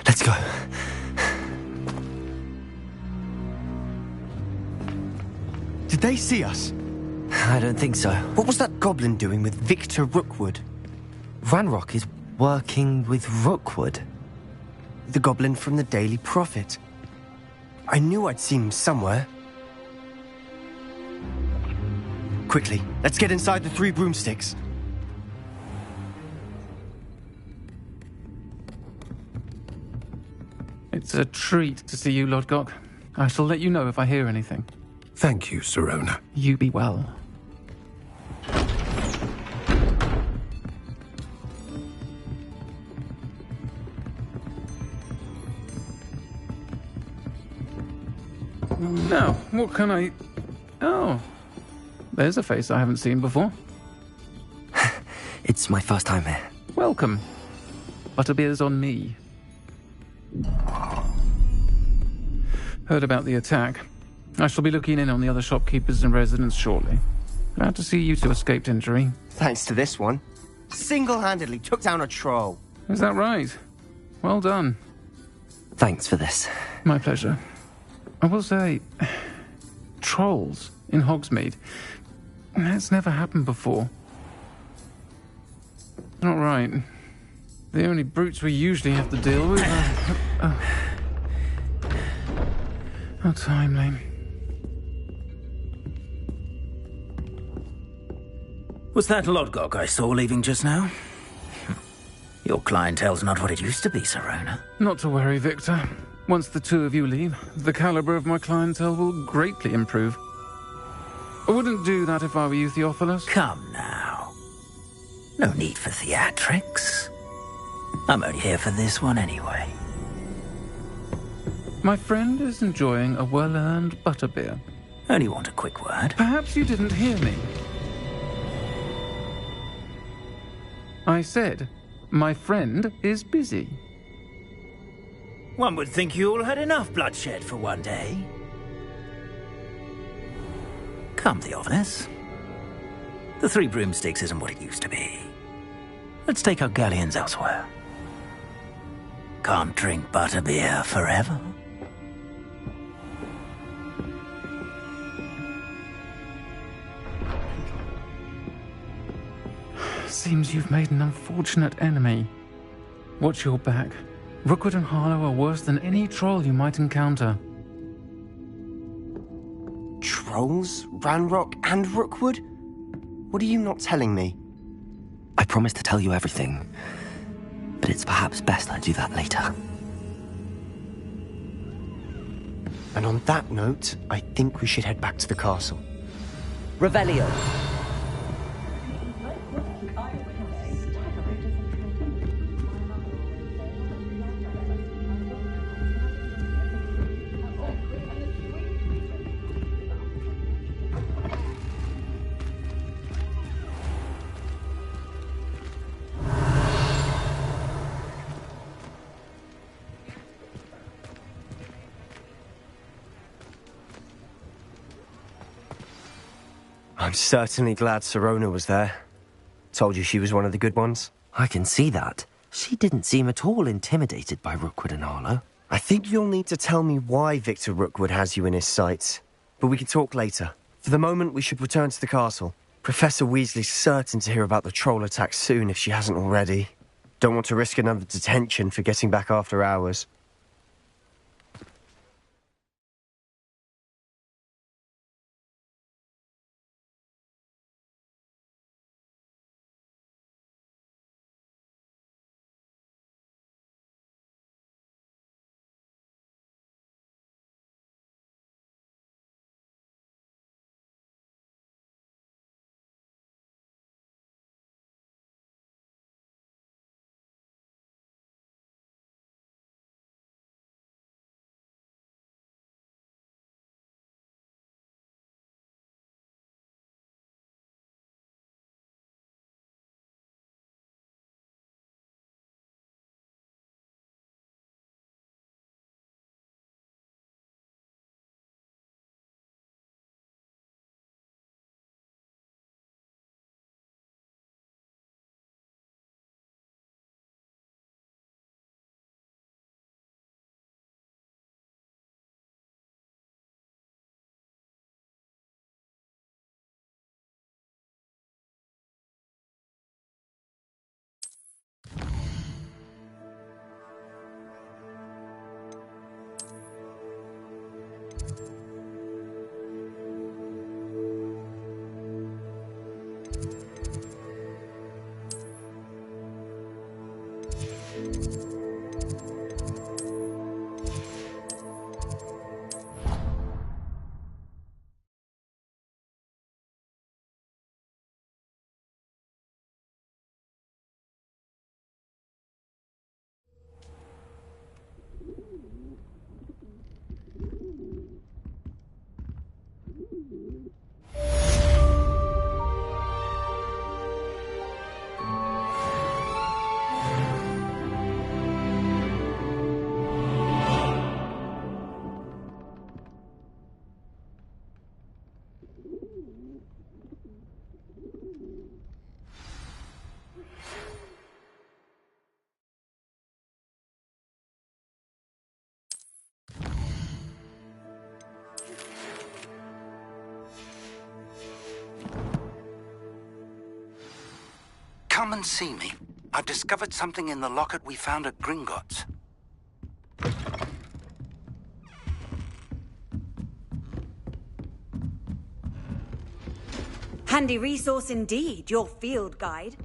S17: Let's go. Did they see us?
S2: I don't think so.
S17: What was that goblin doing with Victor Rookwood?
S2: Ranrock is working with Rookwood.
S17: The goblin from the Daily Prophet. I knew I'd seen him somewhere. Quickly, let's get inside the 3 broomsticks.
S6: It's a treat to see you, Lodgok. I shall let you know if I hear anything.
S3: Thank you, Sirona.
S6: You be well. Now, what can I... Oh, there's a face I haven't seen before.
S2: It's my first time here.
S6: Welcome. Butterbeer's on me. Heard about the attack. I shall be looking in on the other shopkeepers and residents shortly. Glad to see you two escaped injury.
S17: Thanks to this one. Single-handedly took down a troll.
S6: Is that right? Well done.
S2: Thanks for this.
S6: My pleasure. I will say, trolls in Hogsmeade. That's never happened before. Not right. The only brutes we usually have to deal with are... How timely.
S23: Was that Lodgok I saw leaving just now? Your clientele's not what it used to be, Sirona.
S6: Not to worry, Victor. Once the 2 of you leave, the caliber of my clientele will greatly improve. I wouldn't do that if I were you, Theophilus.
S23: Come now. No need for theatrics. I'm only here for this one anyway.
S13: My friend is enjoying a well-earned butterbeer.
S20: Only want a quick word.
S13: Perhaps you didn't hear me. I said, my friend is busy.
S20: One would think you all had enough bloodshed for one day. Come, Theophilus. The Three Broomsticks isn't what it used to be. Let's take our galleons elsewhere. Can't drink butterbeer forever.
S13: Seems you've made an unfortunate enemy. Watch your back. Rookwood and Harlow are worse than any troll you might encounter.
S17: Trolls? Ranrock and Rookwood? What are you not telling me?
S2: I promised to tell you everything, but it's perhaps best I do that later.
S17: And on that note, I think we should head back to the castle.
S15: Revelio.
S17: I'm certainly glad Sirona was there. Told you she was one of the good ones.
S2: I can see that. She didn't seem at all intimidated by Rookwood and Harlow.
S17: I think you'll need to tell me why Victor Rookwood has you in his sights. But we can talk later. For the moment, we should return to the castle. Professor Weasley's certain to hear about the troll attack soon if she hasn't already. Don't want to risk another detention for getting back after hours.
S1: Come and see me. I've discovered something in the locket we found at Gringotts.
S21: Handy resource indeed, your field guide.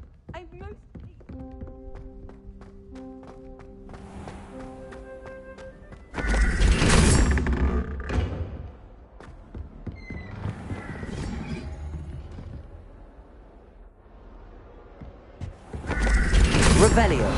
S15: Revelio.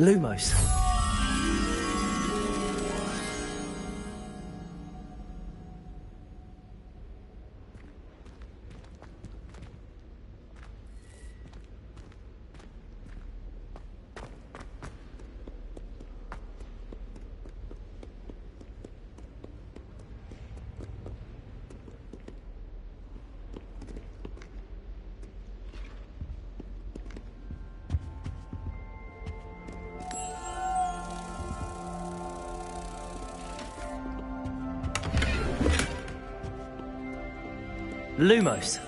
S15: Lumos. Lumos.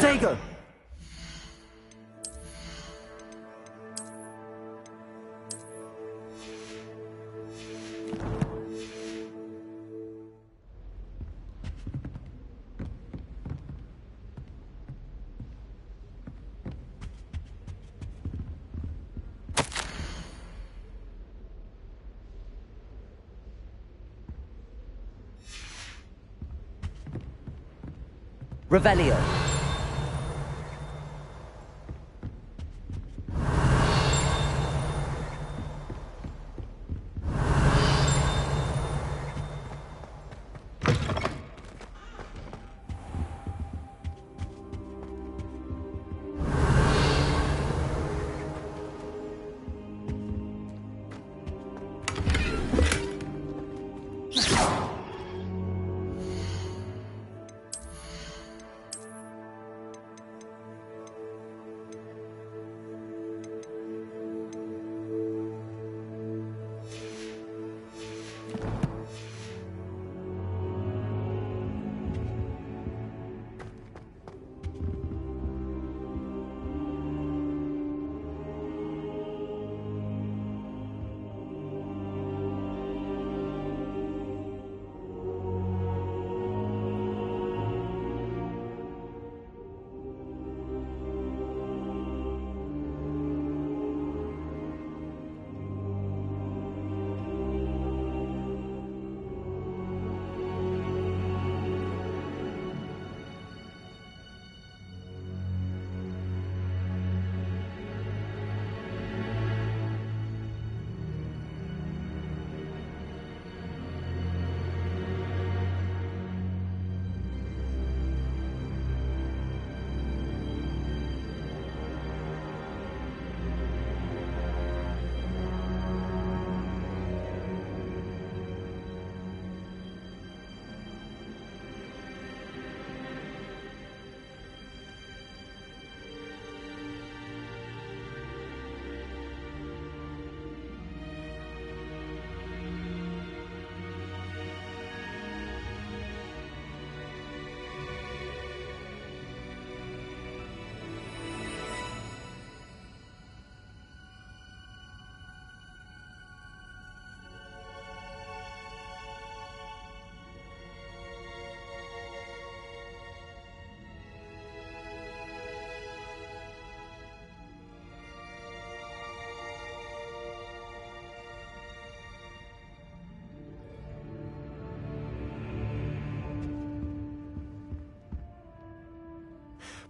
S15: Protego! Revelio.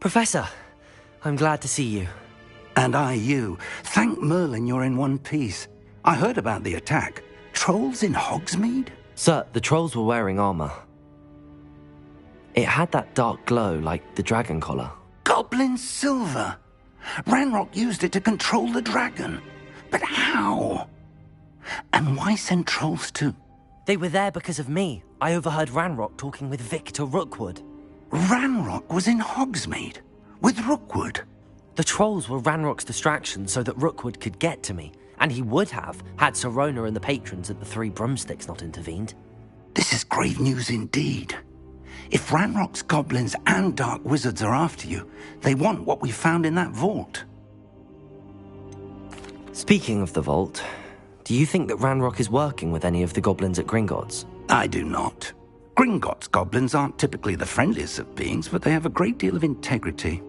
S2: Professor, I'm glad to see you.
S1: And I you. Thank Merlin you're in one piece. I heard about the attack. Trolls in Hogsmeade?
S2: Sir, the trolls were wearing armor. It had that dark glow like the dragon collar.
S1: Goblin silver! Ranrock used it to control the dragon. But how? And why send trolls to...
S2: They were there because of me. I overheard Ranrock talking with Victor Rookwood.
S1: Ranrock was in Hogsmeade? With Rookwood?
S2: The trolls were Ranrock's distraction so that Rookwood could get to me. And he would have, had Sirona and the patrons at the Three Broomsticks not intervened.
S1: This is grave news indeed. If Ranrock's goblins and dark wizards are after you, they want what we found in that vault.
S2: Speaking of the vault, do you think that Ranrock is working with any of the goblins at Gringotts?
S1: I do not. Gringotts goblins aren't typically the friendliest of beings, but they have a great deal of integrity.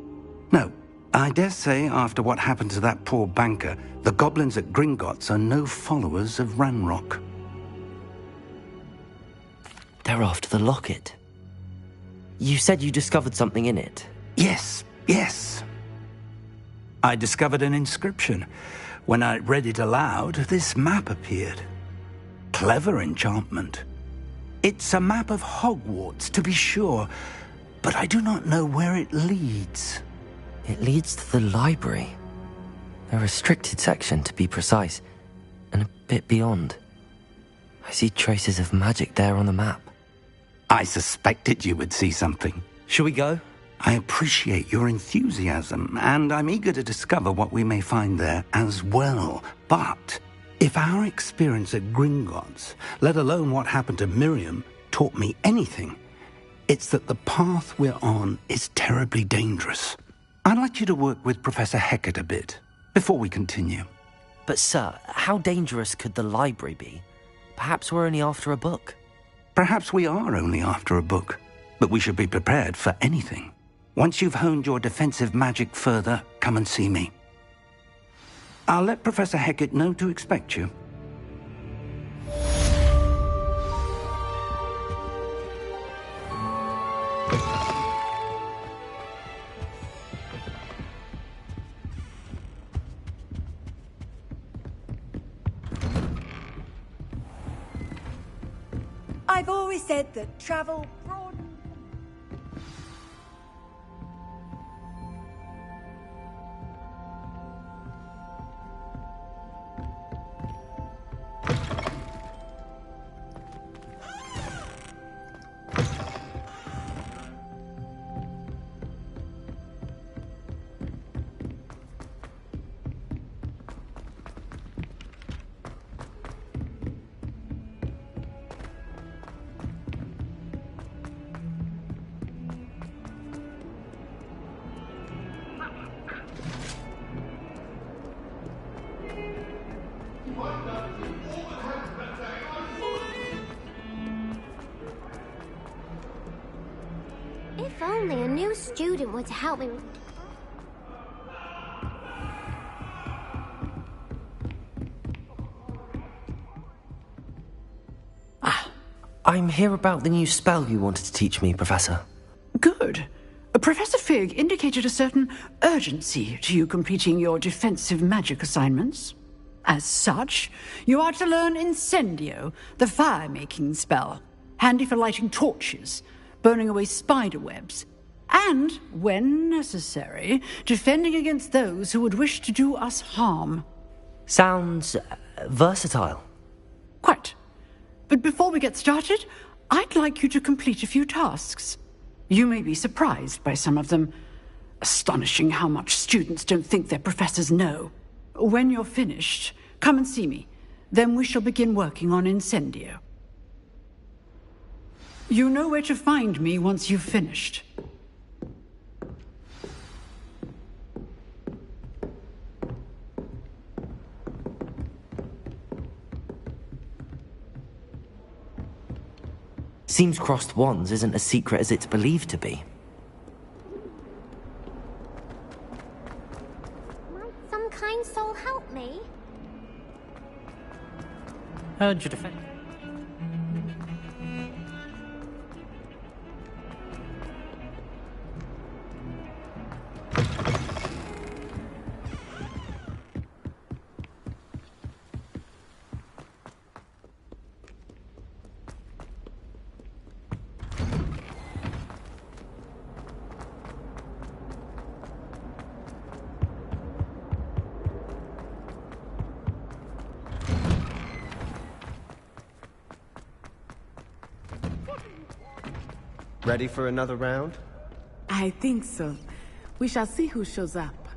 S1: No, I dare say after what happened to that poor banker, the goblins at Gringotts are no followers of Ranrock.
S2: They're after the locket. You said you discovered something in it.
S1: Yes. I discovered an inscription. When I read it aloud, this map appeared. Clever enchantment. It's a map of Hogwarts, to be sure, but I do not know where it leads.
S2: It leads to the library. A restricted section, to be precise, and a bit beyond. I see traces of magic there on the map.
S1: I suspected you would see something.
S2: Shall we go?
S1: I appreciate your enthusiasm, and I'm eager to discover what we may find there as well. But if our experience at Gringotts, let alone what happened to Miriam, taught me anything, it's that the path we're on is terribly dangerous. I'd like you to work with Professor Hecat a bit before we continue.
S2: But sir, how dangerous could the library be? Perhaps we're only after a book.
S1: Perhaps we are only after a book, but we should be prepared for anything. Once you've honed your defensive magic further, come and see me. I'll let Professor Hecat know to expect you.
S21: I've always said that travel broadens.
S7: If only a new student were to help me with...
S2: I'm here about the new spell you wanted to teach me, Professor.
S14: Good. Professor Fig indicated a certain urgency to you completing your defensive magic assignments. As such, you are to learn Incendio, the fire-making spell, handy for lighting torches, burning away spider webs, and, when necessary, defending against those who would wish to do us harm.
S2: Sounds versatile.
S14: Quite. But before we get started, I'd like you to complete a few tasks. You may be surprised by some of them. Astonishing how much students don't think their professors know. When you're finished, come and see me. Then we shall begin working on Incendio. You know where to find me once you've finished.
S2: Seems crossed wands isn't as secret as it's believed to be.
S7: Might some kind soul help me?
S2: Heard your defense.
S17: Ready for another round?
S10: I think so. We shall see who shows up.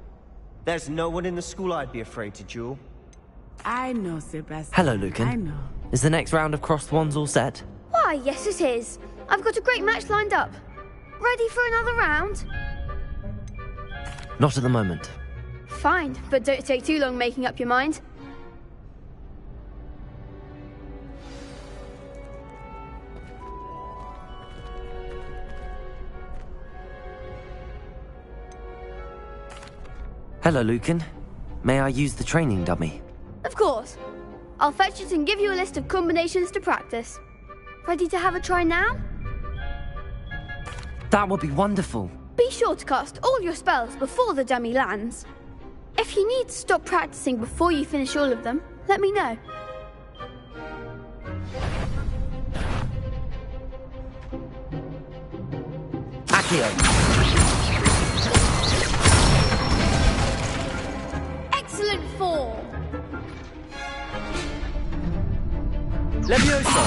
S17: There's no one in the school I'd be afraid to duel.
S10: I know, Sebastian.
S2: Hello, Lucan.
S10: I know.
S2: Is the next round of crossed wands all set?
S22: Why, yes it is. I've got a great match lined up. Ready for another round?
S2: Not at the moment.
S22: Fine, but don't take too long making up your mind.
S2: Hello, Lucan. May I use the training dummy?
S22: Of course. I'll fetch it and give you a list of combinations to practice. Ready to have a try now?
S2: That would be wonderful.
S22: Be sure to cast all your spells before the dummy lands. If you need to stop practicing before you finish all of them, let me know.
S2: Accio.
S22: Excellent form.
S2: Levioso.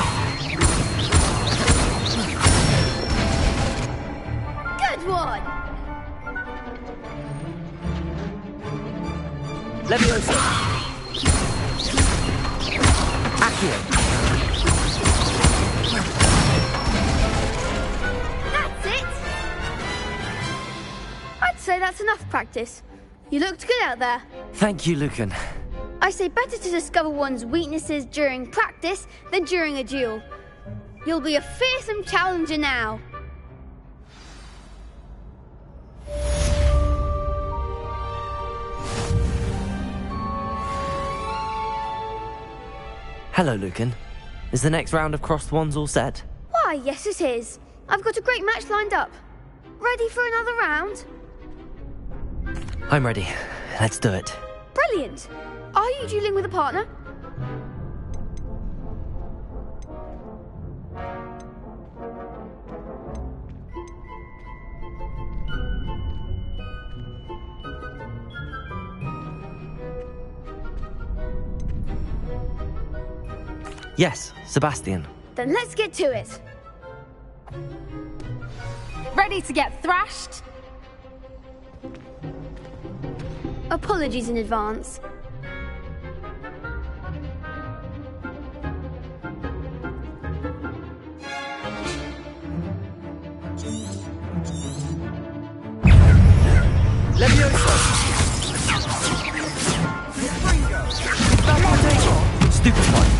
S22: Good one.
S2: Levioso. Accio.
S22: That's it. I'd say that's enough practice. You looked good out there.
S2: Thank you, Lucan.
S22: I say better to discover one's weaknesses during practice than during a duel. You'll be a fearsome challenger now.
S2: Hello, Lucan. Is the next round of crossed wands all set?
S22: Why, yes it is. I've got a great match lined up. Ready for another round?
S2: I'm ready. Let's do it.
S22: Brilliant. Are you dueling with a partner?
S2: Yes, Sebastian.
S22: Then let's get to it.
S11: Ready to get thrashed?
S22: Apologies in advance.
S2: Levioso. Stupid one.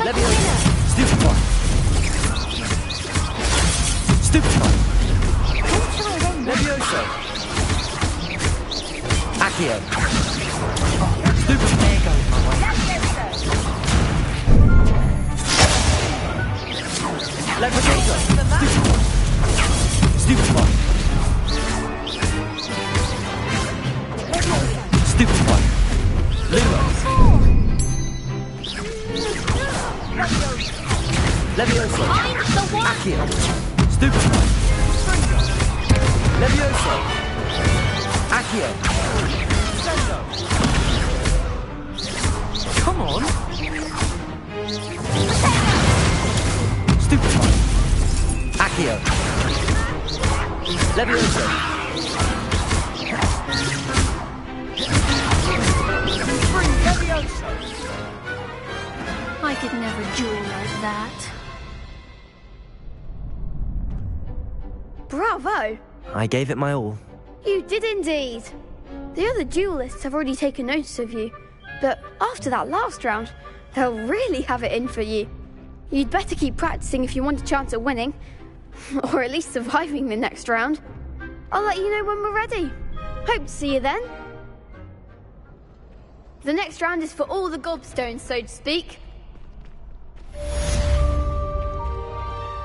S2: Levioso. Stupid one. Stupid one. Levioso. Accio. Stupid. There goes my way. Levigator. Stupid one. Stupid one. Luros. Levioso. Accio. Stupid one. Levioso. Accio. Come on. Stupid one. Accio. Levioso.
S22: I could never duel like that. Bravo!
S2: I gave it my all.
S22: You did indeed. The other duelists have already taken notice of you, but after that last round, they'll really have it in for you. You'd better keep practicing if you want a chance at winning, or at least surviving the next round. I'll let you know when we're ready. Hope to see you then. The next round is for all the gobstones, so to speak.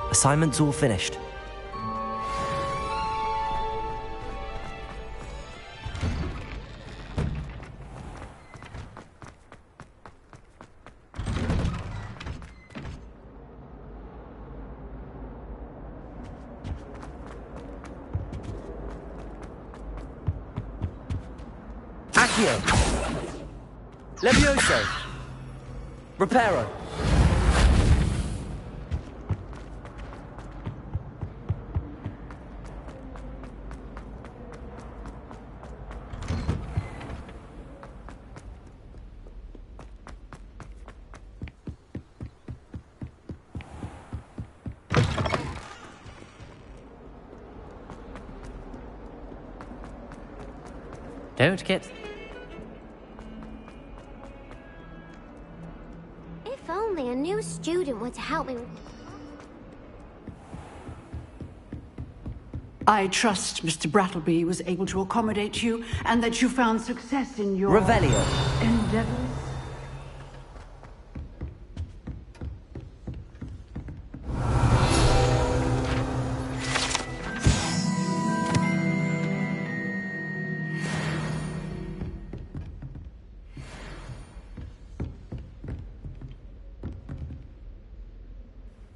S2: Assignment's all finished. Accio. Levioso. Reparo. Don't get...
S7: If only a new student were to help me.
S14: I trust Mr. Brattleby was able to accommodate you and that you found success in your...
S2: Revelio.
S14: ...endeavors.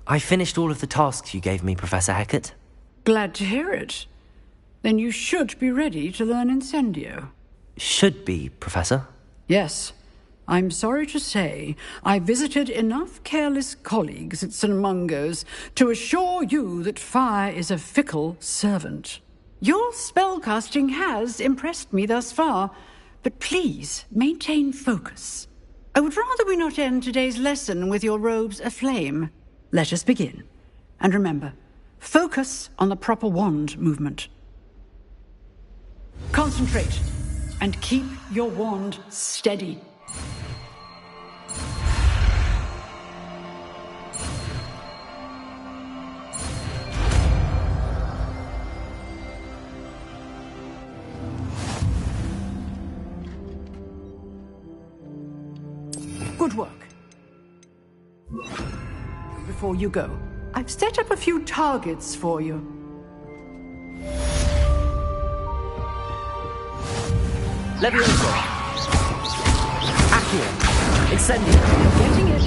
S2: I finished all of the tasks you gave me, Professor Hecat.
S14: Glad to hear it. Then you should be ready to learn Incendio.
S2: Should be, Professor.
S14: Yes. I'm sorry to say I visited enough careless colleagues at St. Mungo's to assure you that fire is a fickle servant. Your spellcasting has impressed me thus far, but please maintain focus. I would rather we not end today's lesson with your robes aflame. Let us begin. And remember, focus on the proper wand movement. Concentrate, and keep your wand steady. Good work. Before you go, I've set up a few targets for you.
S2: Levioso. Accio. Incendio.
S14: You're getting it.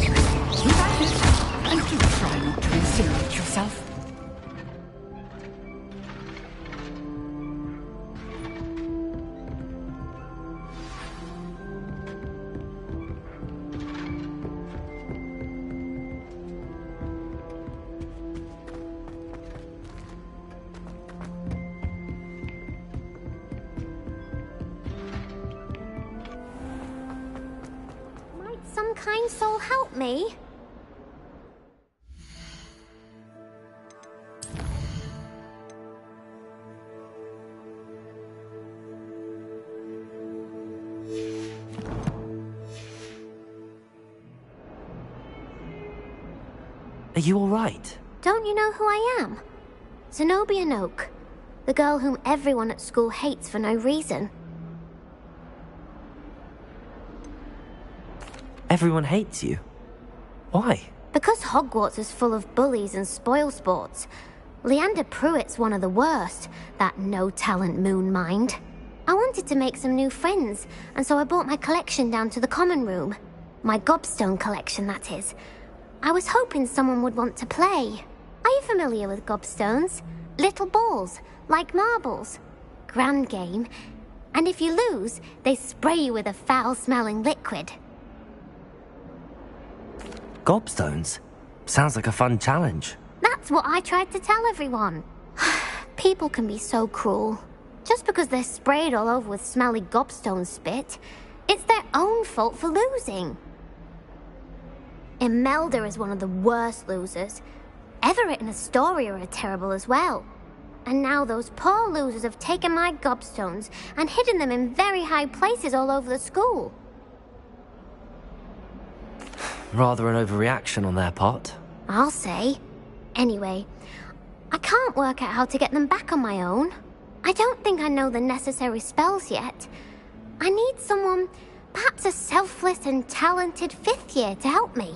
S14: Keep at it. And do try not to incinerate yourself.
S7: Some kind soul help me?
S2: Are you all right?
S7: Don't you know who I am? Zenobia Noak, the girl whom everyone at school hates for no reason.
S2: Everyone hates you. Why?
S7: Because Hogwarts is full of bullies and spoilsports. Leander Pruitt's one of the worst, that no-talent moon mind. I wanted to make some new friends, and so I brought my collection down to the common room. My gobstone collection, that is. I was hoping someone would want to play. Are you familiar with gobstones? Little balls, like marbles. Grand game. And if you lose, they spray you with a foul-smelling liquid.
S2: Gobstones? Sounds like a fun challenge.
S7: That's what I tried to tell everyone. People can be so cruel. Just because they're sprayed all over with smelly gobstone spit, it's their own fault for losing. Imelda is one of the worst losers. Everett and Astoria are terrible as well. And now those poor losers have taken my gobstones and hidden them in very high places all over the school.
S2: Rather an overreaction on their part.
S7: I'll say. Anyway, I can't work out how to get them back on my own. I don't think I know the necessary spells yet. I need someone, perhaps a selfless and talented fifth year to help me.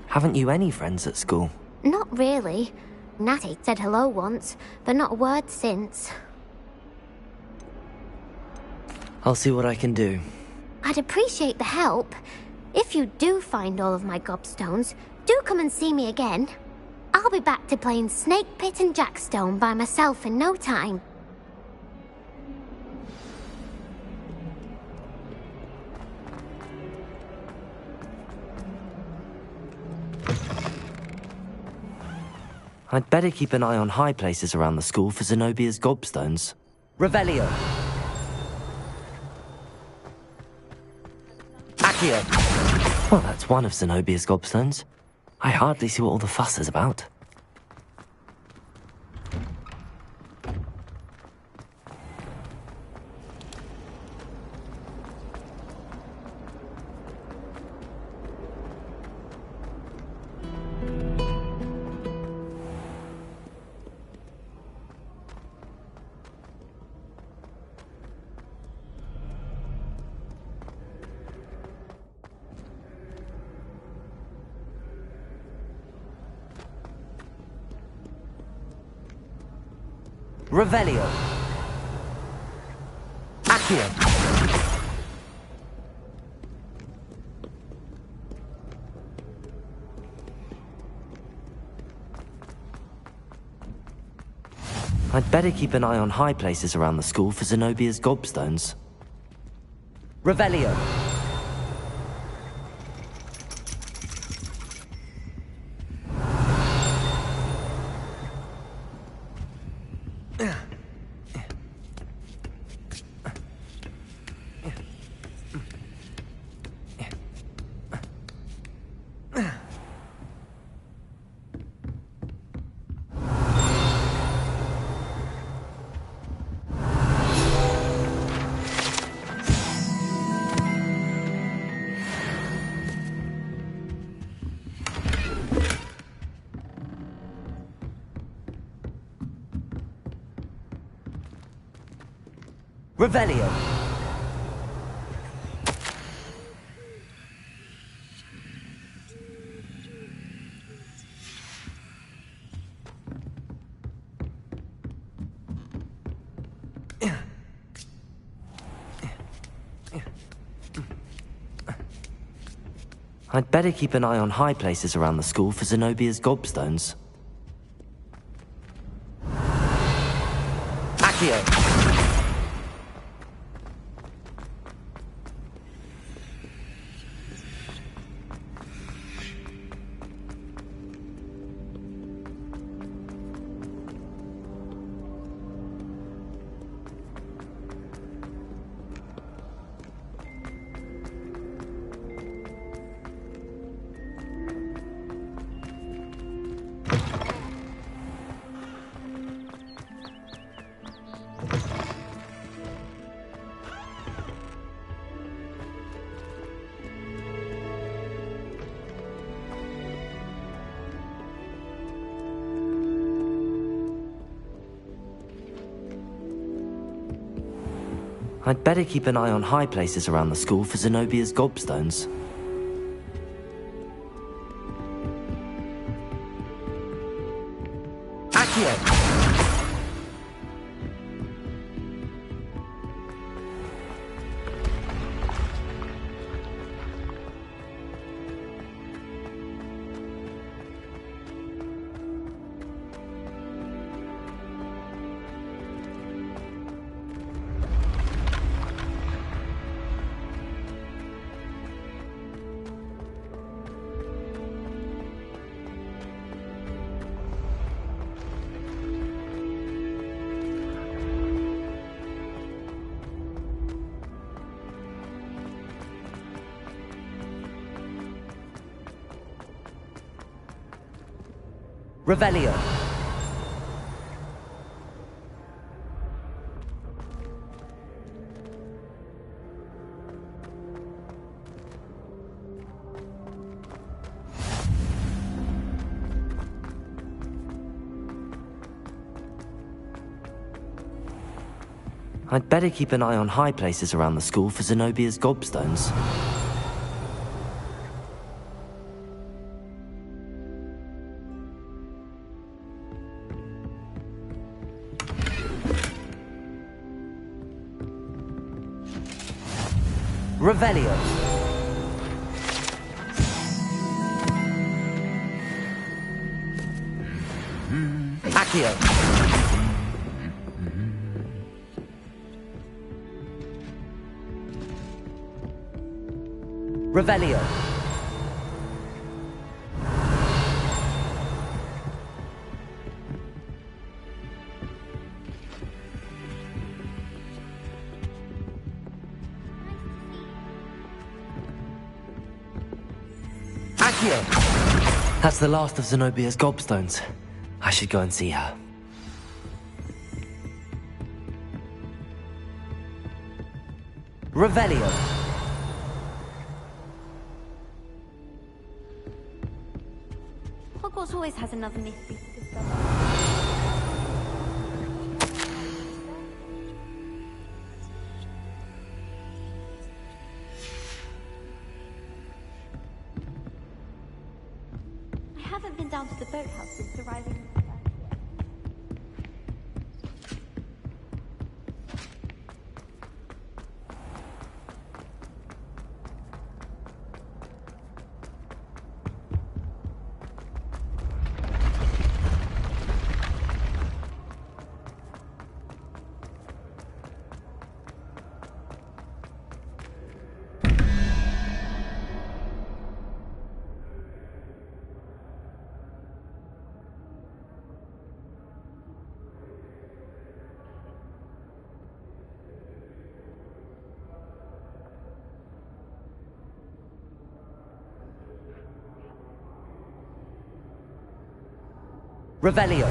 S2: Haven't you any friends at school?
S7: Not really. Natty said hello once, but not a word since.
S2: I'll see what I can do.
S7: I'd appreciate the help. If you do find all of my gobstones, do come and see me again. I'll be back to playing Snake Pit and Jackstone by myself in no time.
S2: I'd better keep an eye on high places around the school for Zenobia's gobstones.
S15: Revelio. Accio.
S2: Well, that's one of Zenobia's gobstones. I hardly see what all the fuss is about.
S15: Revelio. Accio.
S2: I'd better keep an eye on high places around the school for Zenobia's gobstones.
S15: Revelio. Revelio.
S2: I'd better keep an eye on high places around the school for Zenobia's gobstones.
S15: Accio.
S2: I'd better keep an eye on high places around the school for Zenobia's gobstones.
S15: Accio. Revelio.
S2: I'd better keep an eye on high places around the school for Zenobia's gobstones.
S15: Revelio. Accio. Revelio.
S2: Accio! That's the last of Zenobia's gobstones. I should go and see her. Revelio.
S7: Hogwarts always has another nifty stuff. I haven't been down to the boathouse since arriving.
S2: Revelio.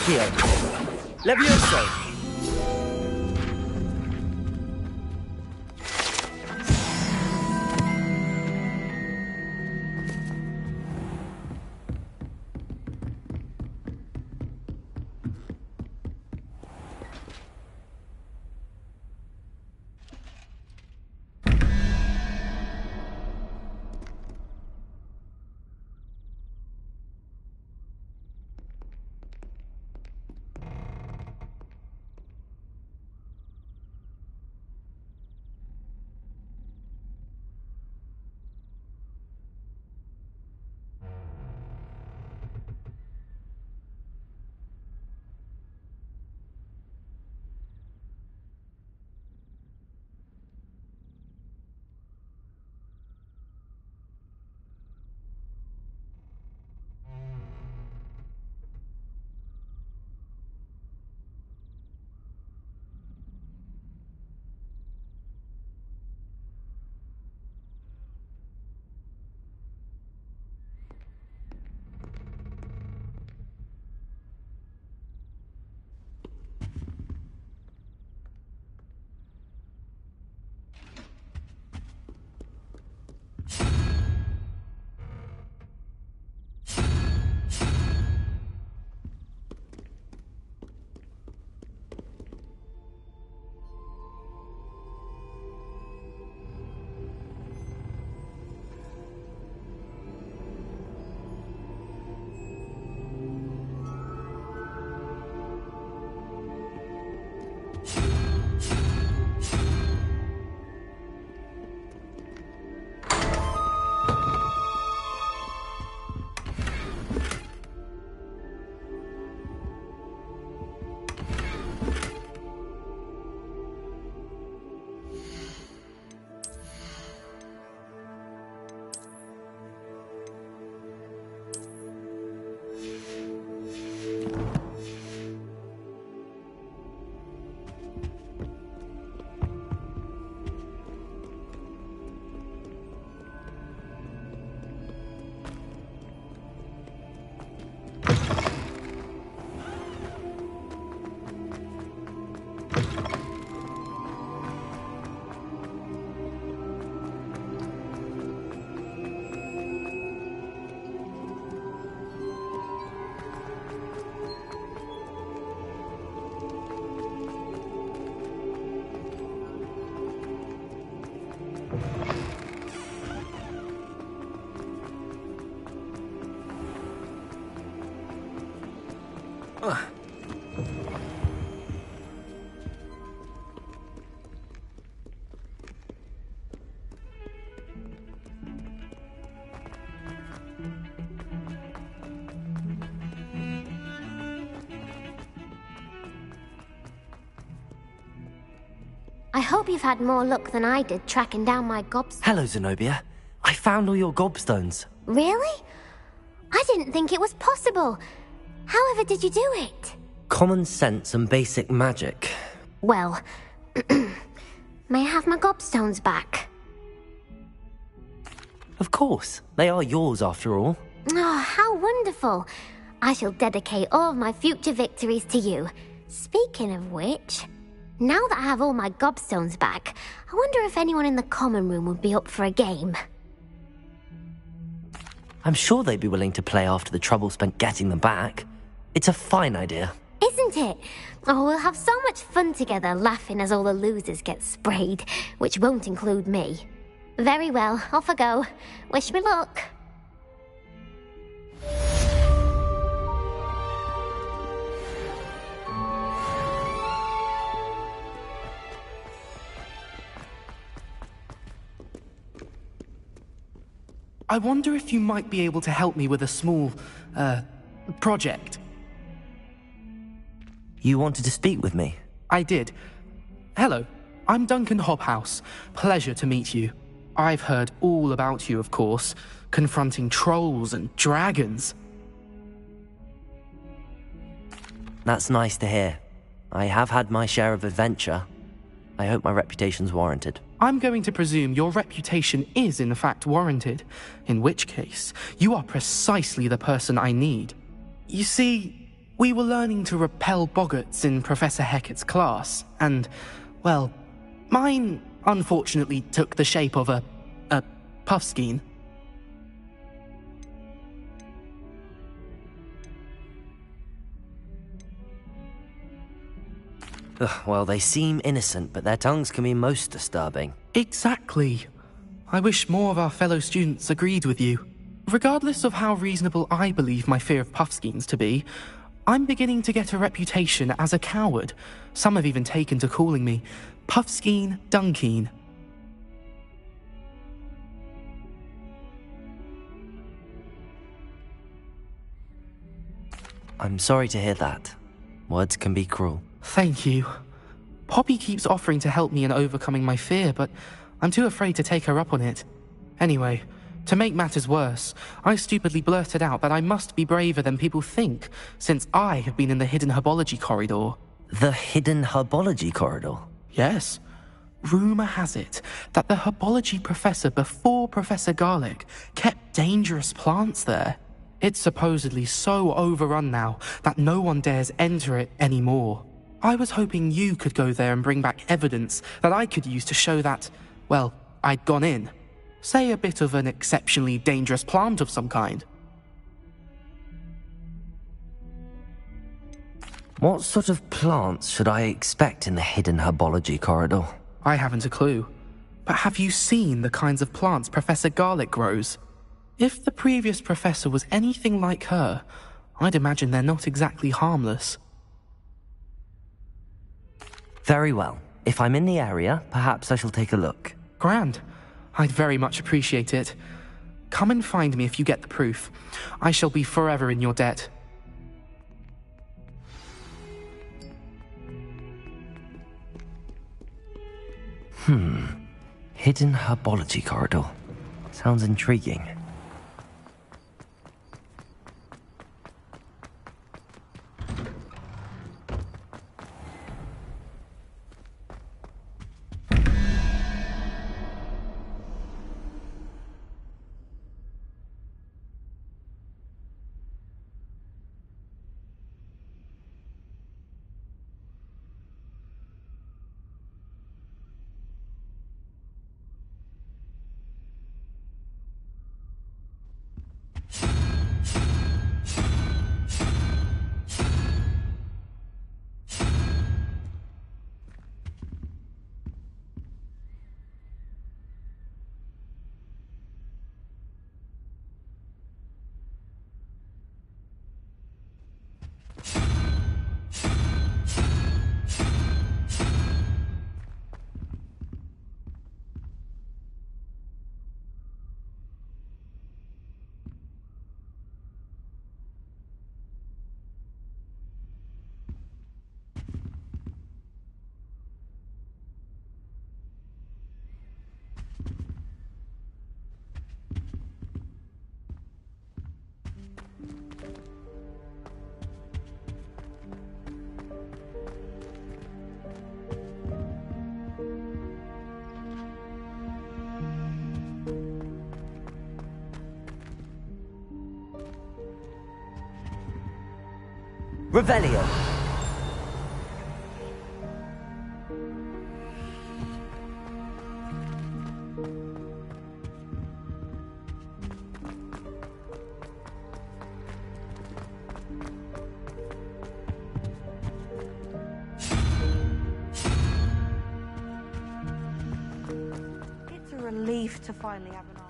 S2: Accio. Levioso.
S7: I hope you've had more luck than I did tracking down my gobstones.
S2: Hello, Zenobia. I found all your gobstones.
S7: Really? I didn't think it was possible. However did you do it?
S2: Common sense and basic magic.
S7: Well, may I have my gobstones back?
S2: Of course. They are yours after all.
S7: Oh, how wonderful. I shall dedicate all of my future victories to you. Speaking of which, now that I have all my gobstones back, I wonder if anyone in the common room would be up for a game.
S2: I'm sure they'd be willing to play after the trouble spent getting them back. It's a fine idea.
S7: Isn't it? Oh, we'll have so much fun together, laughing as all the losers get sprayed, which won't include me. Very well, off I go. Wish me luck.
S6: I wonder if you might be able to help me with a small, project.
S2: You wanted to speak with me?
S6: I did. Hello, I'm Duncan Hobhouse. Pleasure to meet you. I've heard all about you, of course, confronting trolls and dragons.
S2: That's nice to hear. I have had my share of adventure. I hope my reputation's warranted.
S6: I'm going to presume your reputation is in fact warranted, in which case, you are precisely the person I need. You see, We were learning to repel boggarts in Professor Hecat's class, and, well, mine unfortunately took the shape of a puffskein.
S2: Well, they seem innocent, but their tongues can be most disturbing.
S6: Exactly. I wish more of our fellow students agreed with you. Regardless of how reasonable I believe my fear of puffskeins to be, I'm beginning to get a reputation as a coward. Some have even taken to calling me Puffskeen Dunkeen.
S2: I'm sorry to hear that. Words can be cruel.
S6: Thank you. Poppy keeps offering to help me in overcoming my fear, but I'm too afraid to take her up on it. Anyway, to make matters worse, I stupidly blurted out that I must be braver than people think, since I have been in the hidden herbology corridor.
S2: The hidden herbology corridor?
S6: Yes. Rumour has it that the herbology professor before Professor Garlic kept dangerous plants there. It's supposedly so overrun now that no one dares enter it anymore. I was hoping you could go there and bring back evidence that I could use to show that, well, I'd gone in. Say a bit of an exceptionally dangerous plant of some kind.
S2: What sort of plants should I expect in the hidden herbology corridor?
S6: I haven't a clue. But have you seen the kinds of plants Professor Garlic grows? If the previous professor was anything like her, I'd imagine they're not exactly harmless.
S2: Very well. If I'm in the area, perhaps I shall take a look.
S6: Grand. I'd very much appreciate it. Come and find me if you get the proof. I shall be forever in your debt.
S2: Hidden herbology corridor. Sounds intriguing. Revelio.
S21: It's a relief to finally have an answer.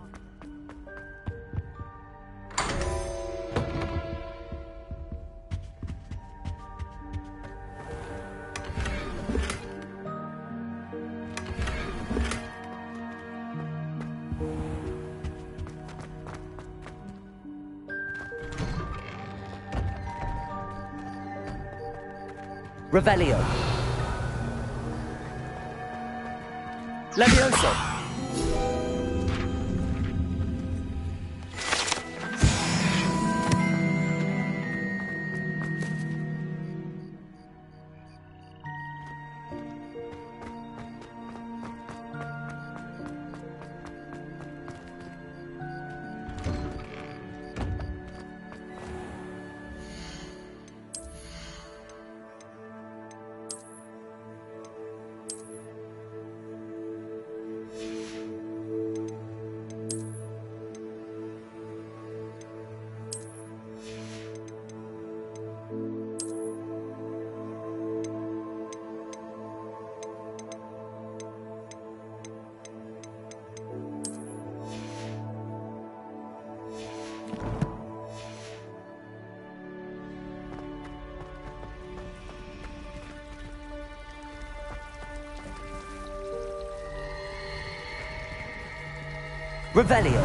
S2: Revelio. Levioso. Revelio.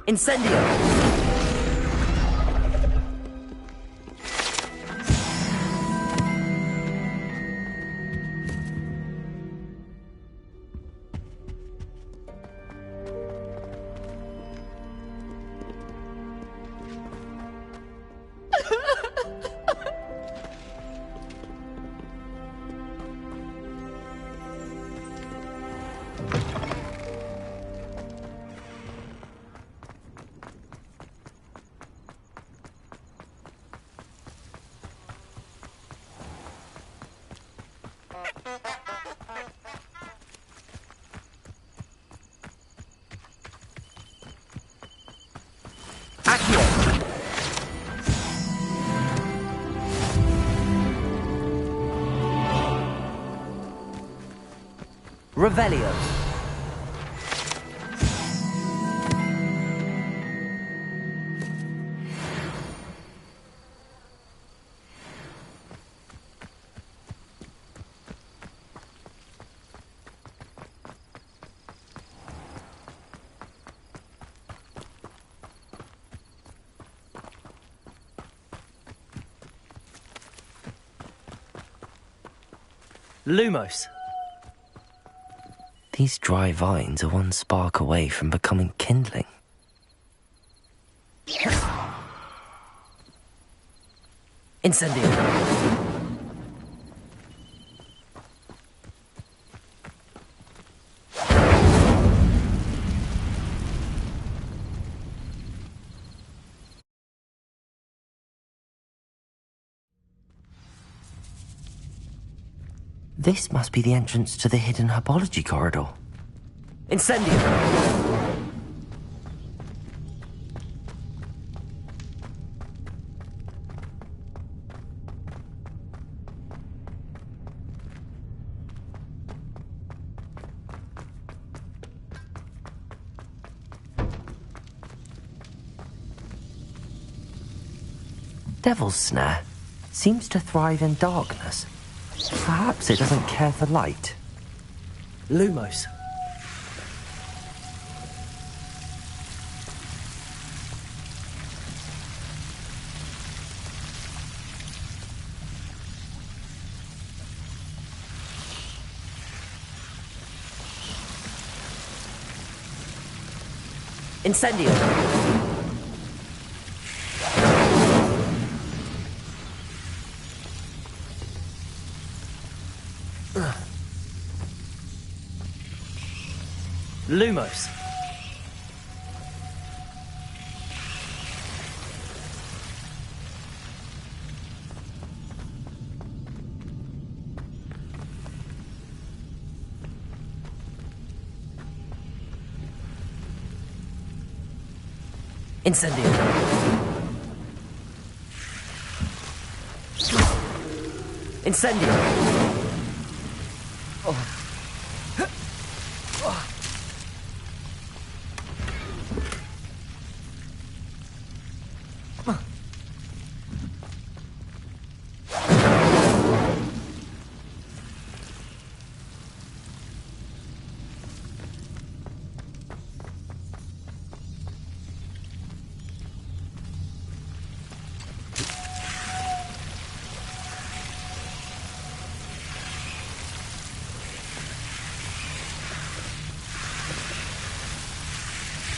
S2: Incendio! Revelio. Lumos. These dry vines are one spark away from becoming kindling. Incendio. This must be the entrance to the hidden herbology corridor. Incendio! Devil's Snare seems to thrive in darkness. Perhaps it doesn't care for light. Lumos. Incendio. Lumos. Incendio. Incendio.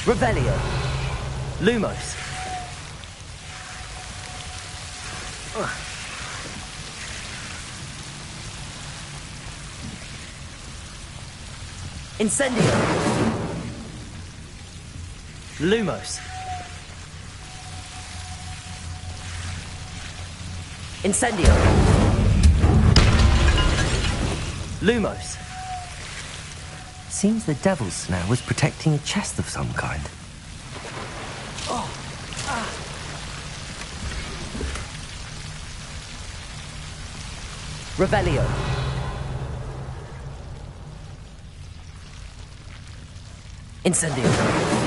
S2: Revelio. Lumos. Incendio. Lumos. Incendio. Lumos. Seems the devil's snare was protecting a chest of some kind. Revelio. Incendio.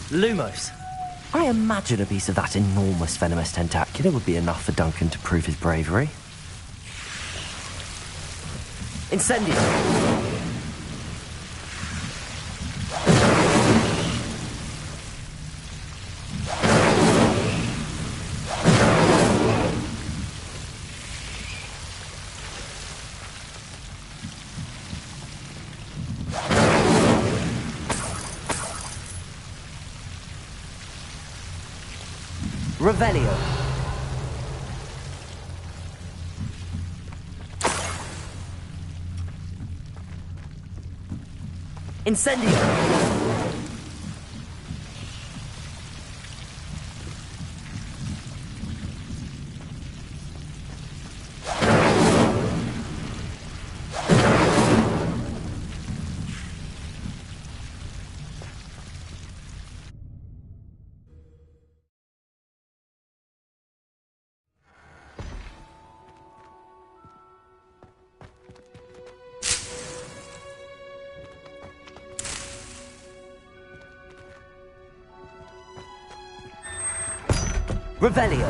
S2: Lumos. I imagine a piece of that enormous venomous tentacular would be enough for Duncan to prove his bravery. Incendio. Revelio. Incendio. Revelio.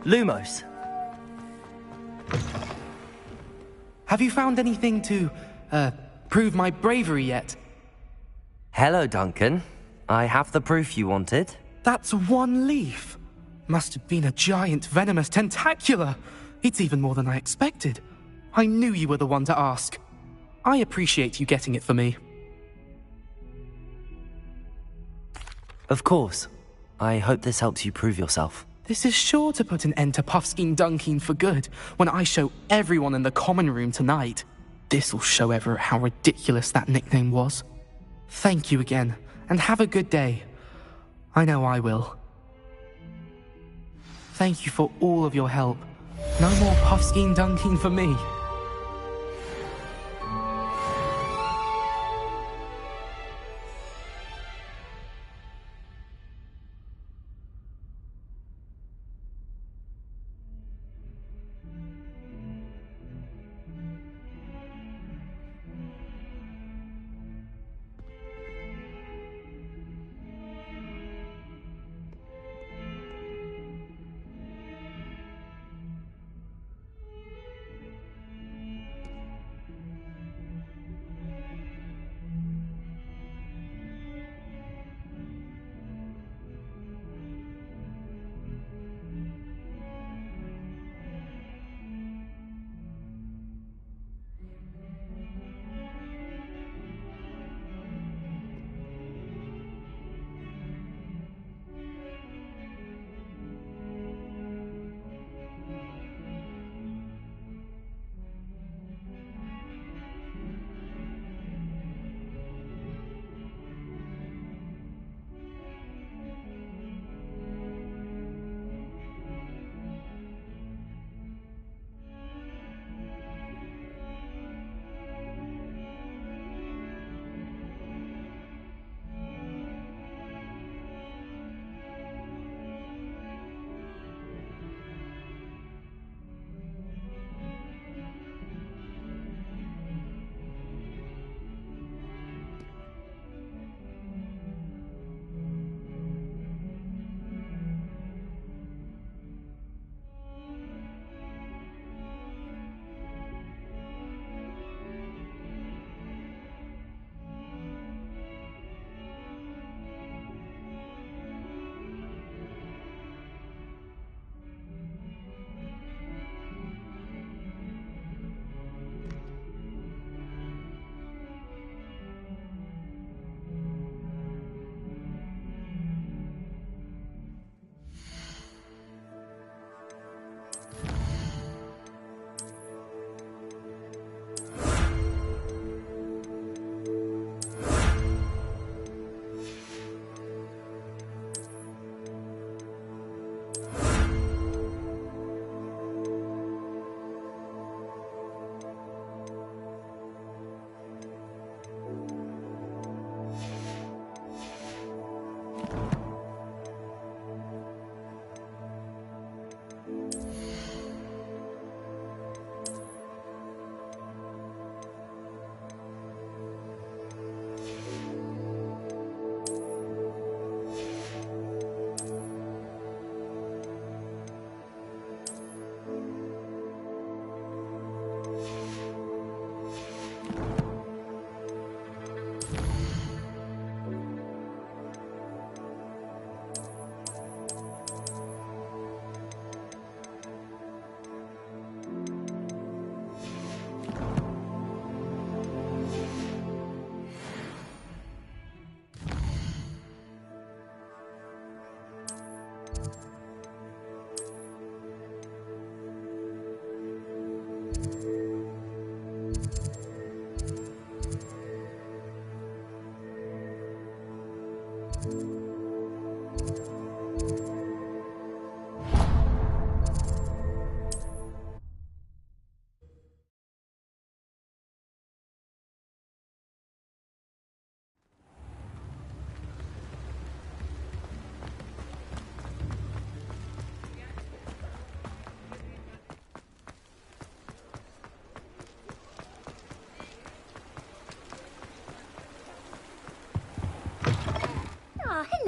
S2: Lumos.
S6: Have you found anything to, prove my bravery yet?
S2: Hello, Duncan. I have the proof you wanted.
S6: That's one leaf. Must have been a giant venomous tentacular. It's even more than I expected. I knew you were the one to ask. I appreciate you getting it for me.
S2: Of course. I hope this helps you prove yourself.
S6: This is sure to put an end to Puffskein Dunkin for good when I show everyone in the common room tonight. This'll show Everett how ridiculous that nickname was. Thank you again, and have a good day. I know I will. Thank you for all of your help. No more Puffskein Dunkin for me.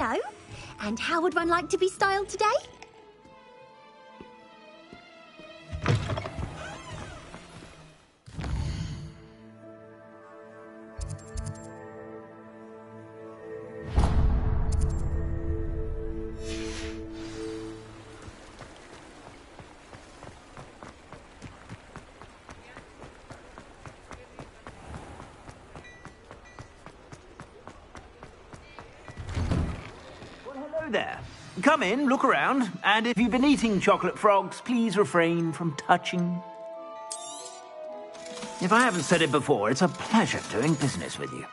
S8: Hello. And how would one like to be styled today?
S23: Hello there. Come in, look around, and if you've been eating chocolate frogs, please refrain from touching. If I haven't said it before, it's a pleasure doing business with you.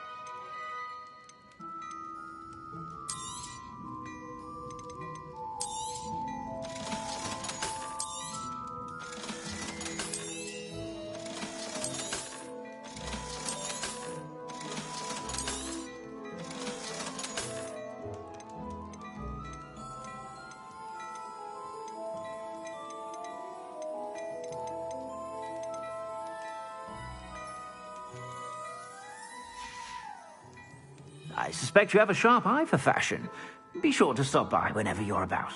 S23: I suspect you have a sharp eye for fashion. Be sure to stop by whenever you're about.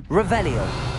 S2: Revelio.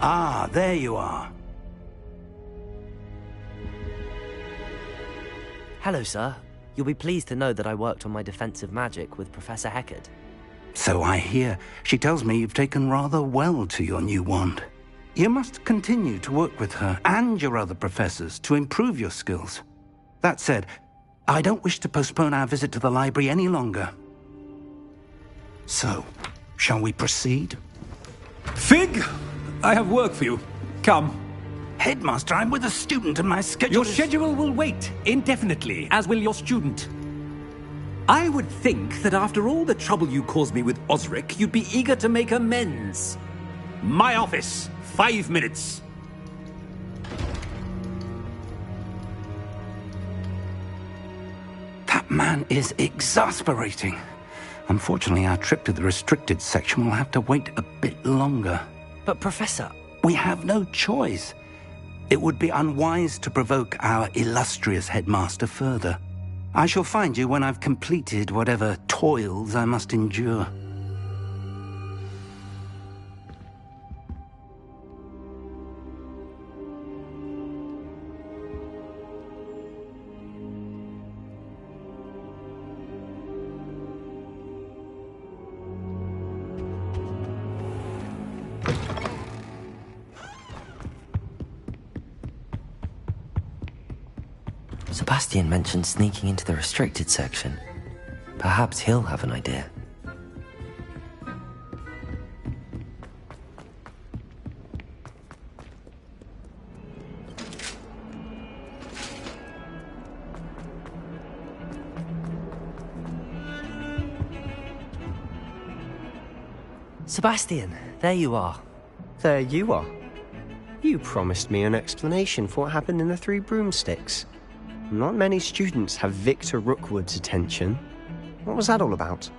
S1: Ah, there you are.
S2: Hello, sir. You'll be pleased to know that I worked on my defensive magic with Professor Heckard.
S1: So I hear. She tells me you've taken rather well to your new wand. You must continue to work with her and your other professors to improve your skills. That said, I don't wish to postpone our visit to the library any longer. So, shall we proceed?
S12: Fig! I have work for you. Come.
S1: Headmaster, I'm with a student and my schedule
S12: Your schedule will wait indefinitely, as will your student. I would think that after all the trouble you caused me with Osric, you'd be eager to make amends. My office. 5 minutes.
S1: That man is exasperating. Unfortunately, our trip to the restricted section will have to wait a bit longer.
S2: But, Professor...
S1: We have no choice. It would be unwise to provoke our illustrious headmaster further. I shall find you when I've completed whatever toils I must endure.
S2: Sebastian mentioned sneaking into the restricted section. Perhaps he'll have an idea. Sebastian, there you are.
S17: There you are. You promised me an explanation for what happened in the Three Broomsticks. Not many students have Victor Rookwood's attention. What was that all about?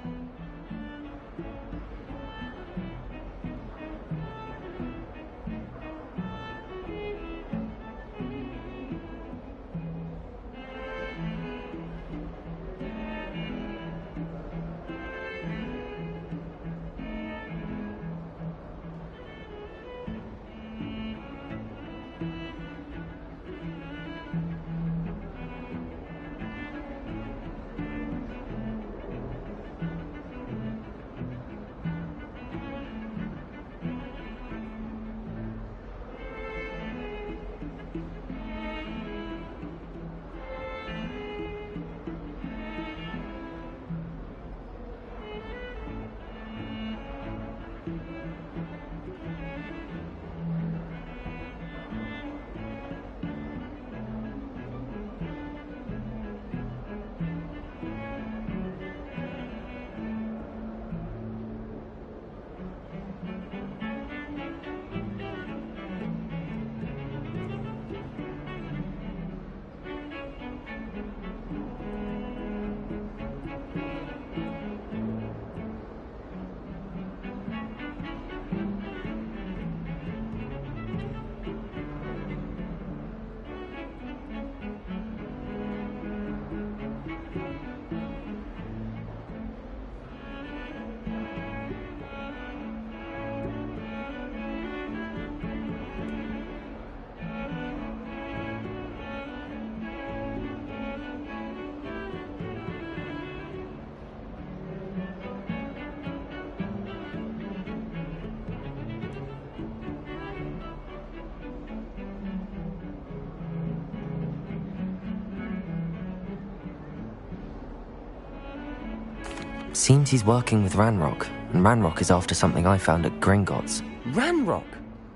S2: Seems he's working with Ranrock, and Ranrock is after something I found at Gringotts.
S17: Ranrock?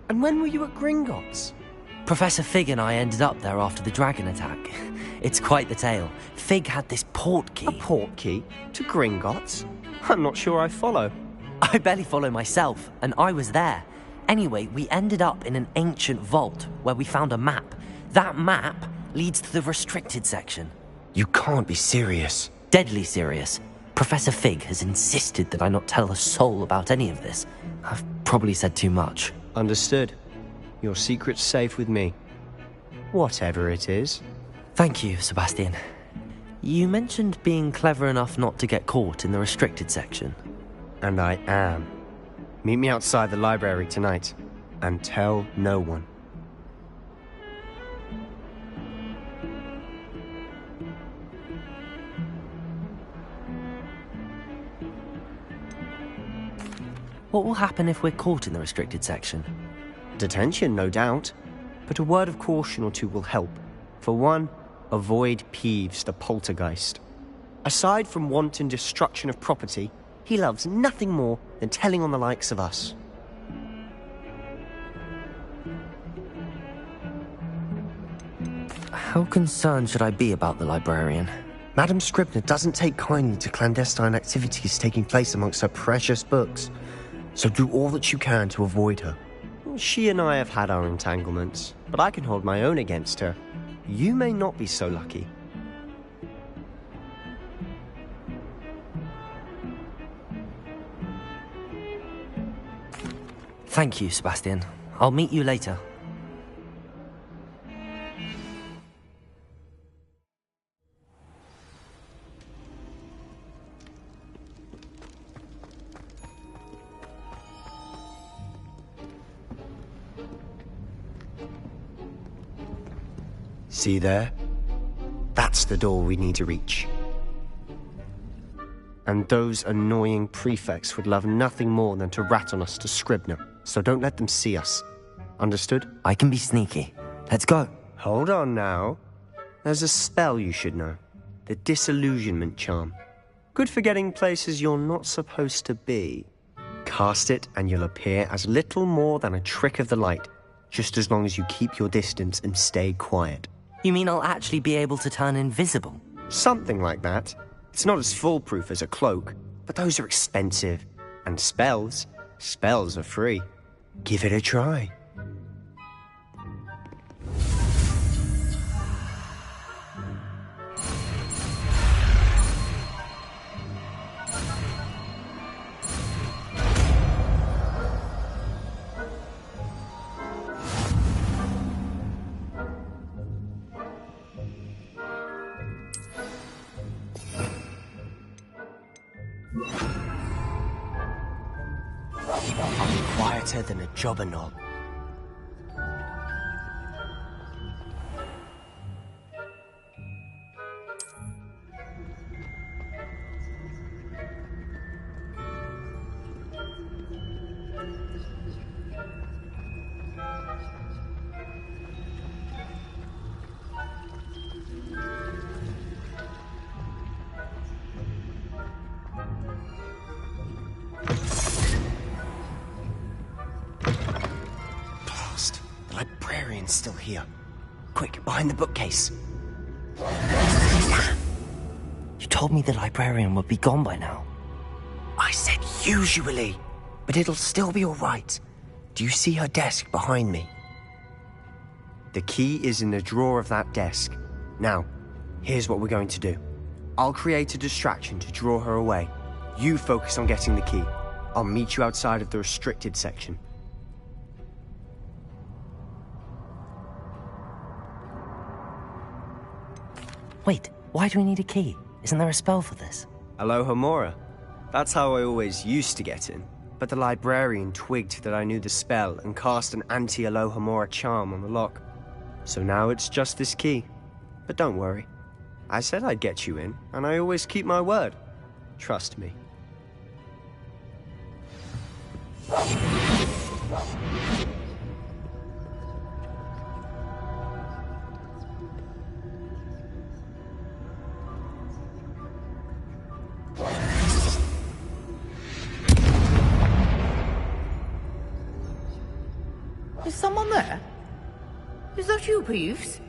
S17: And when were you at Gringotts?
S2: Professor Fig and I ended up there after the dragon attack. It's quite the tale. Fig had this port key.
S17: A port key? To Gringotts? I'm not sure I follow.
S2: I barely follow myself, and I was there. Anyway, we ended up in an ancient vault where we found a map. That map leads to the restricted section.
S17: You can't be serious.
S2: Deadly serious. Professor Fig has insisted that I not tell a soul about any of this. I've probably said too much.
S17: Understood. Your secret's safe with me. Whatever it is.
S2: Thank you, Sebastian. You mentioned being clever enough not to get caught in the restricted section.
S17: And I am. Meet me outside the library tonight, and tell no one.
S2: What will happen if we're caught in the restricted section?
S17: Detention, no doubt. But a word of caution or two will help. For one, avoid Peeves, the poltergeist. Aside from wanton destruction of property, he loves nothing more than telling on the likes of us.
S2: How concerned should I be about the librarian?
S17: Madame Scribner doesn't take kindly to clandestine activities taking place amongst her precious books, so do all that you can to avoid her. She and I have had our entanglements, but I can hold my own against her. You may not be so lucky.
S2: Thank you, Sebastian. I'll meet you later.
S17: See there? That's the door we need to reach. And those annoying prefects would love nothing more than to rat on us to Scribner, so don't let them see us. Understood?
S2: I can be sneaky. Let's go.
S17: Hold on now. There's a spell you should know. The Disillusionment Charm. Good for getting places you're not supposed to be. Cast it and you'll appear as little more than a trick of the light, just as long as you keep your distance and stay quiet.
S2: You mean I'll actually be able to turn invisible?
S17: Something like that. It's not as foolproof as a cloak, but those are expensive. And spells are free. Give it a try. I'll be quieter than a jobber knob. Still here. Quick, behind the bookcase.
S2: You told me the librarian would be gone by now.
S17: I said usually, but it'll still be all right. Do you see her desk behind me? The key is in the drawer of that desk. Now, here's what we're going to do. I'll create a distraction to draw her away. You focus on getting the key. I'll meet you outside of the restricted section.
S2: Wait, why do we need a key? Isn't there a spell for this?
S17: Alohomora. That's how I always used to get in. But the librarian twigged that I knew the spell and cast an anti-Alohomora charm on the lock. So now it's just this key. But don't worry. I said I'd get you in, and I always keep my word. Trust me.
S4: someone there? Is that you, Peeves?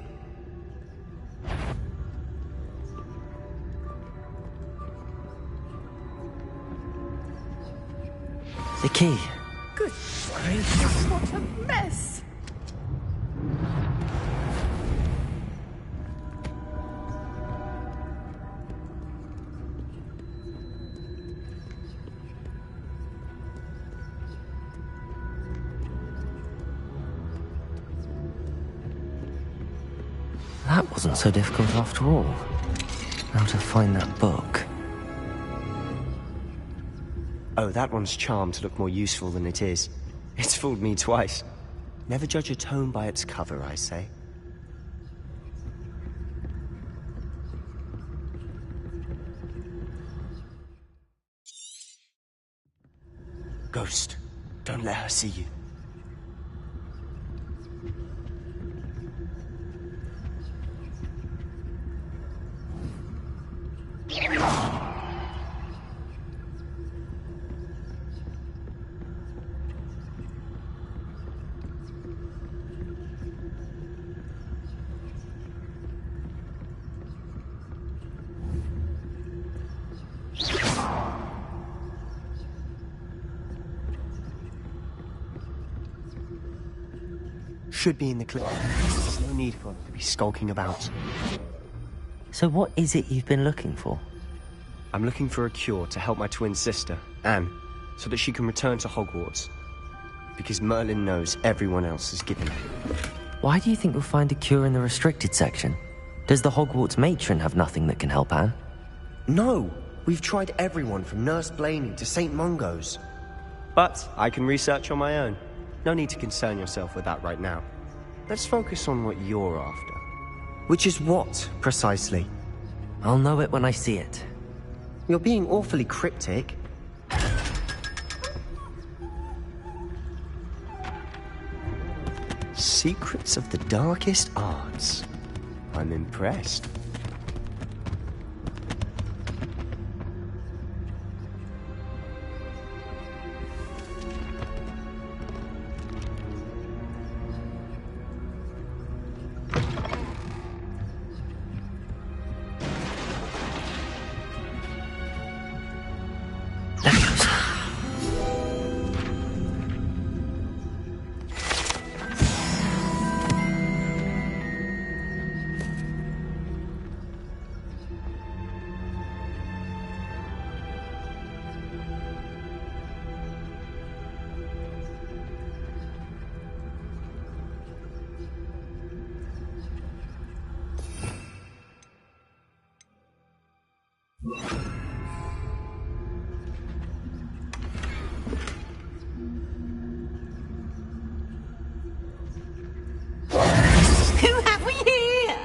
S2: The key.
S4: Good gracious, what a mess!
S2: That wasn't so difficult after all. Now to find that book.
S17: Oh, that one's charmed to look more useful than it is. It's fooled me twice. Never judge a tome by its cover, I say. Ghost, don't let her see you. Should be in the clip. There's no need for it to be skulking about.
S2: So what is it you've been looking for?
S17: I'm looking for a cure to help my twin sister, Anne, so that she can return to Hogwarts. Because Merlin knows everyone else is giving up.
S2: Why do you think you'll find a cure in the restricted section? Does the Hogwarts matron have nothing that can help Anne?
S17: No! We've tried everyone from Nurse Blaney to St. Mungo's. But I can research on my own. No need to concern yourself with that right now. Let's focus on what you're after. Which is what, precisely?
S2: I'll know it when I see it.
S17: You're being awfully cryptic. Secrets of the darkest arts. I'm impressed.
S15: Who have we here?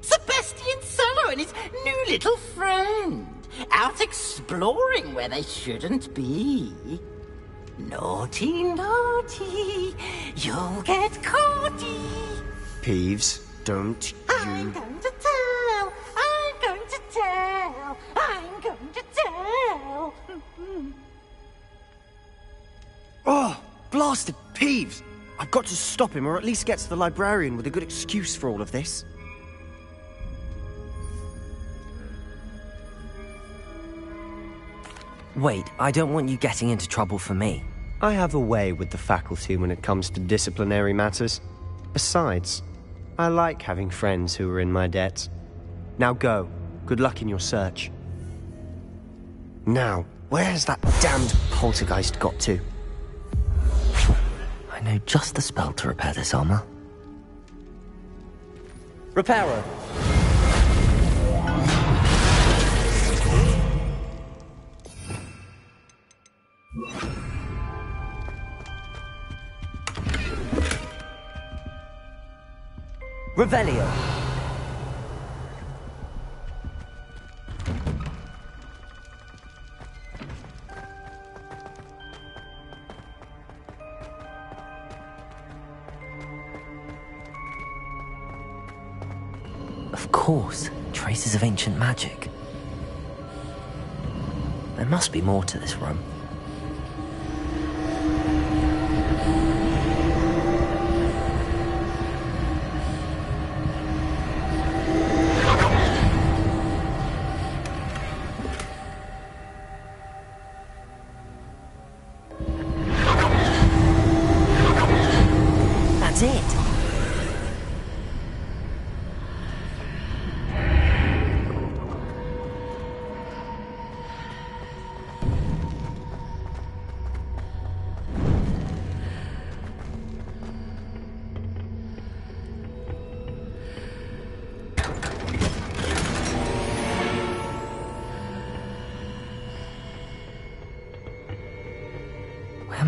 S15: Sebastian Solo and his new little friend. Out exploring where they shouldn't be. Naughty, naughty. You'll get caughty.
S17: Peeves, don't
S15: I'm going to tell. I'm going to tell. I'm going to tell.
S17: Oh, blasted Peeves! I've got to stop him, or at least get to the librarian with a good excuse for all of this.
S2: Wait, I don't want you getting into trouble for me.
S17: I have a way with the faculty when it comes to disciplinary matters. Besides, I like having friends who are in my debt. Now go. Good luck in your search. Now, where's that damned poltergeist got to?
S2: I know just the spell to repair this armor.
S15: Repairer. Revelio.
S2: Of course, traces of ancient magic. There must be more to this room.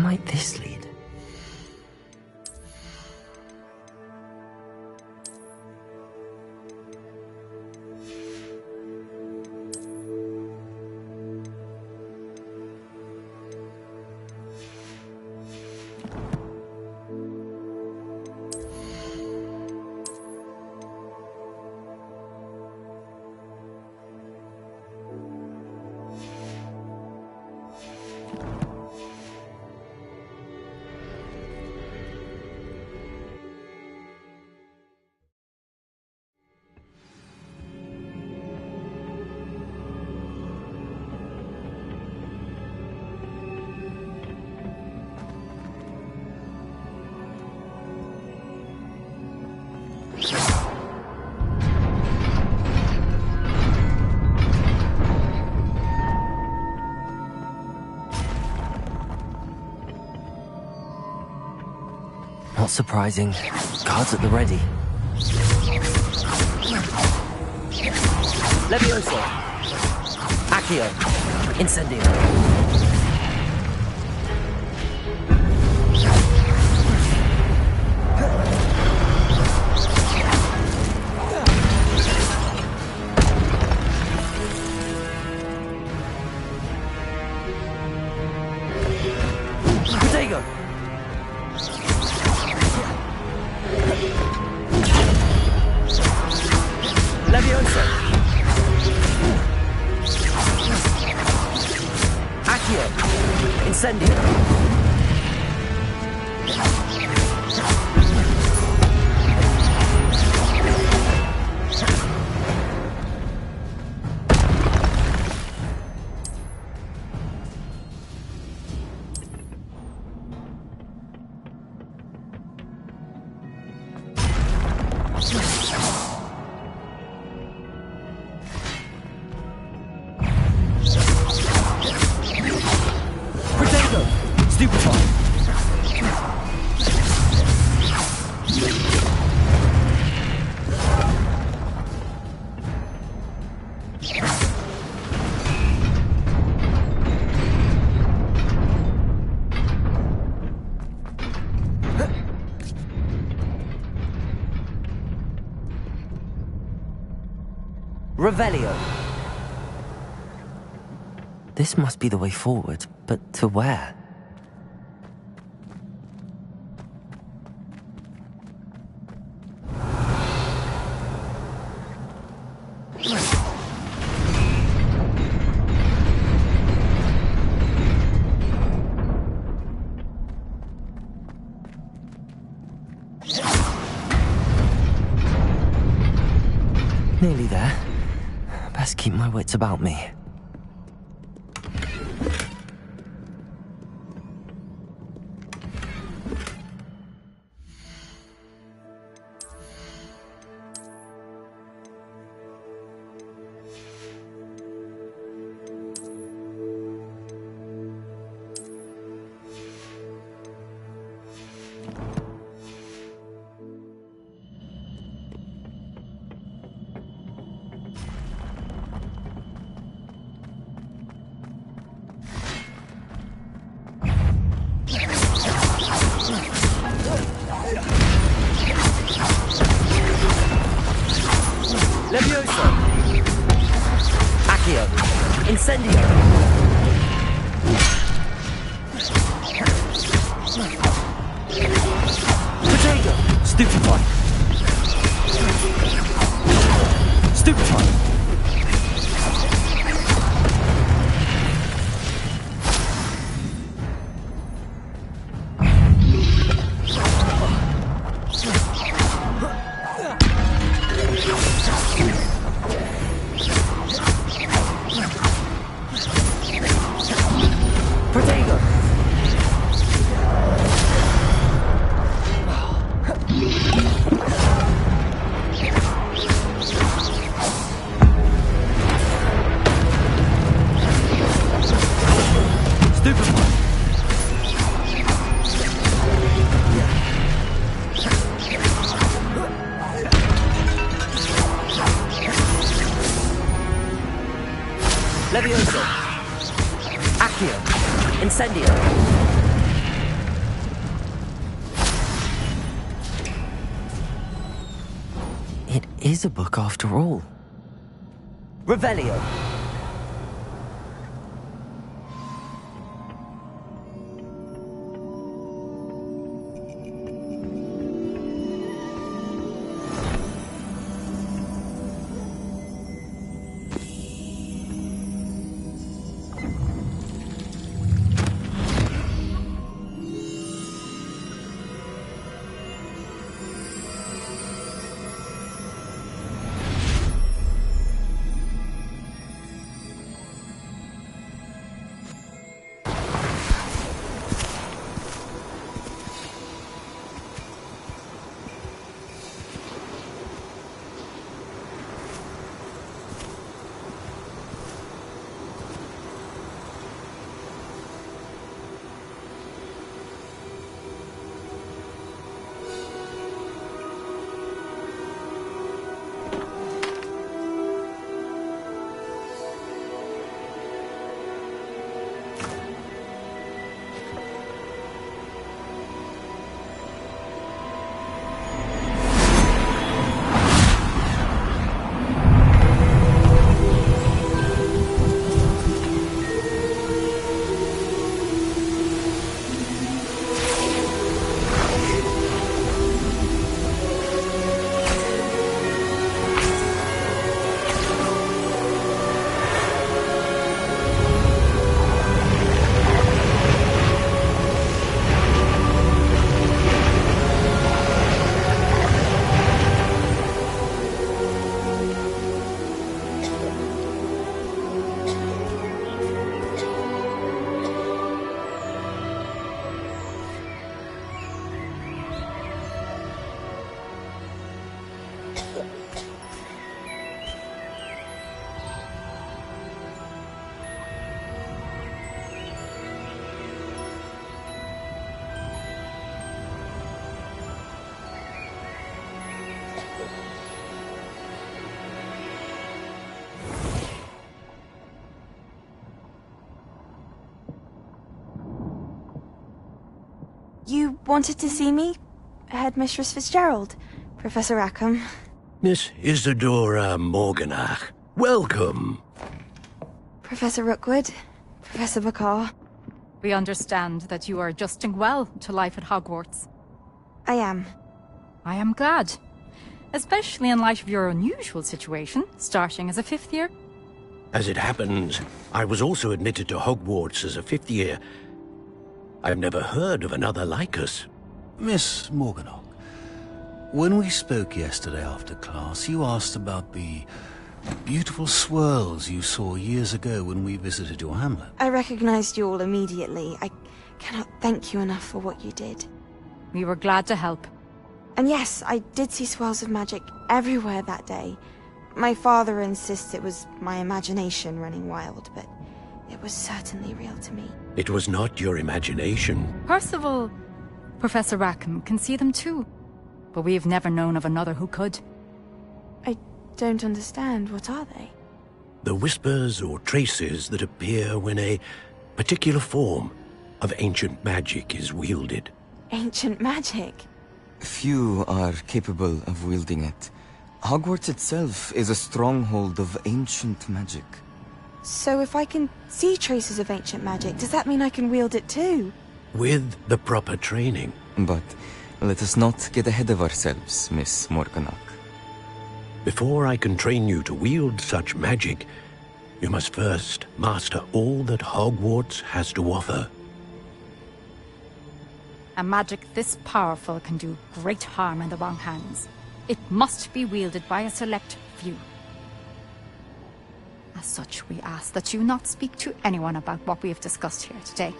S2: might this lead? Not surprising. Guards at the ready. Levioso! Accio! Incendio! Protego! Levioso! Accio! Incendio! Revelio. This must be the way forward, but to where? Nearly there. Best keep my wits about me. Levioso! Accio! Incendio! Protego! Stupefy! Stupefy! Protego! Levioso! Accio! Incendio! is a book after all. Revelio.
S21: You wanted to see me? Headmistress Fitzgerald, Professor Rackham.
S9: Miss Isadora Morganach, welcome.
S21: Professor Rookwood, Professor Bakar.
S11: We understand that you are adjusting well to life at Hogwarts.
S21: I am.
S11: I am glad. Especially in light of your unusual situation, starting as a 5th year.
S9: As it happens, I was also admitted to Hogwarts as a 5th year. I've never heard of another like us.
S16: Miss Morganach, when we spoke yesterday after class, you asked about the beautiful swirls you saw years ago when we visited your hamlet.
S21: I recognized you all immediately. I cannot thank you enough for what you did.
S11: We were glad to help.
S21: And yes, I did see swirls of magic everywhere that day. My father insists it was my imagination running wild, but it was certainly real to me.
S9: It was not your imagination.
S11: Percival, Professor Rackham can see them too. But we have never known of another who could.
S21: I don't understand. What are they?
S9: The whispers or traces that appear when a particular form of ancient magic is wielded.
S21: Ancient magic?
S18: Few are capable of wielding it. Hogwarts itself is a stronghold of ancient magic.
S21: So if I can see traces of ancient magic, does that mean I can wield it too?
S9: With the proper training.
S18: But let us not get ahead of ourselves, Miss Morganach.
S9: Before I can train you to wield such magic, you must first master all that Hogwarts has to offer.
S11: A magic this powerful can do great harm in the wrong hands. It must be wielded by a select few. As such, we ask that you not speak to anyone about what we have discussed here today.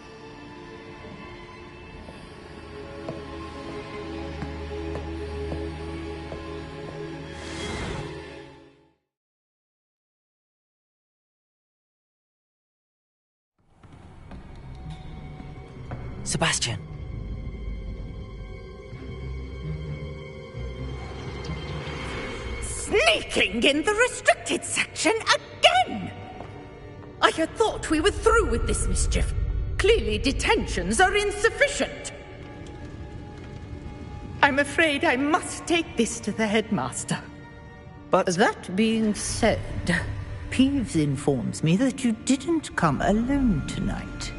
S2: Sebastian.
S4: Sneaking in the restricted section again! I had thought we were through with this mischief. Clearly detentions are insufficient. I'm afraid I must take this to the headmaster.
S17: But...
S4: That being said, Peeves informs me that you didn't come alone tonight.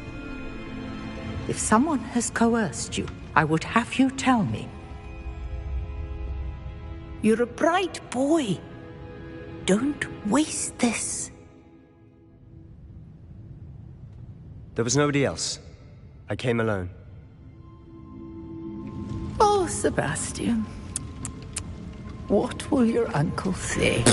S4: If someone has coerced you, I would have you tell me. You're a bright boy. Don't waste this.
S17: There was nobody else. I came alone.
S4: Oh, Sebastian. What will your uncle say?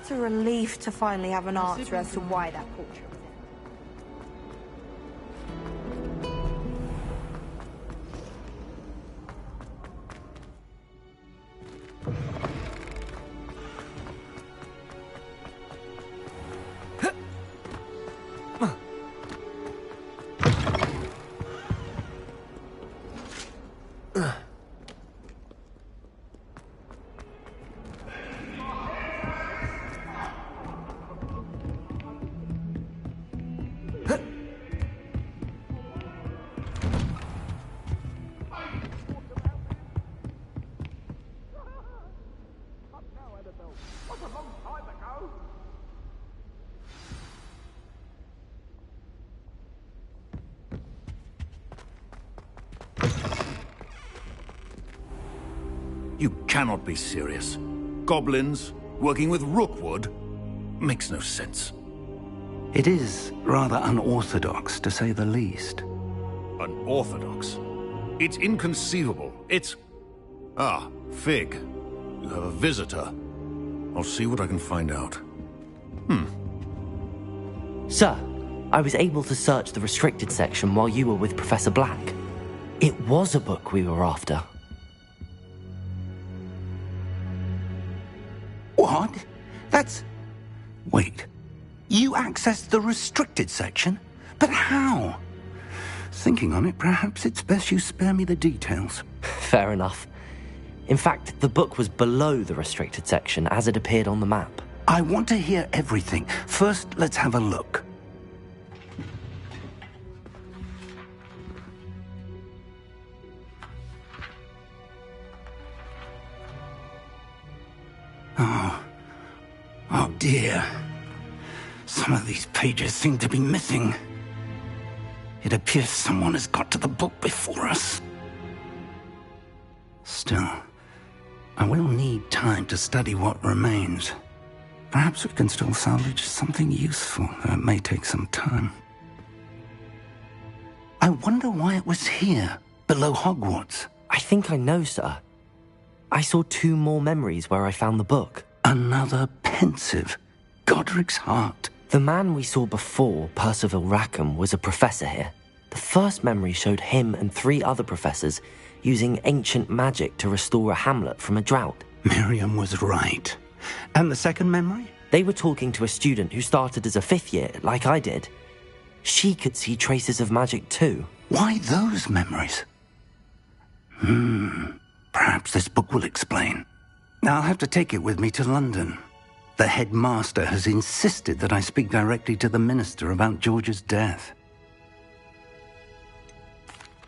S21: What a relief to finally have an answer as to why that portrait was
S16: You cannot be serious. Goblins working with Rookwood? Makes no sense.
S1: It is rather unorthodox, to say the least.
S16: Unorthodox? It's inconceivable. It's... Ah, Fig. You have a visitor. I'll see what I can find out.
S2: Sir, I was able to search the restricted section while you were with Professor Black. It was a book we were after.
S1: What? That's... Wait. You accessed the restricted section? But how? Thinking on it, perhaps it's best you spare me the details.
S2: Fair enough. In fact, the book was below the restricted section as it appeared on the map.
S1: I want to hear everything. First, let's have a look. Oh dear. Some of these pages seem to be missing. It appears someone has got to the book before us. Still, I will need time to study what remains. Perhaps we can still salvage something useful, though it may take some time. I wonder why it was here, below Hogwarts.
S2: I think I know, sir. I saw 2 more memories where I found the book.
S1: Another pensive. Godric's heart.
S2: The man we saw before, Percival Rackham, was a professor here. The first memory showed him and 3 other professors using ancient magic to restore a hamlet from a drought.
S1: Miriam was right. And the second memory?
S2: They were talking to a student who started as a 5th year, like I did. She could see traces of magic too.
S1: Why those memories? Perhaps this book will explain. I'll have to take it with me to London. The headmaster has insisted that I speak directly to the minister about George's death.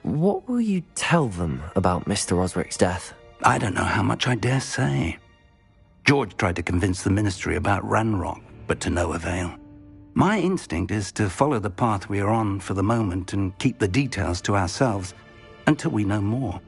S2: What will you tell them about Mr. Osric's death?
S1: I don't know how much I dare say. George tried to convince the ministry about Ranrock, but to no avail. My instinct is to follow the path we are on for the moment and keep the details to ourselves until we know more.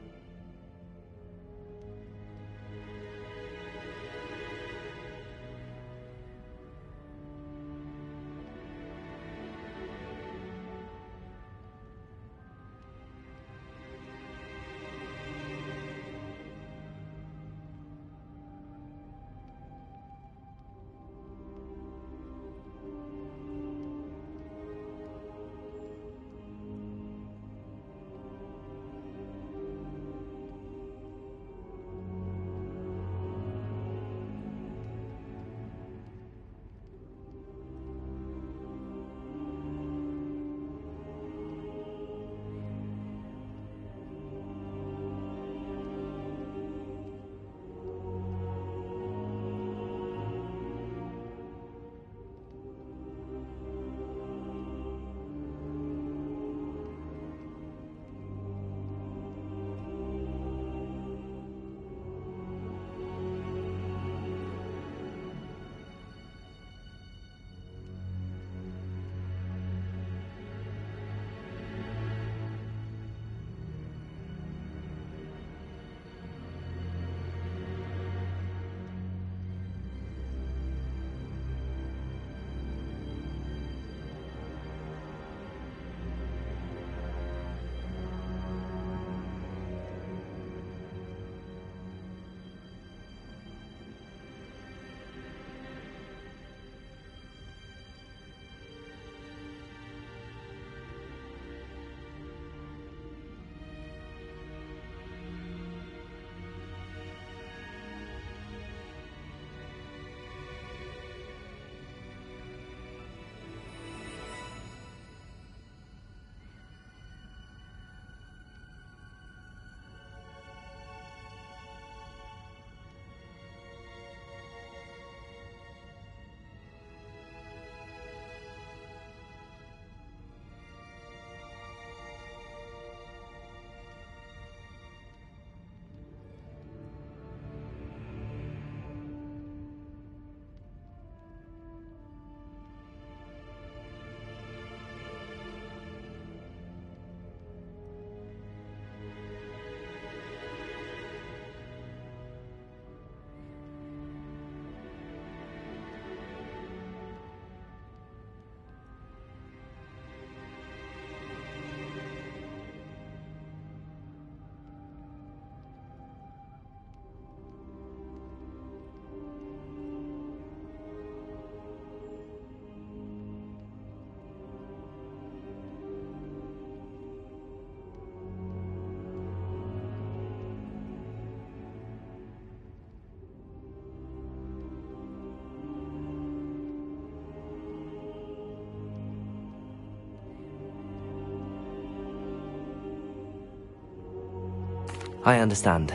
S2: I understand.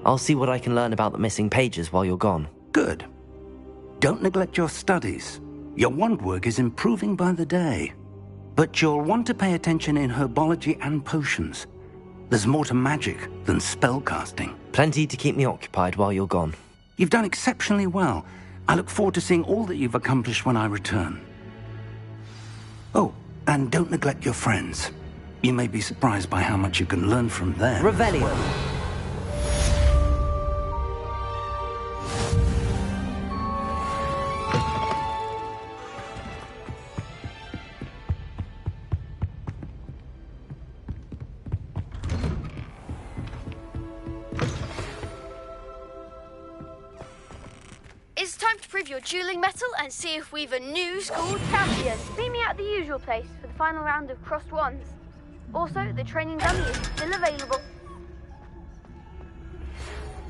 S2: I'll see what I can learn about the missing pages while you're gone.
S1: Good. Don't neglect your studies. Your wand work is improving by the day. But you'll want to pay attention in herbology and potions. There's more to magic than spellcasting.
S2: Plenty to keep me occupied while you're gone.
S1: You've done exceptionally well. I look forward to seeing all that you've accomplished when I return. Oh, and don't neglect your friends. You may be surprised by how much you can learn from them.
S2: Revelio.
S22: It's time to prove your dueling mettle and see if we've a new school champion. Meet me at the usual place for the final round of crossed wands. Also, the training dummy is still available.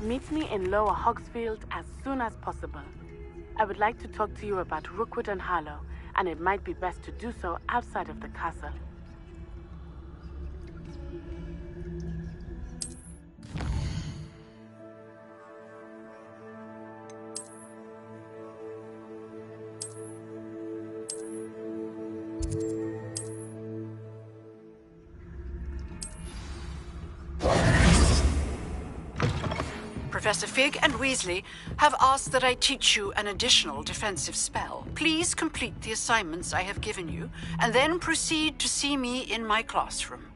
S10: Meet me in Lower Hogsfield as soon as possible. I would like to talk to you about Rookwood and Harlow, and it might be best to do so outside of the castle.
S14: Professor Fig and Weasley have asked that I teach you an additional defensive spell. Please complete the assignments I have given you, and then proceed to see me in my classroom.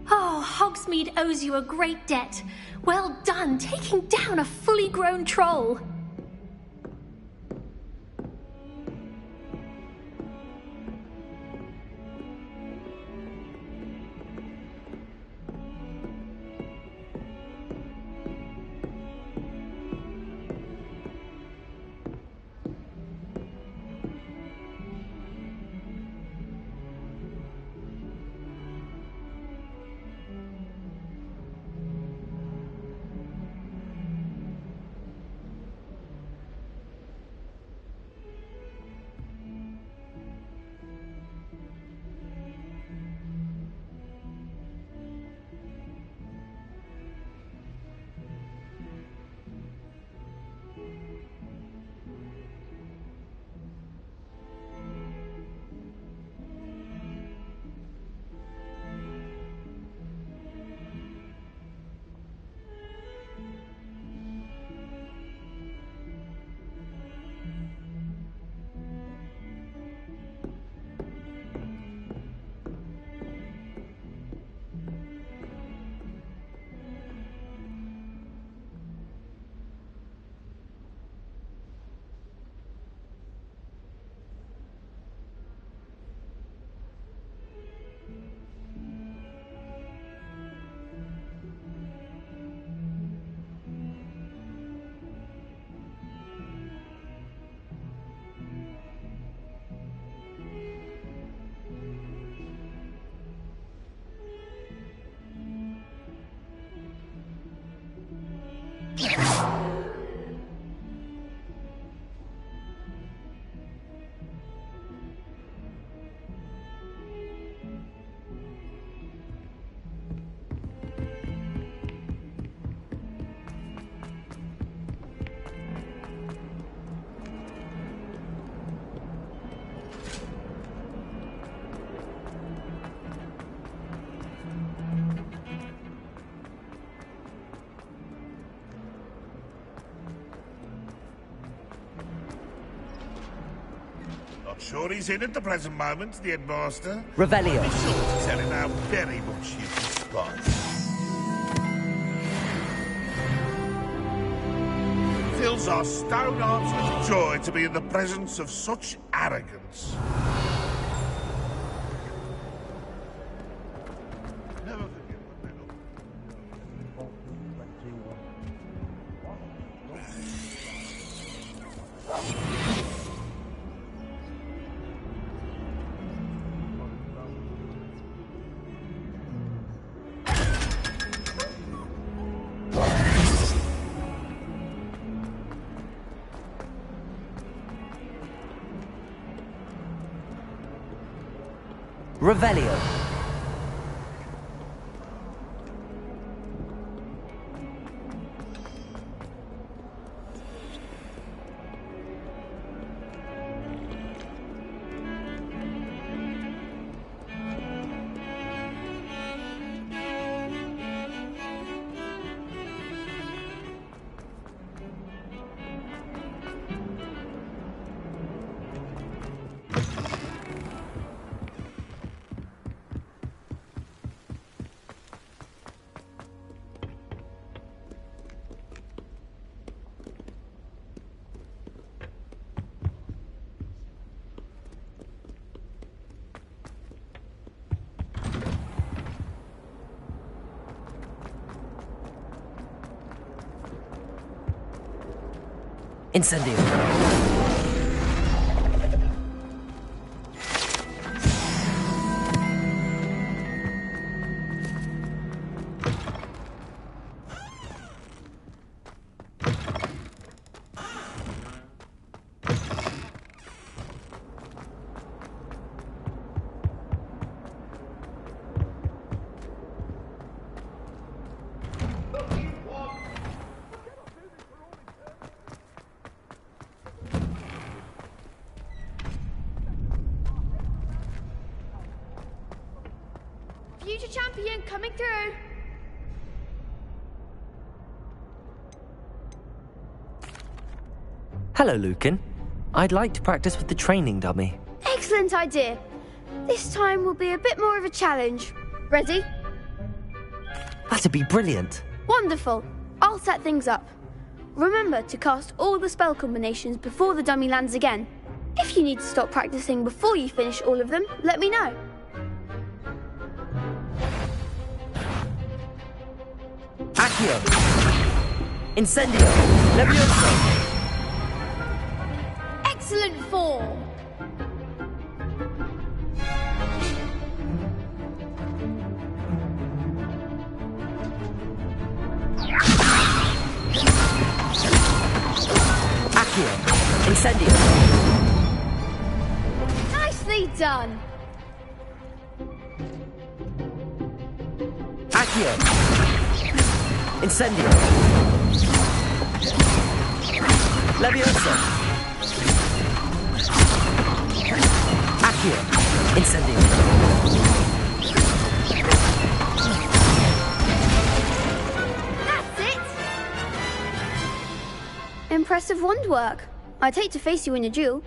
S8: Oh, Hogsmeade owes you a great debt. Well done, taking down a fully grown troll.
S3: I'm sure he's in at the present moment, the headmaster.
S2: Revelio.
S3: Be sure to tell him how very much you despise. Fills our stone hearts with joy to be in the presence of such arrogance. Never forget the medal.
S2: Revelio. Incendio.
S22: Future champion coming through.
S2: Hello, Lucan. I'd like to practice with the training dummy.
S22: Excellent idea. This time will be a bit more of a challenge. Ready?
S2: That'd be brilliant.
S22: Wonderful. I'll set things up. Remember to cast all the spell combinations before the dummy lands again. If you need to stop practicing before you finish all of them, let me know.
S2: Accio. Incendio. Levioso.
S22: Excellent form.
S2: Accio. Incendio.
S22: Nicely done.
S2: Accio. Incendio. Levioso. Accio. Incendio.
S22: That's it. Impressive wand work. I'd hate to face you in a duel.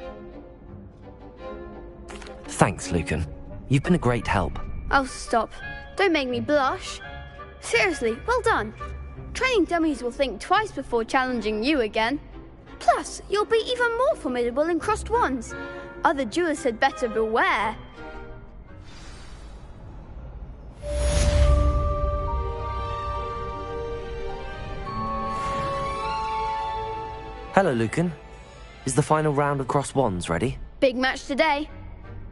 S2: Thanks, Lucan. You've been a great help.
S22: Oh, stop. Don't make me blush. Seriously, well done. Training dummies will think twice before challenging you again. Plus, you'll be even more formidable in crossed wands. Other duelists had better beware.
S2: Hello, Lucan. Is the final round of cross wands ready?
S22: Big match today.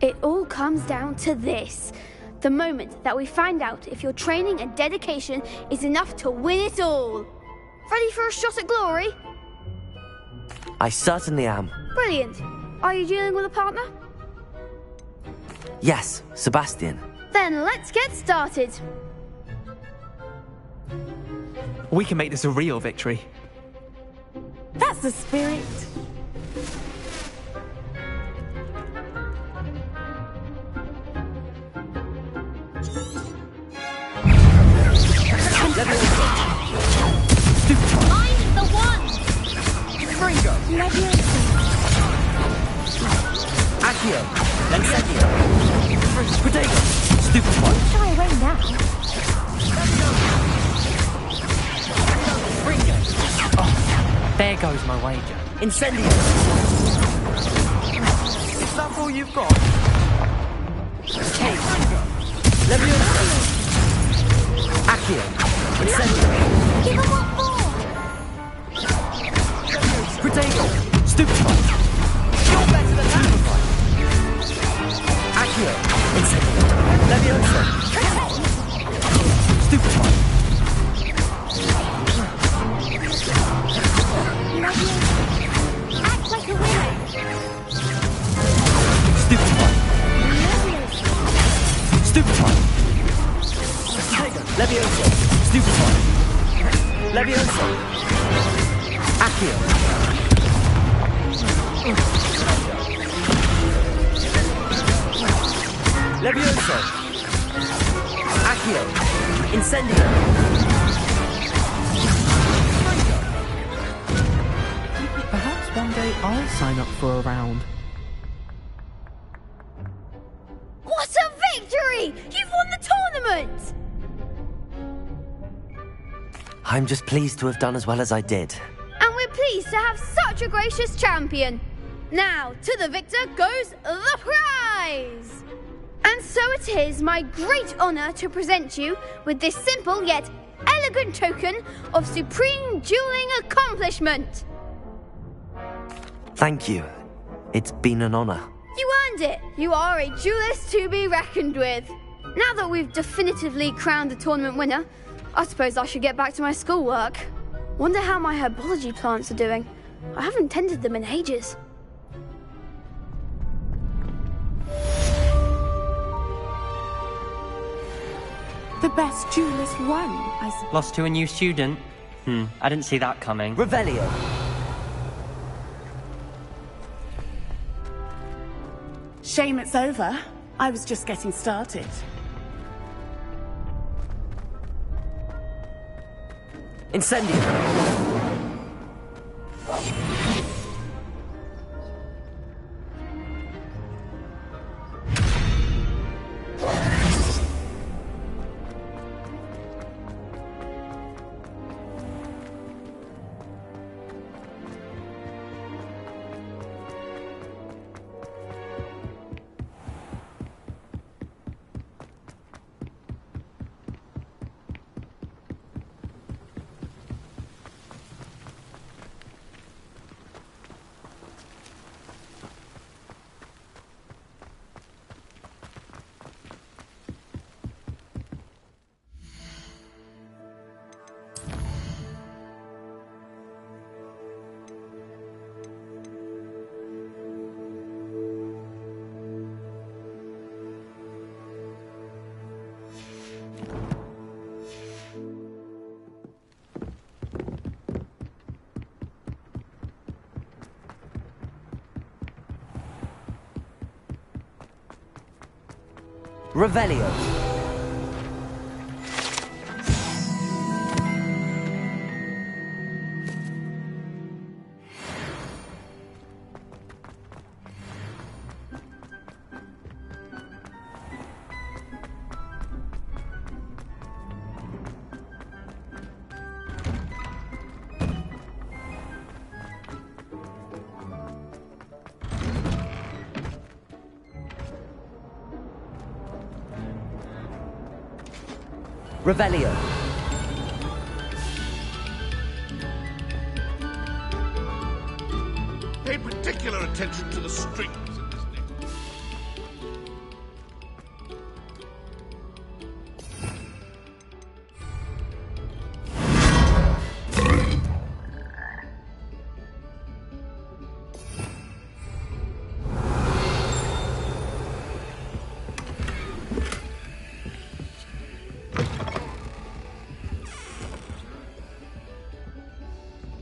S22: It all comes down to this. The moment that we find out if your training and dedication is enough to win it all. Ready for a shot at glory?
S2: I certainly am.
S22: Brilliant. Are you dealing with a partner?
S2: Yes, Sebastian.
S22: Then let's get started.
S6: We can make this a real victory.
S15: That's the spirit.
S8: Mind the one!
S6: Fringo!
S15: Levioso.
S2: Accio. Accio! Incendio! Protego! Stupid one!
S22: Shy away now.
S2: Ringo! Oh, there goes my wager. Incendio! Is that all you've got? Cage! Leviosa! Accio! Incendio!
S22: Give him what for?
S2: Protego! Stupid one! You're better than that! Accio! Incendio! Leviosa! Stupid one!
S22: Act like a winner.
S2: Stupid one! Stupid one! Leviosa! Stupid one! Leviosa! Accio! Leviosa! Accio! Incendio!
S6: Perhaps one day I'll sign up for a round.
S22: What a victory! You've won the tournament!
S2: I'm just pleased to have done as well as I did.
S22: And we're pleased to have such a gracious champion. Now, to the victor goes the prize! And so it is my great honour to present you with this simple yet elegant token of supreme dueling accomplishment.
S2: Thank you. It's been an honour.
S22: You earned it. You are a duelist to be reckoned with. Now that we've definitively crowned the tournament winner, I suppose I should get back to my schoolwork. Wonder how my herbology plants are doing. I haven't tended them in ages.
S10: The best duelist won,
S5: Lost to a new student? I didn't see that coming.
S2: Revelio!
S19: Shame it's over. I was just getting started.
S2: Incendio! Revelio! Revelio!
S3: Pay particular attention to the strings in this name.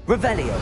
S2: Revelio!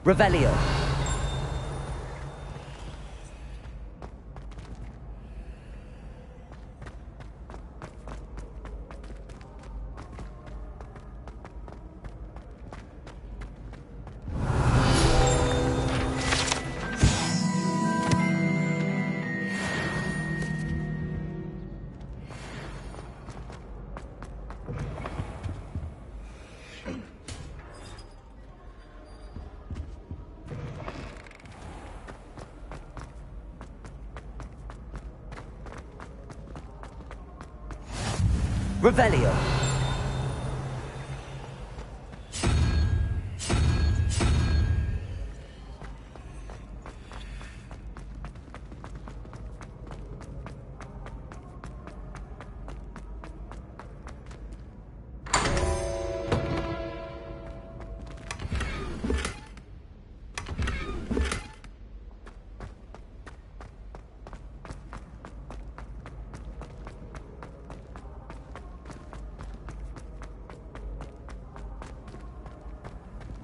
S2: Revelio. Revelio.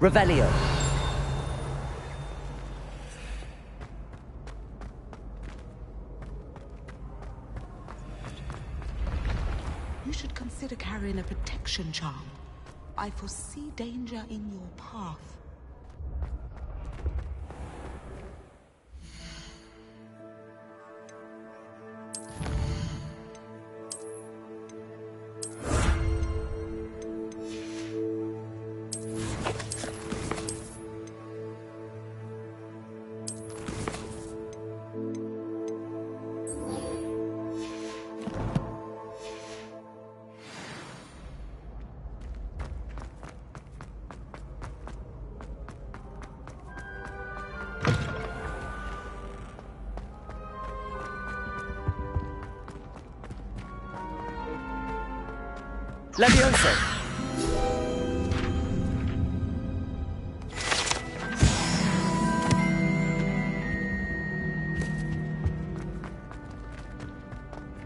S2: Revelio.
S7: You should consider carrying a protection charm. I foresee danger in your path.
S2: Levioso.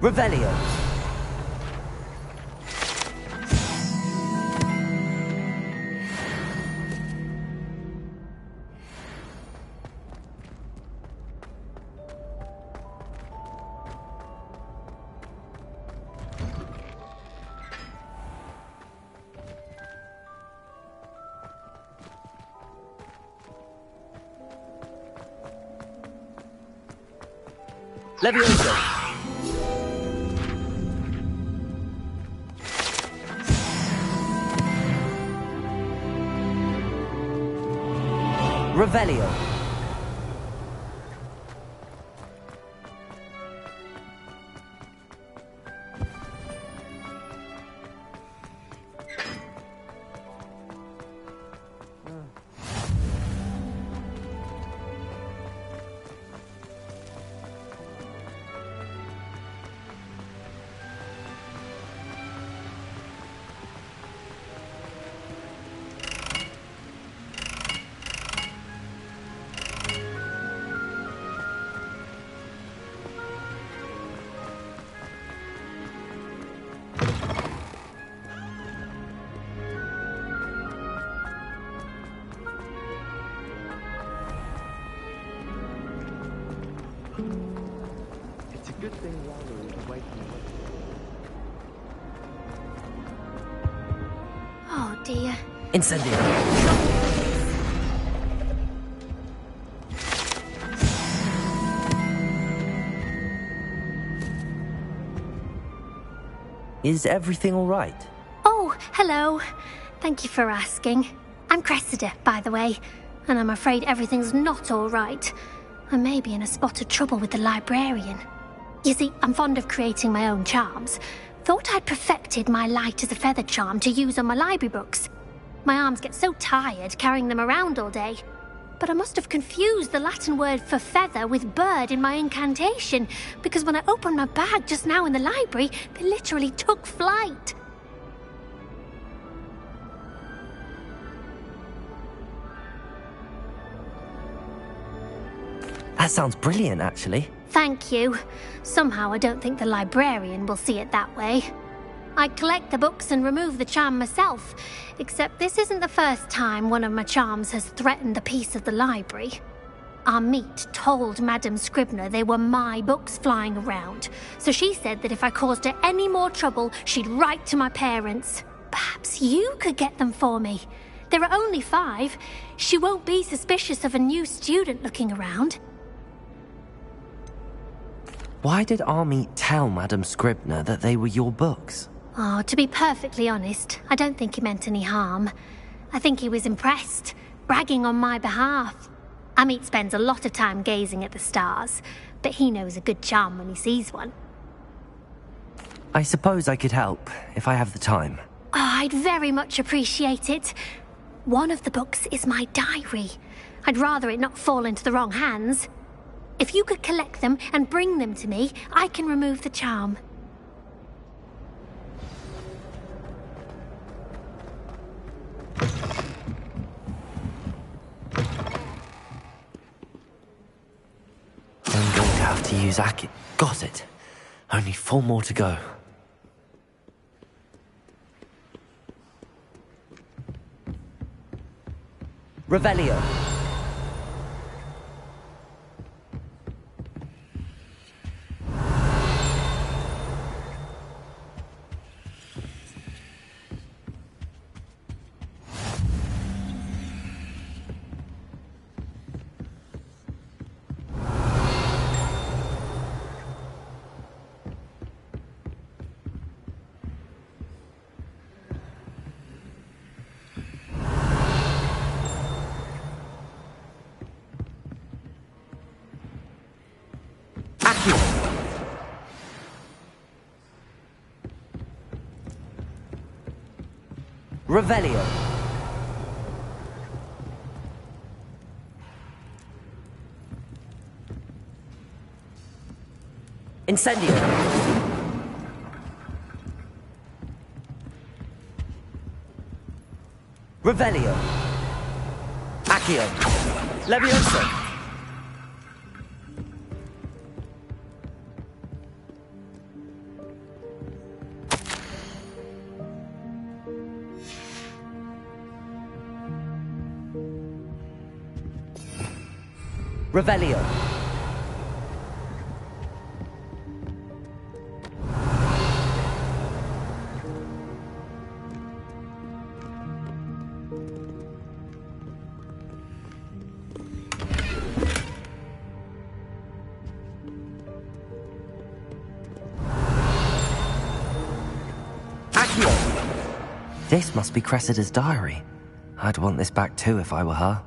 S2: Revelio. Levioso. Revelio.
S13: It's a good thing Lalo is away from the
S8: Oh dear.
S2: Incendio. Is everything all right?
S8: Oh, hello. Thank you for asking. I'm Cressida, by the way, and I'm afraid everything's not all right. I may be in a spot of trouble with the librarian. You see, I'm fond of creating my own charms. Thought I'd perfected my light as a feather charm to use on my library books. My arms get so tired carrying them around all day. But I must have confused the Latin word for feather with bird in my incantation, because when I opened my bag just now in the library, they literally took flight.
S2: That sounds brilliant, actually.
S8: Thank you. Somehow I don't think the librarian will see it that way. I collect the books and remove the charm myself, except this isn't the first time one of my charms has threatened the peace of the library. Our meet told Madame Scribner they were my books flying around, so she said that if I caused her any more trouble, she'd write to my parents. Perhaps you could get them for me. There are only 5. She won't be suspicious of a new student looking around.
S2: Why did Army tell Madame Scribner that they were your books?
S8: Oh, to be perfectly honest, I don't think he meant any harm. I think he was impressed, bragging on my behalf. Amit spends a lot of time gazing at the stars, but he knows a good charm when he sees one.
S2: I suppose I could help, if I have the time.
S8: Oh, I'd very much appreciate it. One of the books is my diary. I'd rather it not fall into the wrong hands. If you could collect them and bring them to me, I can remove the charm.
S2: I'm going to have to use Aki. Got it. Only 4 more to go. Revelio. Revelio. Incendio. Revelio. Accio. Levioso. Revelio. Accio. This must be Cressida's diary. I'd want this back too if I were her.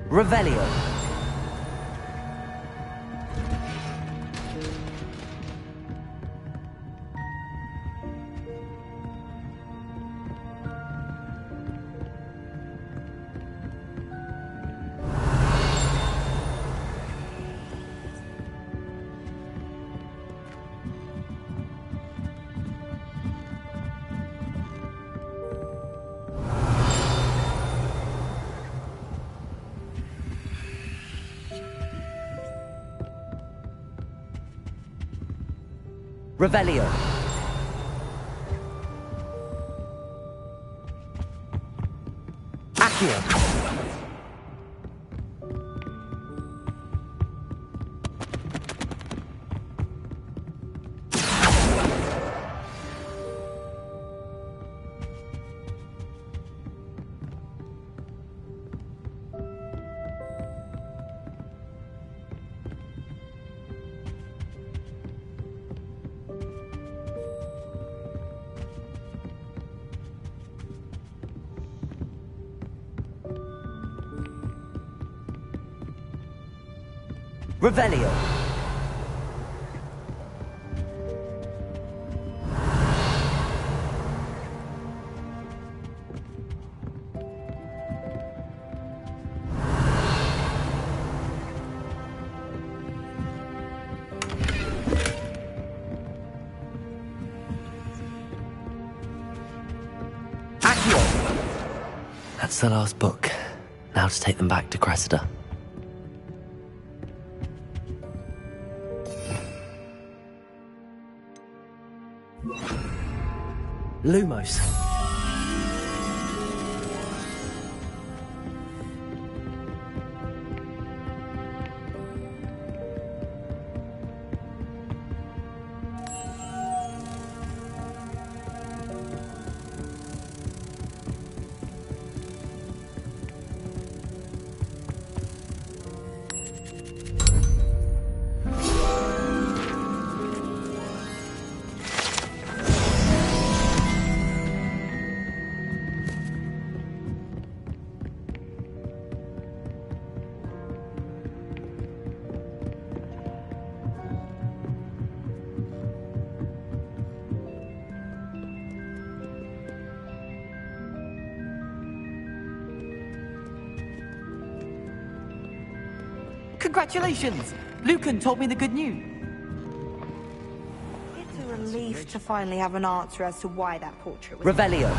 S2: Revelio. Revelio. Accio. Revelio. That's the last book. Now to take them back to Cressida. Lumos.
S12: Congratulations! Lucan told me the good news.
S20: It's a relief to finally have an answer as to why that portrait was...
S2: Revelio.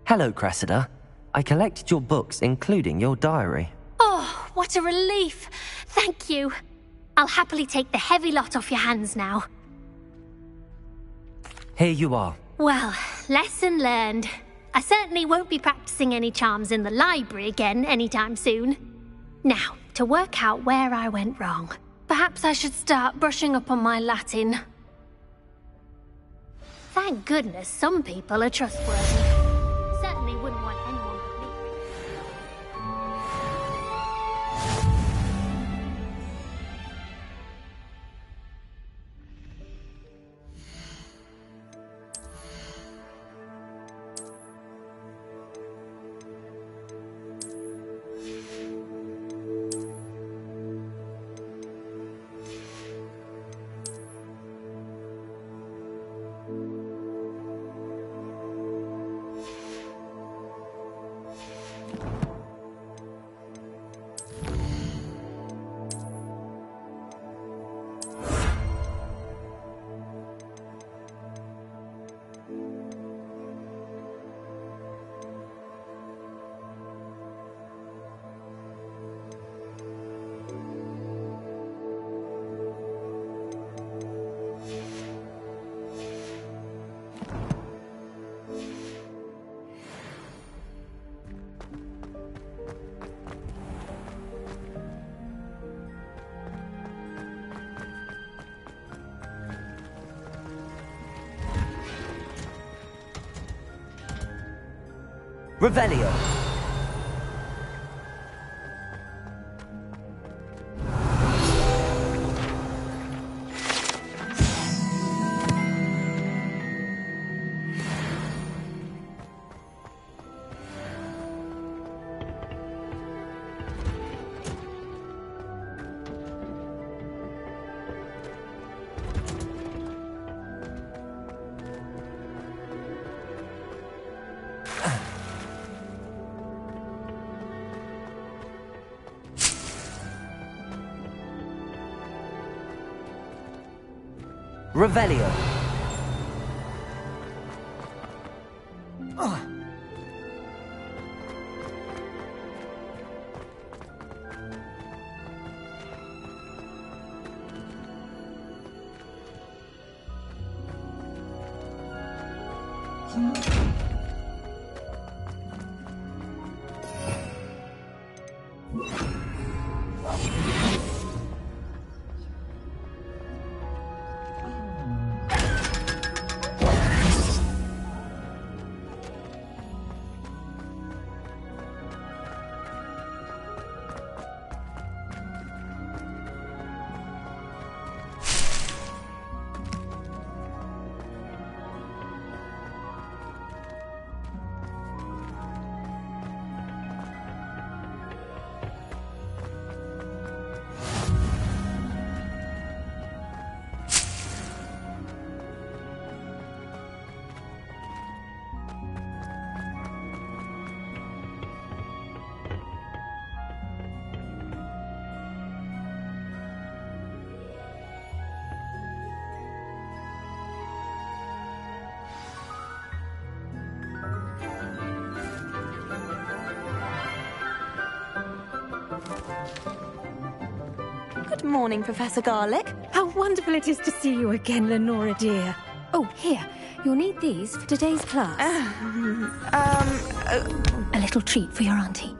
S2: Hello, Cressida. I collected your books, including your diary.
S8: Oh, what a relief. Thank you. I'll happily take the heavy lot off your hands now.
S2: Here you are.
S8: Well, lesson learned. I certainly won't be practicing any charms in the library again anytime soon. Now, to work out where I went wrong. Perhaps I should start brushing up on my Latin. Thank goodness some people are trustworthy. Certainly wouldn't want anyone but me.
S2: Revelio. Revelio.
S20: Good morning, Professor Garlic.
S9: How wonderful it is to see you again, Lenora dear. Oh, here. You'll need these for today's class. A little treat for your auntie.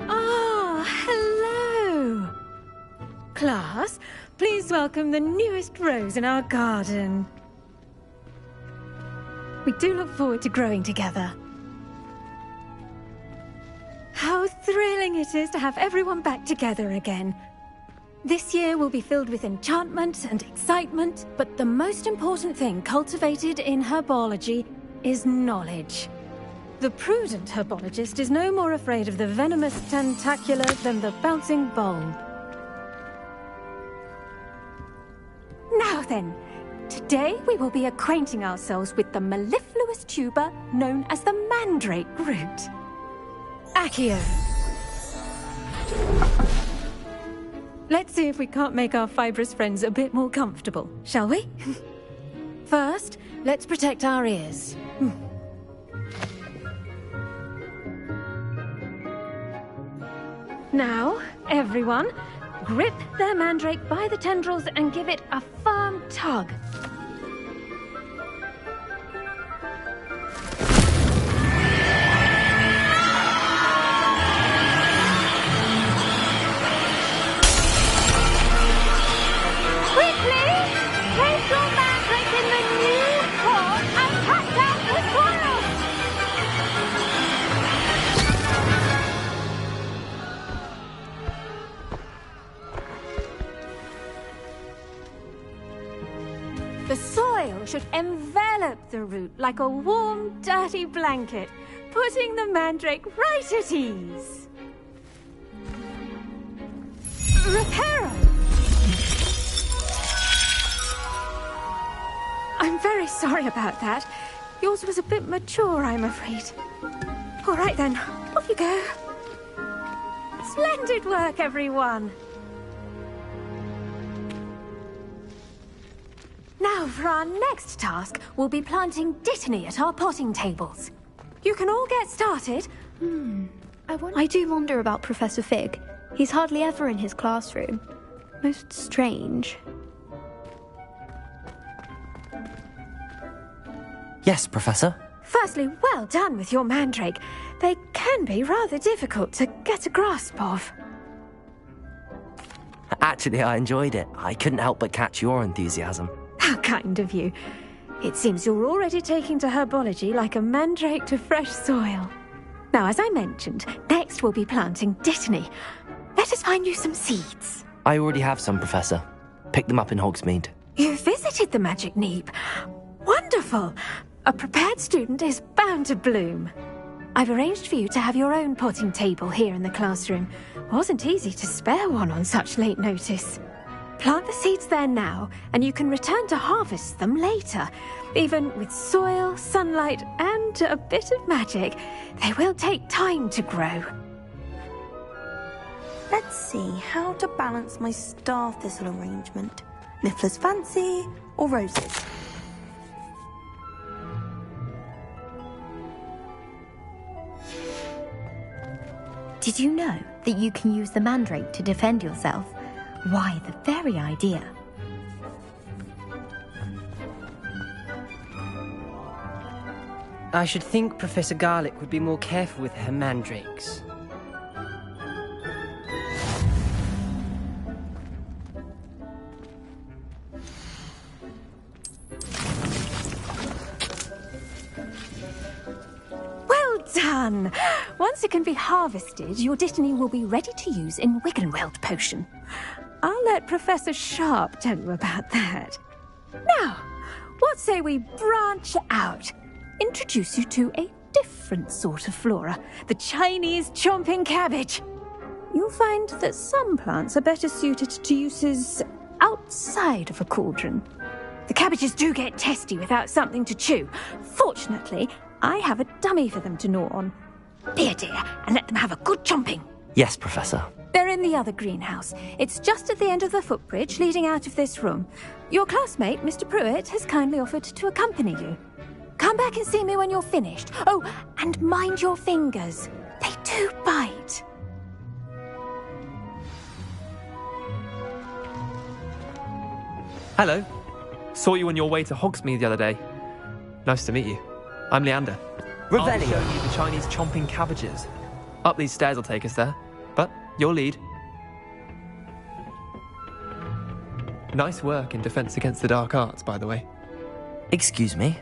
S9: Ah, hello. Class, please welcome the newest rose in our garden. We do look forward to growing together. How thrilling it is to have everyone back together again. This year will be filled with enchantment and excitement, but the most important thing cultivated in herbology is knowledge. The prudent herbologist is no more afraid of the venomous tentacula than the bouncing bulb. Now then, today we will be acquainting ourselves with the mellifluous tuber known as the mandrake root. Accio. Let's see if we can't make our fibrous friends a bit more comfortable, shall we? First, let's protect our ears. Now, everyone, grip their mandrake by the tendrils and give it a firm tug. The soil should envelop the root like a warm, dirty blanket, putting the mandrake right at ease. Reparo! I'm very sorry about that. Yours was a bit mature, I'm afraid. All right then, off you go. Splendid work, everyone. Now, for our next task, we'll be planting dittany at our potting tables. You can all get started.
S22: I do wonder about Professor Fig. He's hardly ever in his classroom. Most strange.
S2: Yes, Professor.
S9: Firstly, well done with your mandrake. They can be rather difficult to get a grasp of.
S2: Actually, I enjoyed it. I couldn't help but catch your enthusiasm.
S9: How kind of you. It seems you're already taking to herbology like a mandrake to fresh soil. Now, as I mentioned, next we'll be planting dittany. Let us find you some seeds.
S2: I already have some, Professor. Picked them up in Hogsmeade.
S9: You visited the Magic Neep. Wonderful! A prepared student is bound to bloom. I've arranged for you to have your own potting table here in the classroom. Wasn't easy to spare one on such late notice. Plant the seeds there now, and you can return to harvest them later. Even with soil, sunlight, and a bit of magic, they will take time to grow.
S20: Let's see how to balance my star thistle arrangement. Niffler's fancy or roses?
S18: Did you know that you can use the mandrake to defend yourself? Why, the very idea.
S23: I should think Professor Garlic would be more careful with her mandrakes.
S9: Well done! Once it can be harvested, your dittany will be ready to use in Wiggenweld potion. I'll let Professor Sharp tell you about that. Now, what say we branch out? Introduce you to a different sort of flora, the Chinese chomping cabbage. You'll find that some plants are better suited to uses outside of a cauldron. The cabbages do get testy without something to chew. Fortunately, I have a dummy for them to gnaw on. Here, dear, and let them have a good chomping.
S2: Yes, Professor.
S9: They're in the other greenhouse. It's just at the end of the footbridge leading out of this room. Your classmate, Mr. Pruitt, has kindly offered to accompany you. Come back and see me when you're finished. Oh, and mind your fingers. They do bite.
S4: Hello. Saw you on your way to Hogsmeade the other day. Nice to meet you. I'm Leander. I'll be showing you the Chinese chomping cabbages. Up these stairs will take us there, but your lead. Nice work in Defense Against the Dark Arts, by the way.
S2: Excuse me?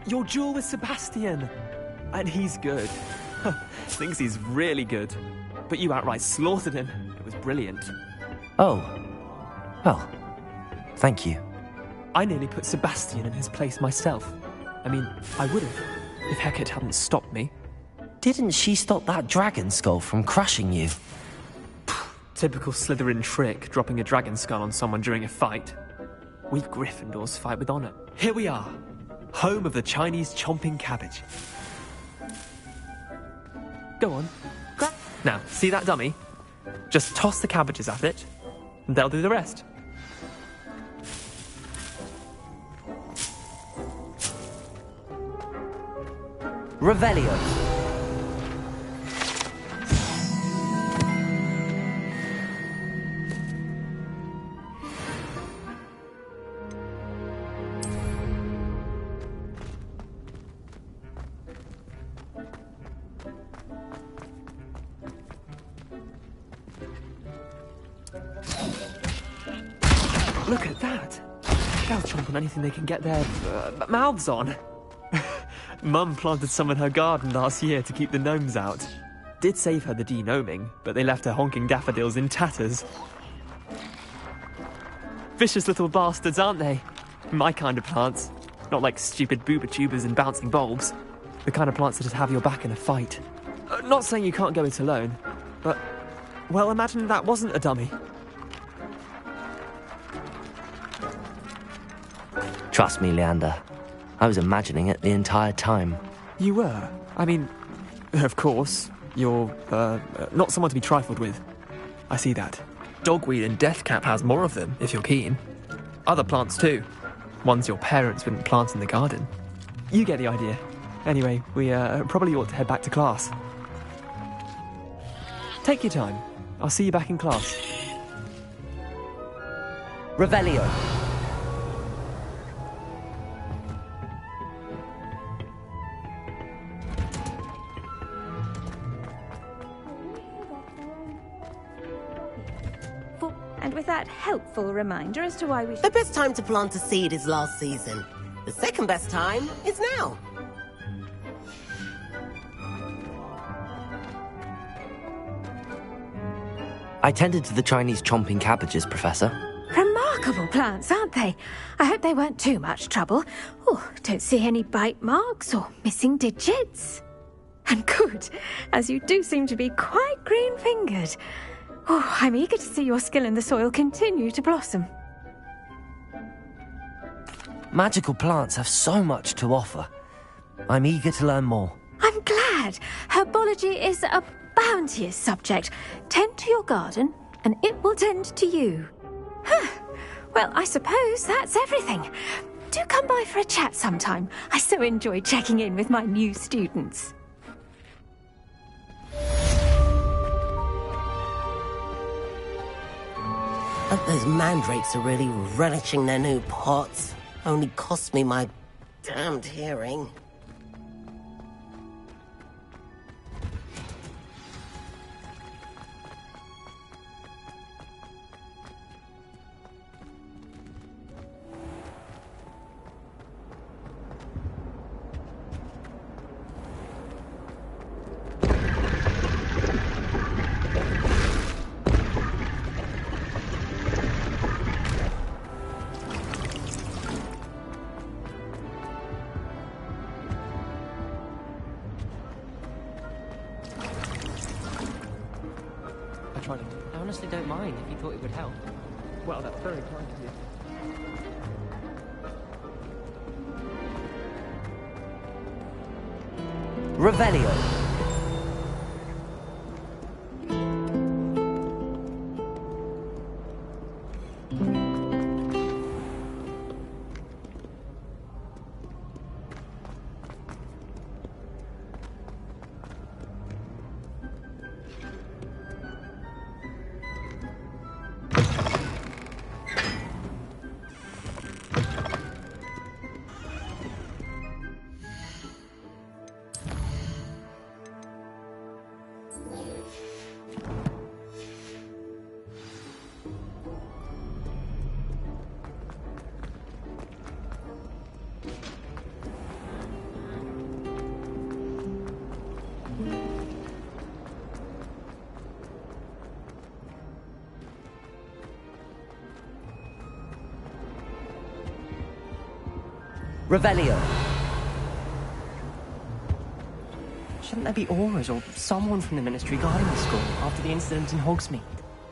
S4: Your duel with Sebastian! And he's good. Thinks he's really good. But you outright slaughtered him. It was brilliant.
S2: Oh. Well, thank you.
S4: I nearly put Sebastian in his place myself. I mean, I would have, if Hecate hadn't stopped me.
S2: Didn't she stop that dragon skull from crushing you?
S4: Typical Slytherin trick, dropping a dragon skull on someone during a fight. We Gryffindors fight with honor. Here we are, home of the Chinese chomping cabbage. Go on. Now, see that dummy? Just toss the cabbages at it, and they'll do the rest.
S2: Revelio.
S4: Look at that! They'll chomp on anything they can get their mouths on. Mum planted some in her garden last year to keep the gnomes out. Did save her the de-gnoming, but they left her honking daffodils in tatters. Vicious little bastards, aren't they? My kind of plants. Not like stupid booba tubers and bouncing bulbs. The kind of plants that'd have your back in a fight. Not saying you can't go it alone, but, well, imagine that wasn't a dummy.
S2: Trust me, Leander. I was imagining it the entire time.
S4: You were? I mean, of course, you're, not someone to be trifled with. I see that. Dogweed and deathcap has more of them, if you're keen. Other plants too. Ones your parents wouldn't plant in the garden. You get the idea. Anyway, we, probably ought to head back to class. Take your time. I'll see you back in class.
S2: Revelio.
S9: And with that helpful reminder as to why we...
S11: The best time to plant a seed is last season. The second best time is now.
S2: I tended to the Chinese chomping cabbages, Professor.
S9: Remarkable plants, aren't they? I hope they weren't too much trouble. Oh, don't see any bite marks or missing digits. And good, as you do seem to be quite green-fingered. Oh, I'm eager to see your skill in the soil continue to blossom.
S2: Magical plants have so much to offer. I'm eager to learn more.
S9: I'm glad. Herbology is a bounteous subject. Tend to your garden, and it will tend to you. Well, I suppose that's everything. Do come by for a chat sometime. I so enjoy checking in with my new students.
S11: Those mandrakes are really relishing their new pots. Only cost me my damned hearing.
S2: I honestly don't mind if you thought it would help.
S4: Well, that's very kind of you.
S2: Revelio. Revelio.
S23: Shouldn't there be auras or someone from the Ministry guarding the school after the incident in Hogsmeade?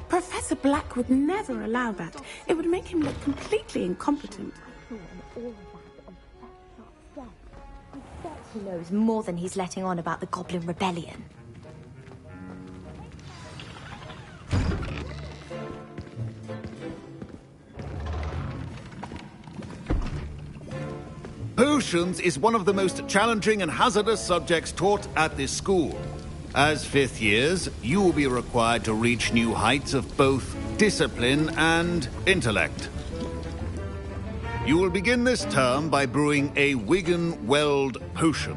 S10: Professor Black would never allow that. It would make him look completely incompetent.
S18: He knows more than he's letting on about the Goblin Rebellion.
S16: Potions is one of the most challenging and hazardous subjects taught at this school. As fifth years, you will be required to reach new heights of both discipline and intellect. You will begin this term by brewing a Wiggenweld potion.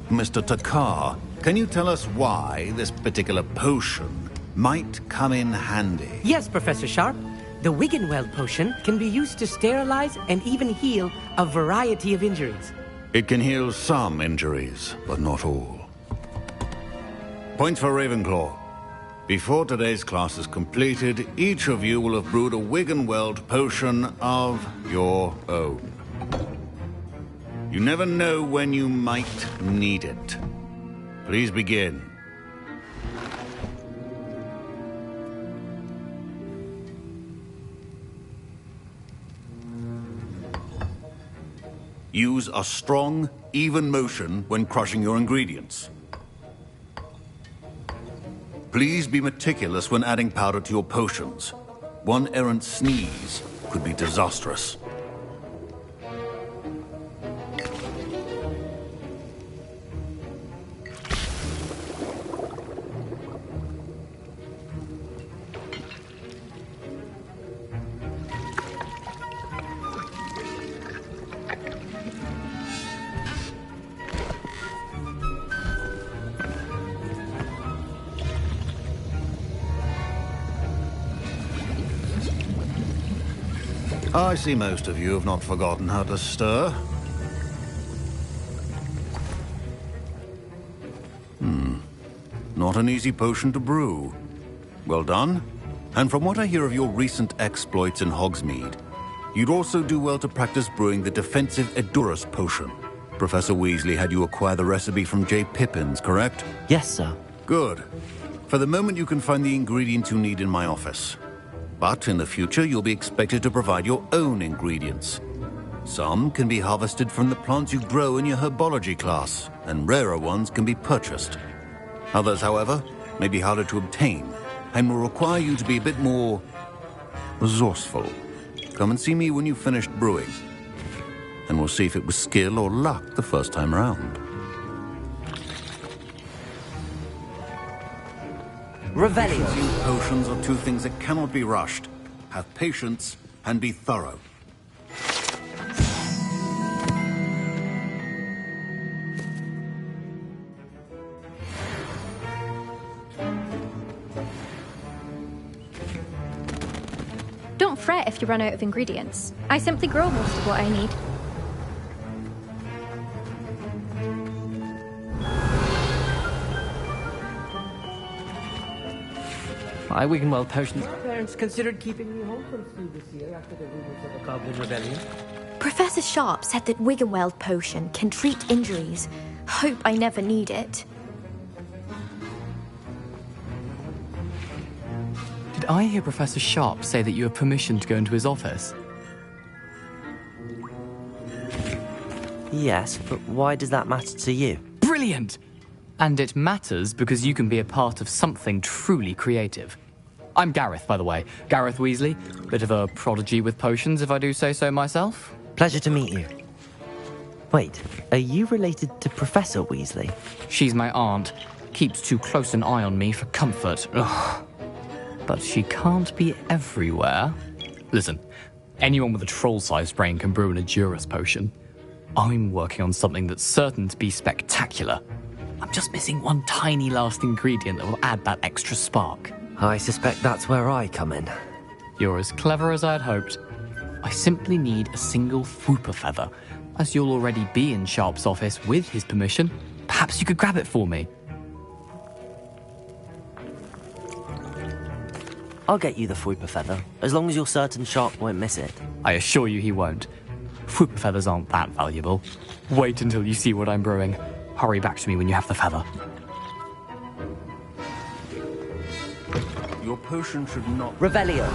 S16: Mr. Takar, can you tell us why this particular potion might come in handy?
S17: Yes, Professor Sharp. The Wiggenweld potion can be used to sterilize and even heal a variety of injuries.
S16: It can heal some injuries, but not all. Point for Ravenclaw. Before today's class is completed, each of you will have brewed a Wiggenweld potion of your own. You never know when you might need it. Please begin. Use a strong, even motion when crushing your ingredients. Please be meticulous when adding powder to your potions. One errant sneeze could be disastrous. I see most of you have not forgotten how to stir. Not an easy potion to brew. Well done. And from what I hear of your recent exploits in Hogsmeade, you'd also do well to practice brewing the defensive Edurus potion. Professor Weasley had you acquire the recipe from J. Pippins, correct?
S2: Yes, sir.
S16: Good. For the moment, you can find the ingredients you need in my office. But in the future, you'll be expected to provide your own ingredients. Some can be harvested from the plants you grow in your herbology class, and rarer ones can be purchased. Others, however, may be harder to obtain, and will require you to be a bit more resourceful. Come and see me when you've finished brewing, and we'll see if it was skill or luck the first time around.
S2: Revelio.
S16: Potions are two things that cannot be rushed. Have patience and be thorough.
S21: Don't fret if you run out of ingredients. I simply grow most of what I need.
S23: My Wiggenweld potions.
S17: Parents considered keeping me home from school this year after the rumors of the Goblin Rebellion.
S18: Professor Sharp said that Wiggenweld potion can treat injuries. Hope I never need it.
S4: Did I hear Professor Sharp say that you have permission to go into his office?
S2: Yes, but why does that matter to you?
S4: Brilliant! And it matters because you can be a part of something truly creative. I'm Gareth, by the way. Gareth Weasley. Bit of a prodigy with potions, if I do say so myself.
S2: Pleasure to meet you. Wait, are you related to Professor Weasley?
S4: She's my aunt. Keeps too close an eye on me for comfort. Ugh. But she can't be everywhere. Listen, anyone with a troll-sized brain can brew an Edurus potion. I'm working on something that's certain to be spectacular. I'm just missing one tiny last ingredient that will add that extra spark.
S2: I suspect that's where I come in.
S4: You're as clever as I'd hoped. I simply need a single Fwooper feather. As you'll already be in Sharp's office with his permission, perhaps you could grab it for me.
S2: I'll get you the Fwooper feather, as long as you're certain Sharp won't miss it.
S4: I assure you he won't.
S1: Whoop feathers aren't that valuable. Wait until you see what I'm brewing. Hurry back to me when you have the feather.
S16: Your potion should not...
S2: Revelio.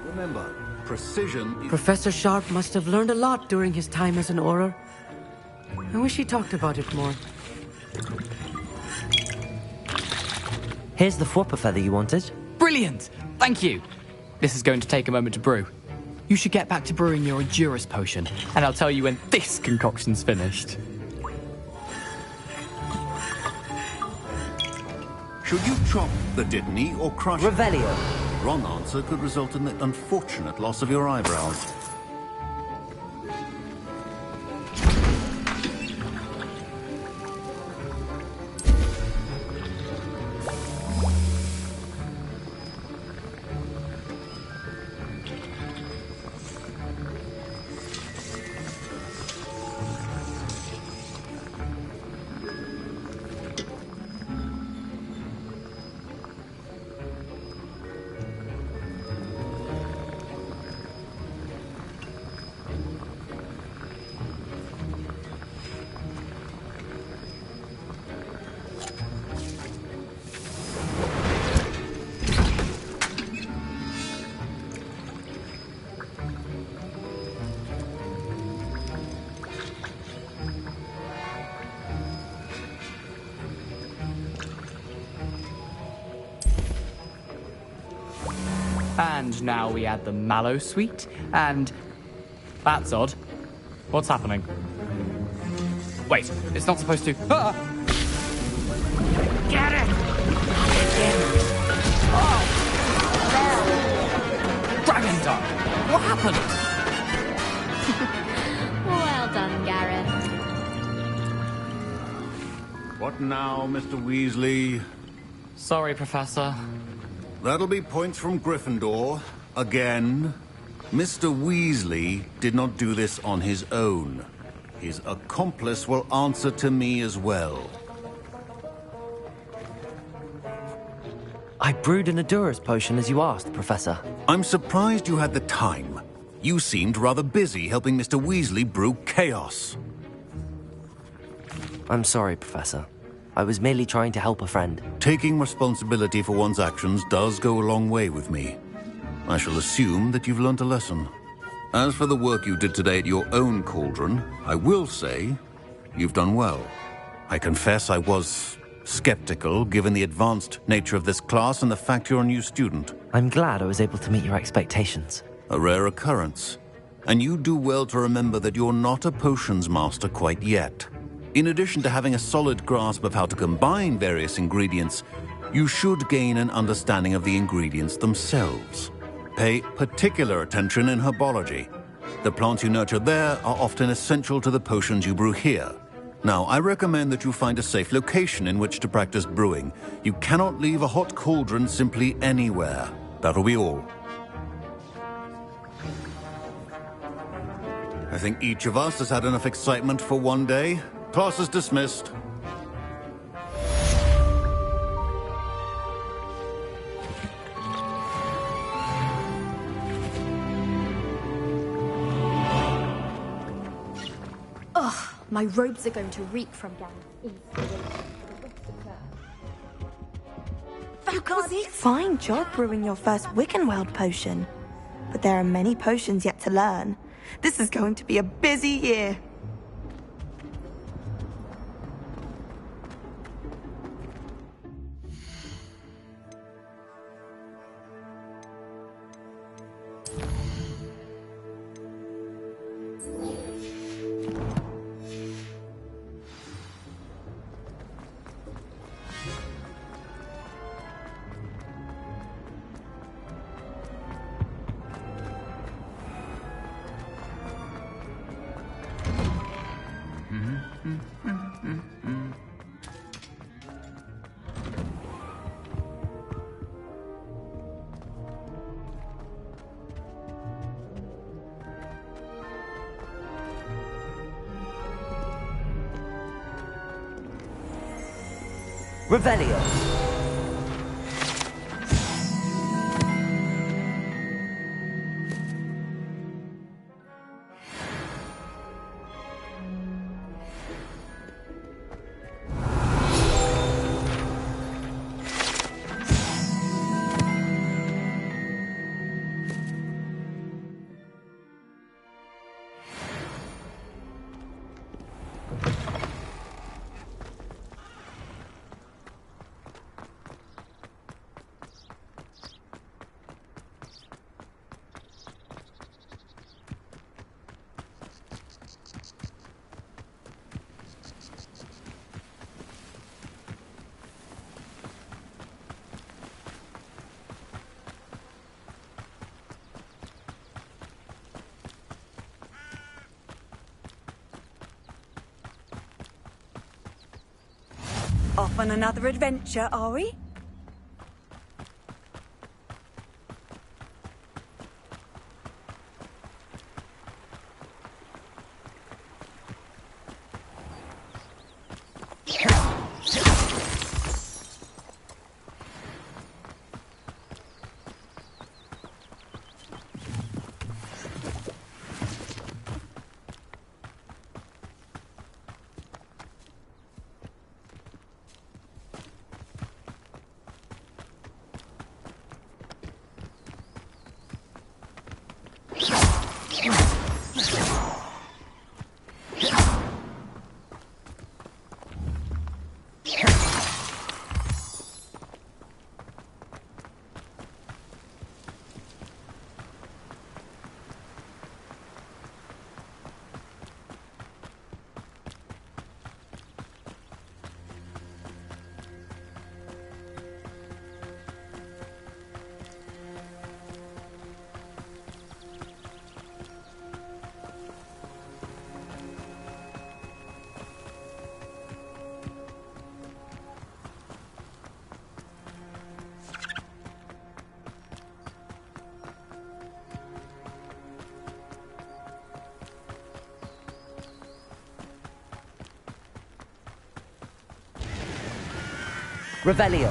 S16: Remember, precision is...
S17: Professor Sharp must have learned a lot during his time as an Auror. I wish he talked about it more.
S2: Here's the Whopper feather you wanted.
S1: Brilliant! Thank you! This is going to take a moment to brew. You should get back to brewing your Endurus potion, and I'll tell you when this concoction's finished.
S16: Should you chop the Dittany or crush...
S2: Revelio.
S16: Wrong answer could result in the unfortunate loss of your eyebrows.
S1: And now we add the mallow sweet, and... That's odd. What's happening? Wait, it's not supposed to... Ah!
S17: Get it!
S1: Oh! Dragon Dog! What happened?
S21: Well done, Gareth.
S16: What now, Mr. Weasley?
S1: Sorry, Professor.
S16: That'll be points from Gryffindor. Again. Mr. Weasley did not do this on his own. His accomplice will answer to me as well.
S2: I brewed an Endurus potion as you asked, Professor.
S16: I'm surprised you had the time. You seemed rather busy helping Mr. Weasley brew chaos.
S2: I'm sorry, Professor. I was merely trying to help a friend.
S16: Taking responsibility for one's actions does go a long way with me. I shall assume that you've learnt a lesson. As for the work you did today at your own cauldron, I will say you've done well. I confess I was skeptical, given the advanced nature of this class and the fact you're a new student.
S2: I'm glad I was able to meet your expectations.
S16: A rare occurrence. And you do well to remember that you're not a potions master quite yet. In addition to having a solid grasp of how to combine various ingredients, you should gain an understanding of the ingredients themselves. Pay particular attention in herbology. The plants you nurture there are often essential to the potions you brew here. Now, I recommend that you find a safe location in which to practice brewing. You cannot leave a hot cauldron simply anywhere. That'll be all. I think each of us has had enough excitement for one day. Class is dismissed.
S21: Ugh, my robes are going to reek from Gareth.
S20: Fine job brewing your first Wiccanweld potion. But there are many potions yet to learn. This is going to be a busy year.
S2: Revelio.
S6: Off on another adventure, are we?
S2: Revelio.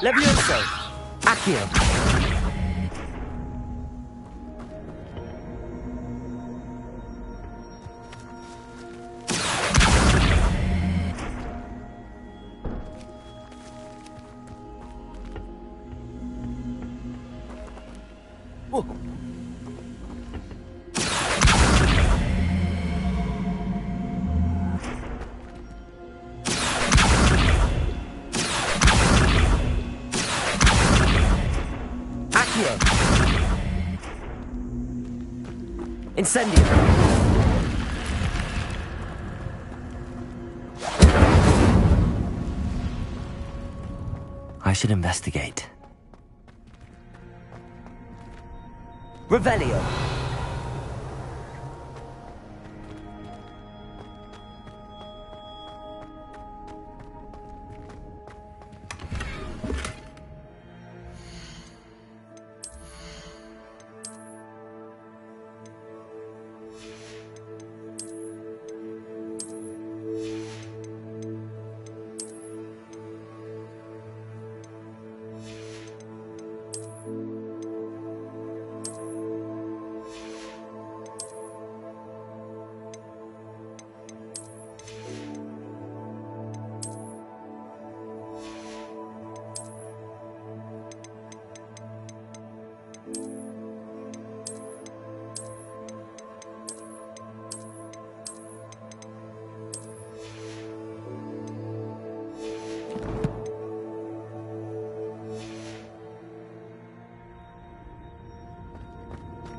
S17: Levioso!
S2: Accio. Incendio. I should investigate. Revelio.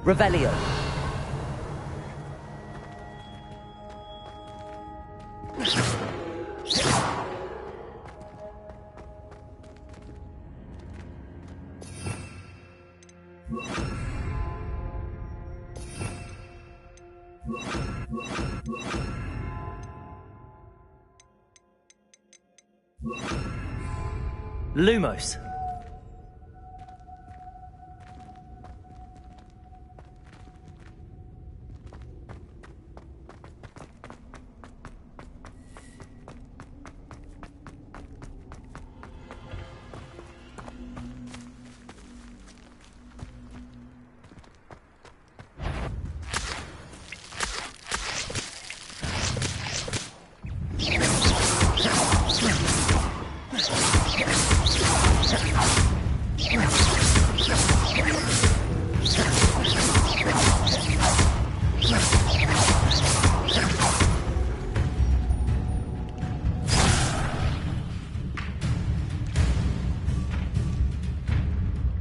S2: Revelio. Lumos.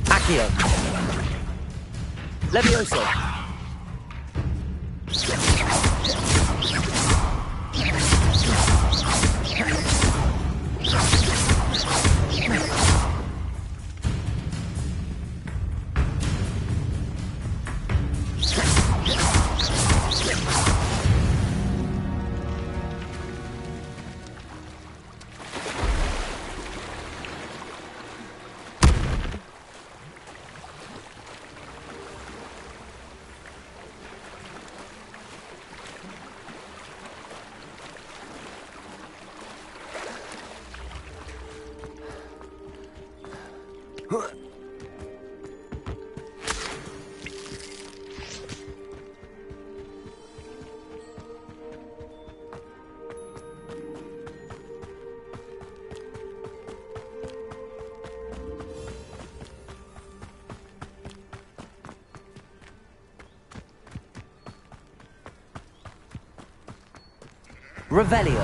S2: Accio. Levioso. Revelio.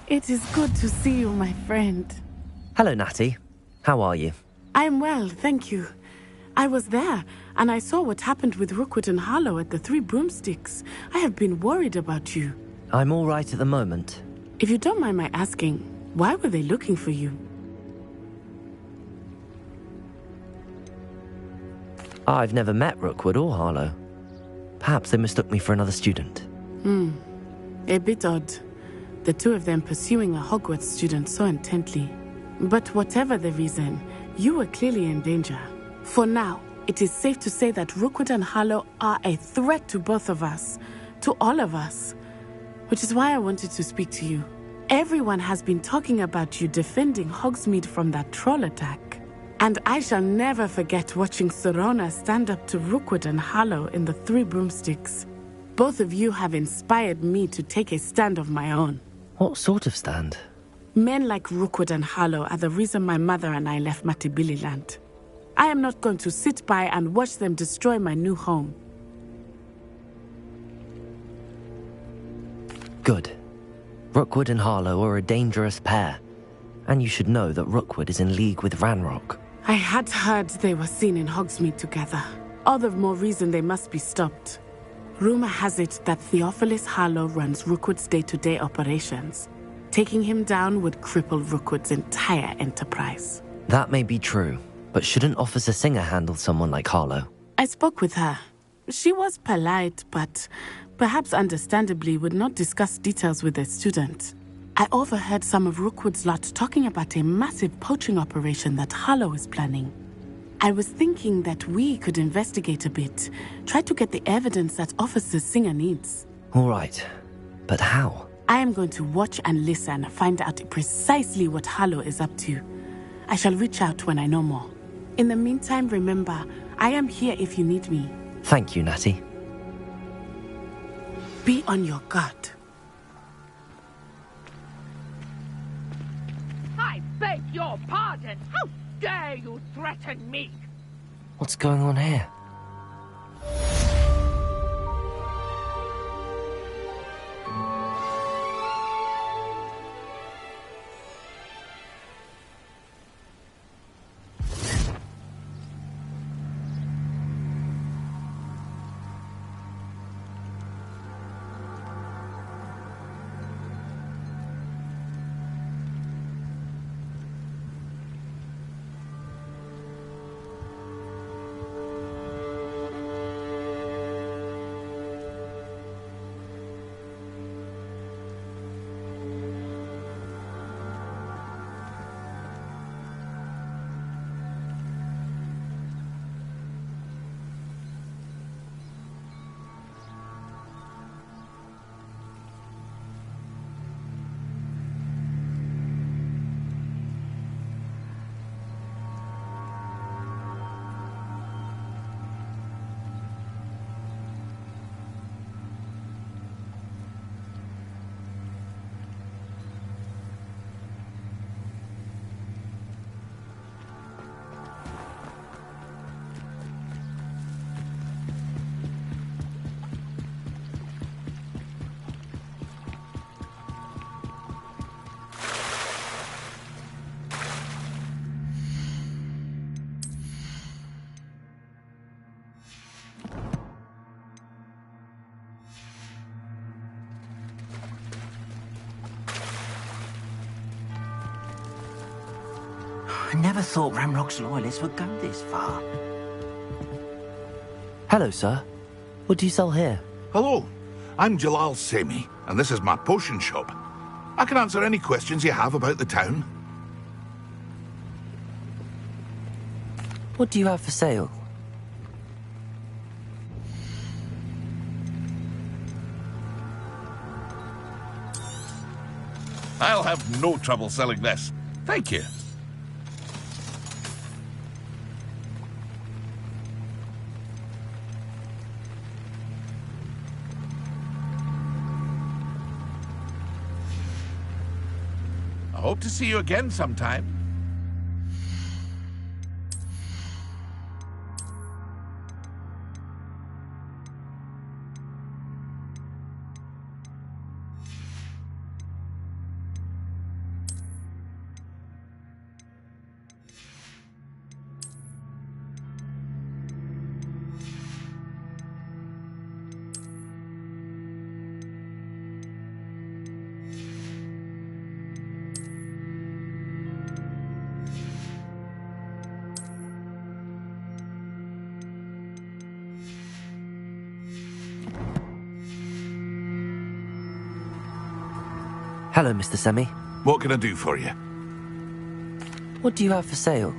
S10: It is good to see you, my friend.
S2: Hello, Natty. How are you?
S10: I'm well, thank you. I was there, and I saw what happened with Rookwood and Harlow at the Three Broomsticks. I have been worried about you.
S2: I'm all right at the moment.
S10: If you don't mind my asking, why were they looking for you?
S2: I've never met Rookwood or Harlow. Perhaps they mistook me for another student.
S10: A bit odd. The two of them pursuing a Hogwarts student so intently. But whatever the reason, you were clearly in danger. For now, it is safe to say that Rookwood and Harlow are a threat to both of us. To all of us. Which is why I wanted to speak to you. Everyone has been talking about you defending Hogsmeade from that troll attack. And I shall never forget watching Sorona stand up to Rookwood and Harlow in the Three Broomsticks. Both of you have inspired me to take a stand of my own.
S2: What sort of stand?
S10: Men like Rookwood and Harlow are the reason my mother and I left Matibili-land. I am not going to sit by and watch them destroy my new home.
S2: Good. Rookwood and Harlow are a dangerous pair. And you should know that Rookwood is in league with Ranrock.
S10: I had heard they were seen in Hogsmeade together. All the more reason they must be stopped. Rumor has it that Theophilus Harlow runs Rookwood's day-to-day operations. Taking him down would cripple Rookwood's entire enterprise.
S2: That may be true, but shouldn't Officer Singer handle someone like Harlow?
S10: I spoke with her. She was polite, but perhaps understandably would not discuss details with a student. I overheard some of Rookwood's lot talking about a massive poaching operation that Harlow is planning. I was thinking that we could investigate a bit. Try to get the evidence that Officer Singer needs.
S2: All right. But how?
S10: I am going to watch and listen, find out precisely what Harlow is up to. I shall reach out when I know more. In the meantime, remember, I am here if you need me.
S2: Thank you, Natty.
S10: Be on your guard.
S5: I beg your pardon. How dare you threaten me?
S2: What's going on here?
S14: I never thought Ramrock's loyalists would go this far.
S2: Hello, sir. What do you sell here?
S3: Hello, I'm Jalal Semi, and this is my potion shop. I can answer any questions you have about the town.
S2: What do you have for sale?
S3: I'll have no trouble selling this. Thank you. I hope to see you again sometime.
S2: Hello, Mr. Semi.
S3: What can I do for you?
S2: What do you have for sale?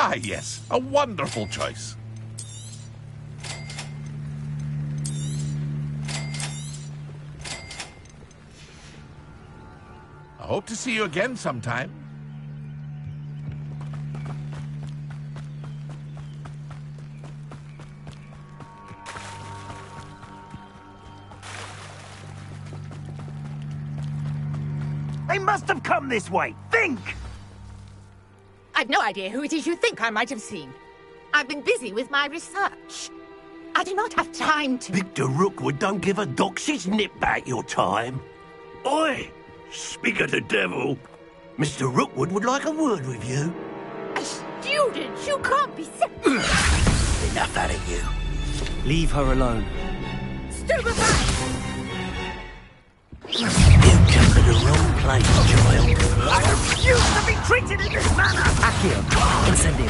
S3: Ah, yes, a wonderful choice. I hope to see you again sometime.
S14: They must have come this way. Think!
S5: I've no idea who it is you think I might have seen. I've been busy with my research. I do not have time to...
S14: Victor Rookwood don't give a doxy's nip back your time. Oi! Speak of the devil. Mr. Rookwood would like a word with you.
S5: A student? You can't be sick.
S14: Enough out of you.
S23: Leave her alone.
S5: Stupefy!
S14: You come to the wrong place, child.
S5: I refuse to be treated in this manner!
S2: Accio, incendio.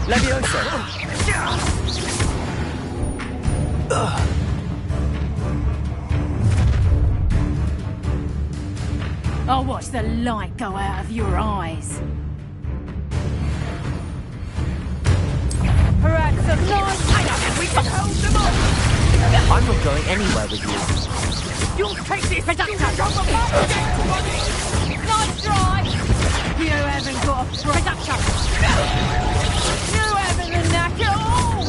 S2: Levioso.
S9: I'll watch the light go out of your eyes. Perhaps a nice...
S5: We can hold them off!
S2: I'm not going anywhere with you.
S5: You'll take this!
S9: Nice try! You haven't got a production! You haven't the knack at all!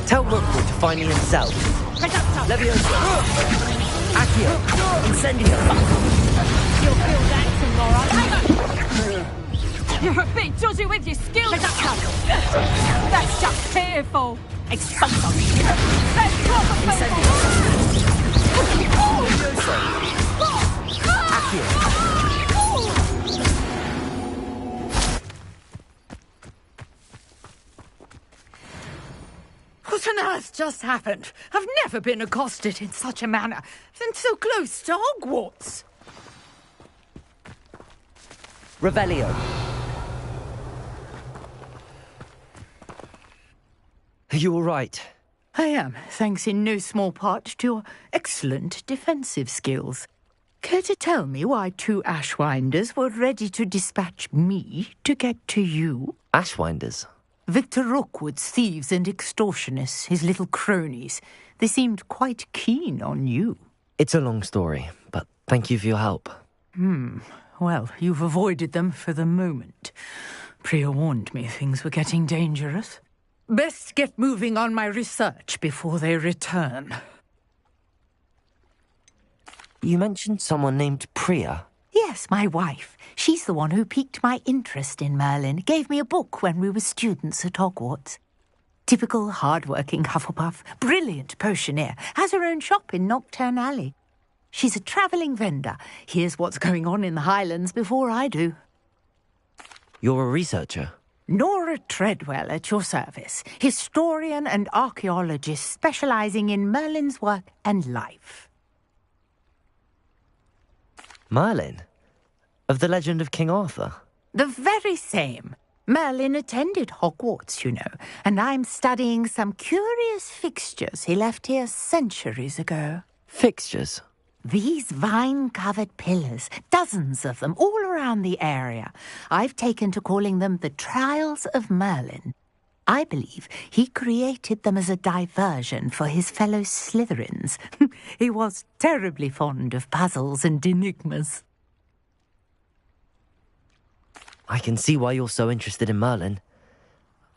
S2: Tell Rookwood to find me himself. Levioso. Accio. Incendio.
S9: You'll feel that tomorrow. You're a bit dodgy with your skills. That's just pitiful. That's proper
S2: Levioso. Accio.
S5: What on earth just happened? I've never been accosted in such a manner, and so close to Hogwarts.
S2: Revelio. Are you all right?
S5: I am, thanks in no small part to your excellent defensive skills. Care to tell me why 2 Ashwinders were ready to dispatch me to get to you?
S2: Ashwinders?
S5: Victor Rookwood's thieves and extortionists, his little cronies. They seemed quite keen on you.
S2: It's a long story, but thank you for your help.
S5: Well, you've avoided them for the moment. Priya warned me things were getting dangerous. Best get moving on my research before they return.
S2: You mentioned someone named Priya.
S5: Yes, my wife. She's the one who piqued my interest in Merlin. Gave me a book when we were students at Hogwarts. Typical hard-working Hufflepuff, brilliant potioneer, has her own shop in Nocturne Alley. She's a travelling vendor. Hears what's going on in the Highlands before I do.
S2: You're a researcher?
S5: Nora Treadwell at your service, historian and archaeologist specialising in Merlin's work and life.
S2: Merlin? Of the legend of King Arthur?
S5: The very same. Merlin attended Hogwarts, you know, and I'm studying some curious fixtures he left here centuries ago.
S2: Fixtures?
S5: These vine-covered pillars, dozens of them, all around the area. I've taken to calling them the Trials of Merlin. I believe he created them as a diversion for his fellow Slytherins. He was terribly fond of puzzles and enigmas.
S2: I can see why you're so interested in Merlin.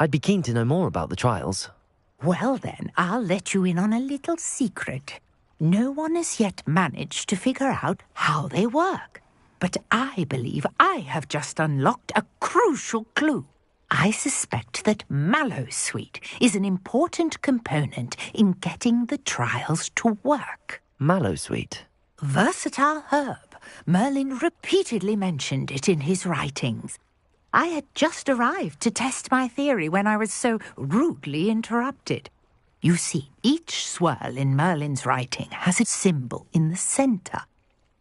S2: I'd be keen to know more about the trials.
S5: Well then, I'll let you in on a little secret. No one has yet managed to figure out how they work. But I believe I have just unlocked a crucial clue. I suspect that Mallowsweet is an important component in getting the trials to work.
S2: Mallowsweet?
S5: Versatile herb. Merlin repeatedly mentioned it in his writings. I had just arrived to test my theory when I was so rudely interrupted. You see, each swirl in Merlin's writing has a symbol in the centre.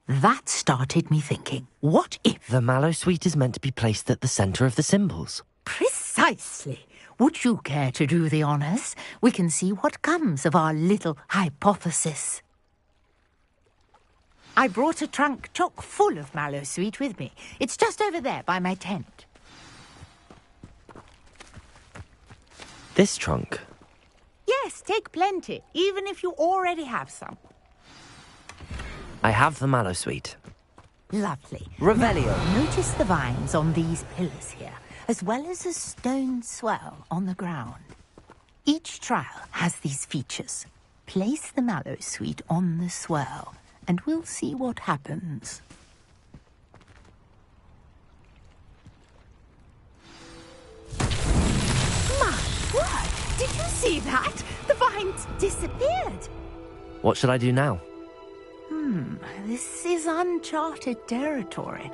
S5: That started me thinking, what if...
S2: The Mallowsweet is meant to be placed at the centre of the symbols.
S5: Precisely. Would you care to do the honours? We can see what comes of our little hypothesis. I brought a trunk chock full of Mallowsweet with me. It's just over there by my tent.
S2: This trunk?
S5: Yes, take plenty, even if you already have some.
S2: I have the Mallowsweet.
S5: Lovely.
S2: Revelio.
S5: Notice the vines on these pillars here, as well as a stone swell on the ground. Each trial has these features. Place the mallow sweet on the swirl, and we'll see what happens.
S9: My word! Did you see that? The vines disappeared.
S2: What should I do now?
S5: This is uncharted territory.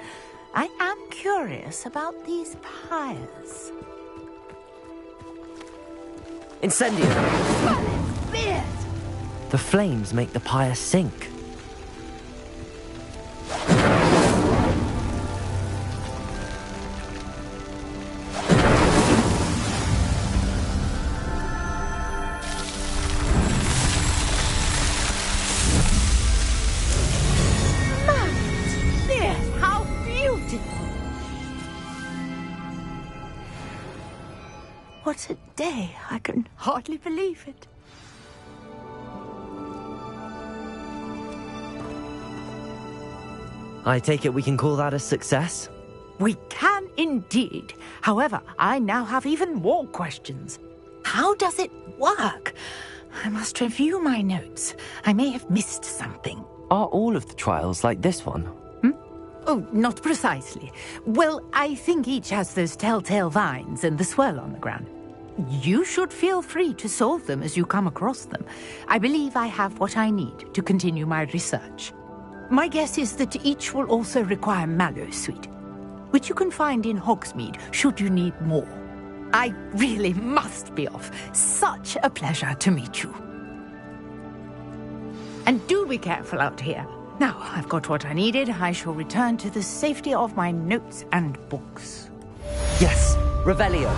S5: I am curious about these pyres.
S2: Incendio!
S5: Beard!
S2: The flames make the pyre sink.
S5: How beautiful! What a day! I can hardly believe it.
S2: I take it we can call that a success?
S5: We can indeed. However, I now have even more questions. How does it work? I must review my notes. I may have missed something.
S2: Are all of the trials like this one?
S5: Oh, not precisely. Well, I think each has those telltale vines and the swirl on the ground. You should feel free to solve them as you come across them. I believe I have what I need to continue my research. My guess is that each will also require mallow sweet, which you can find in Hogsmeade should you need more. I really must be off. Such a pleasure to meet you. And do be careful out here. Now I've got what I needed, I shall return to the safety of my notes and books.
S2: Yes, Revelio.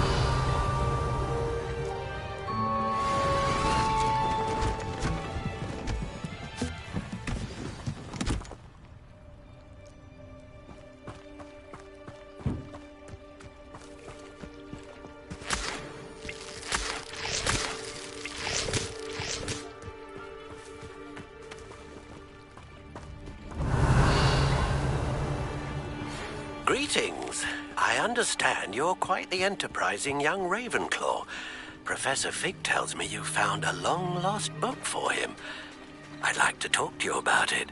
S14: Greetings. I understand you're quite the enterprising young Ravenclaw. Professor Fig tells me you found a long-lost book for him. I'd like to talk to you about it.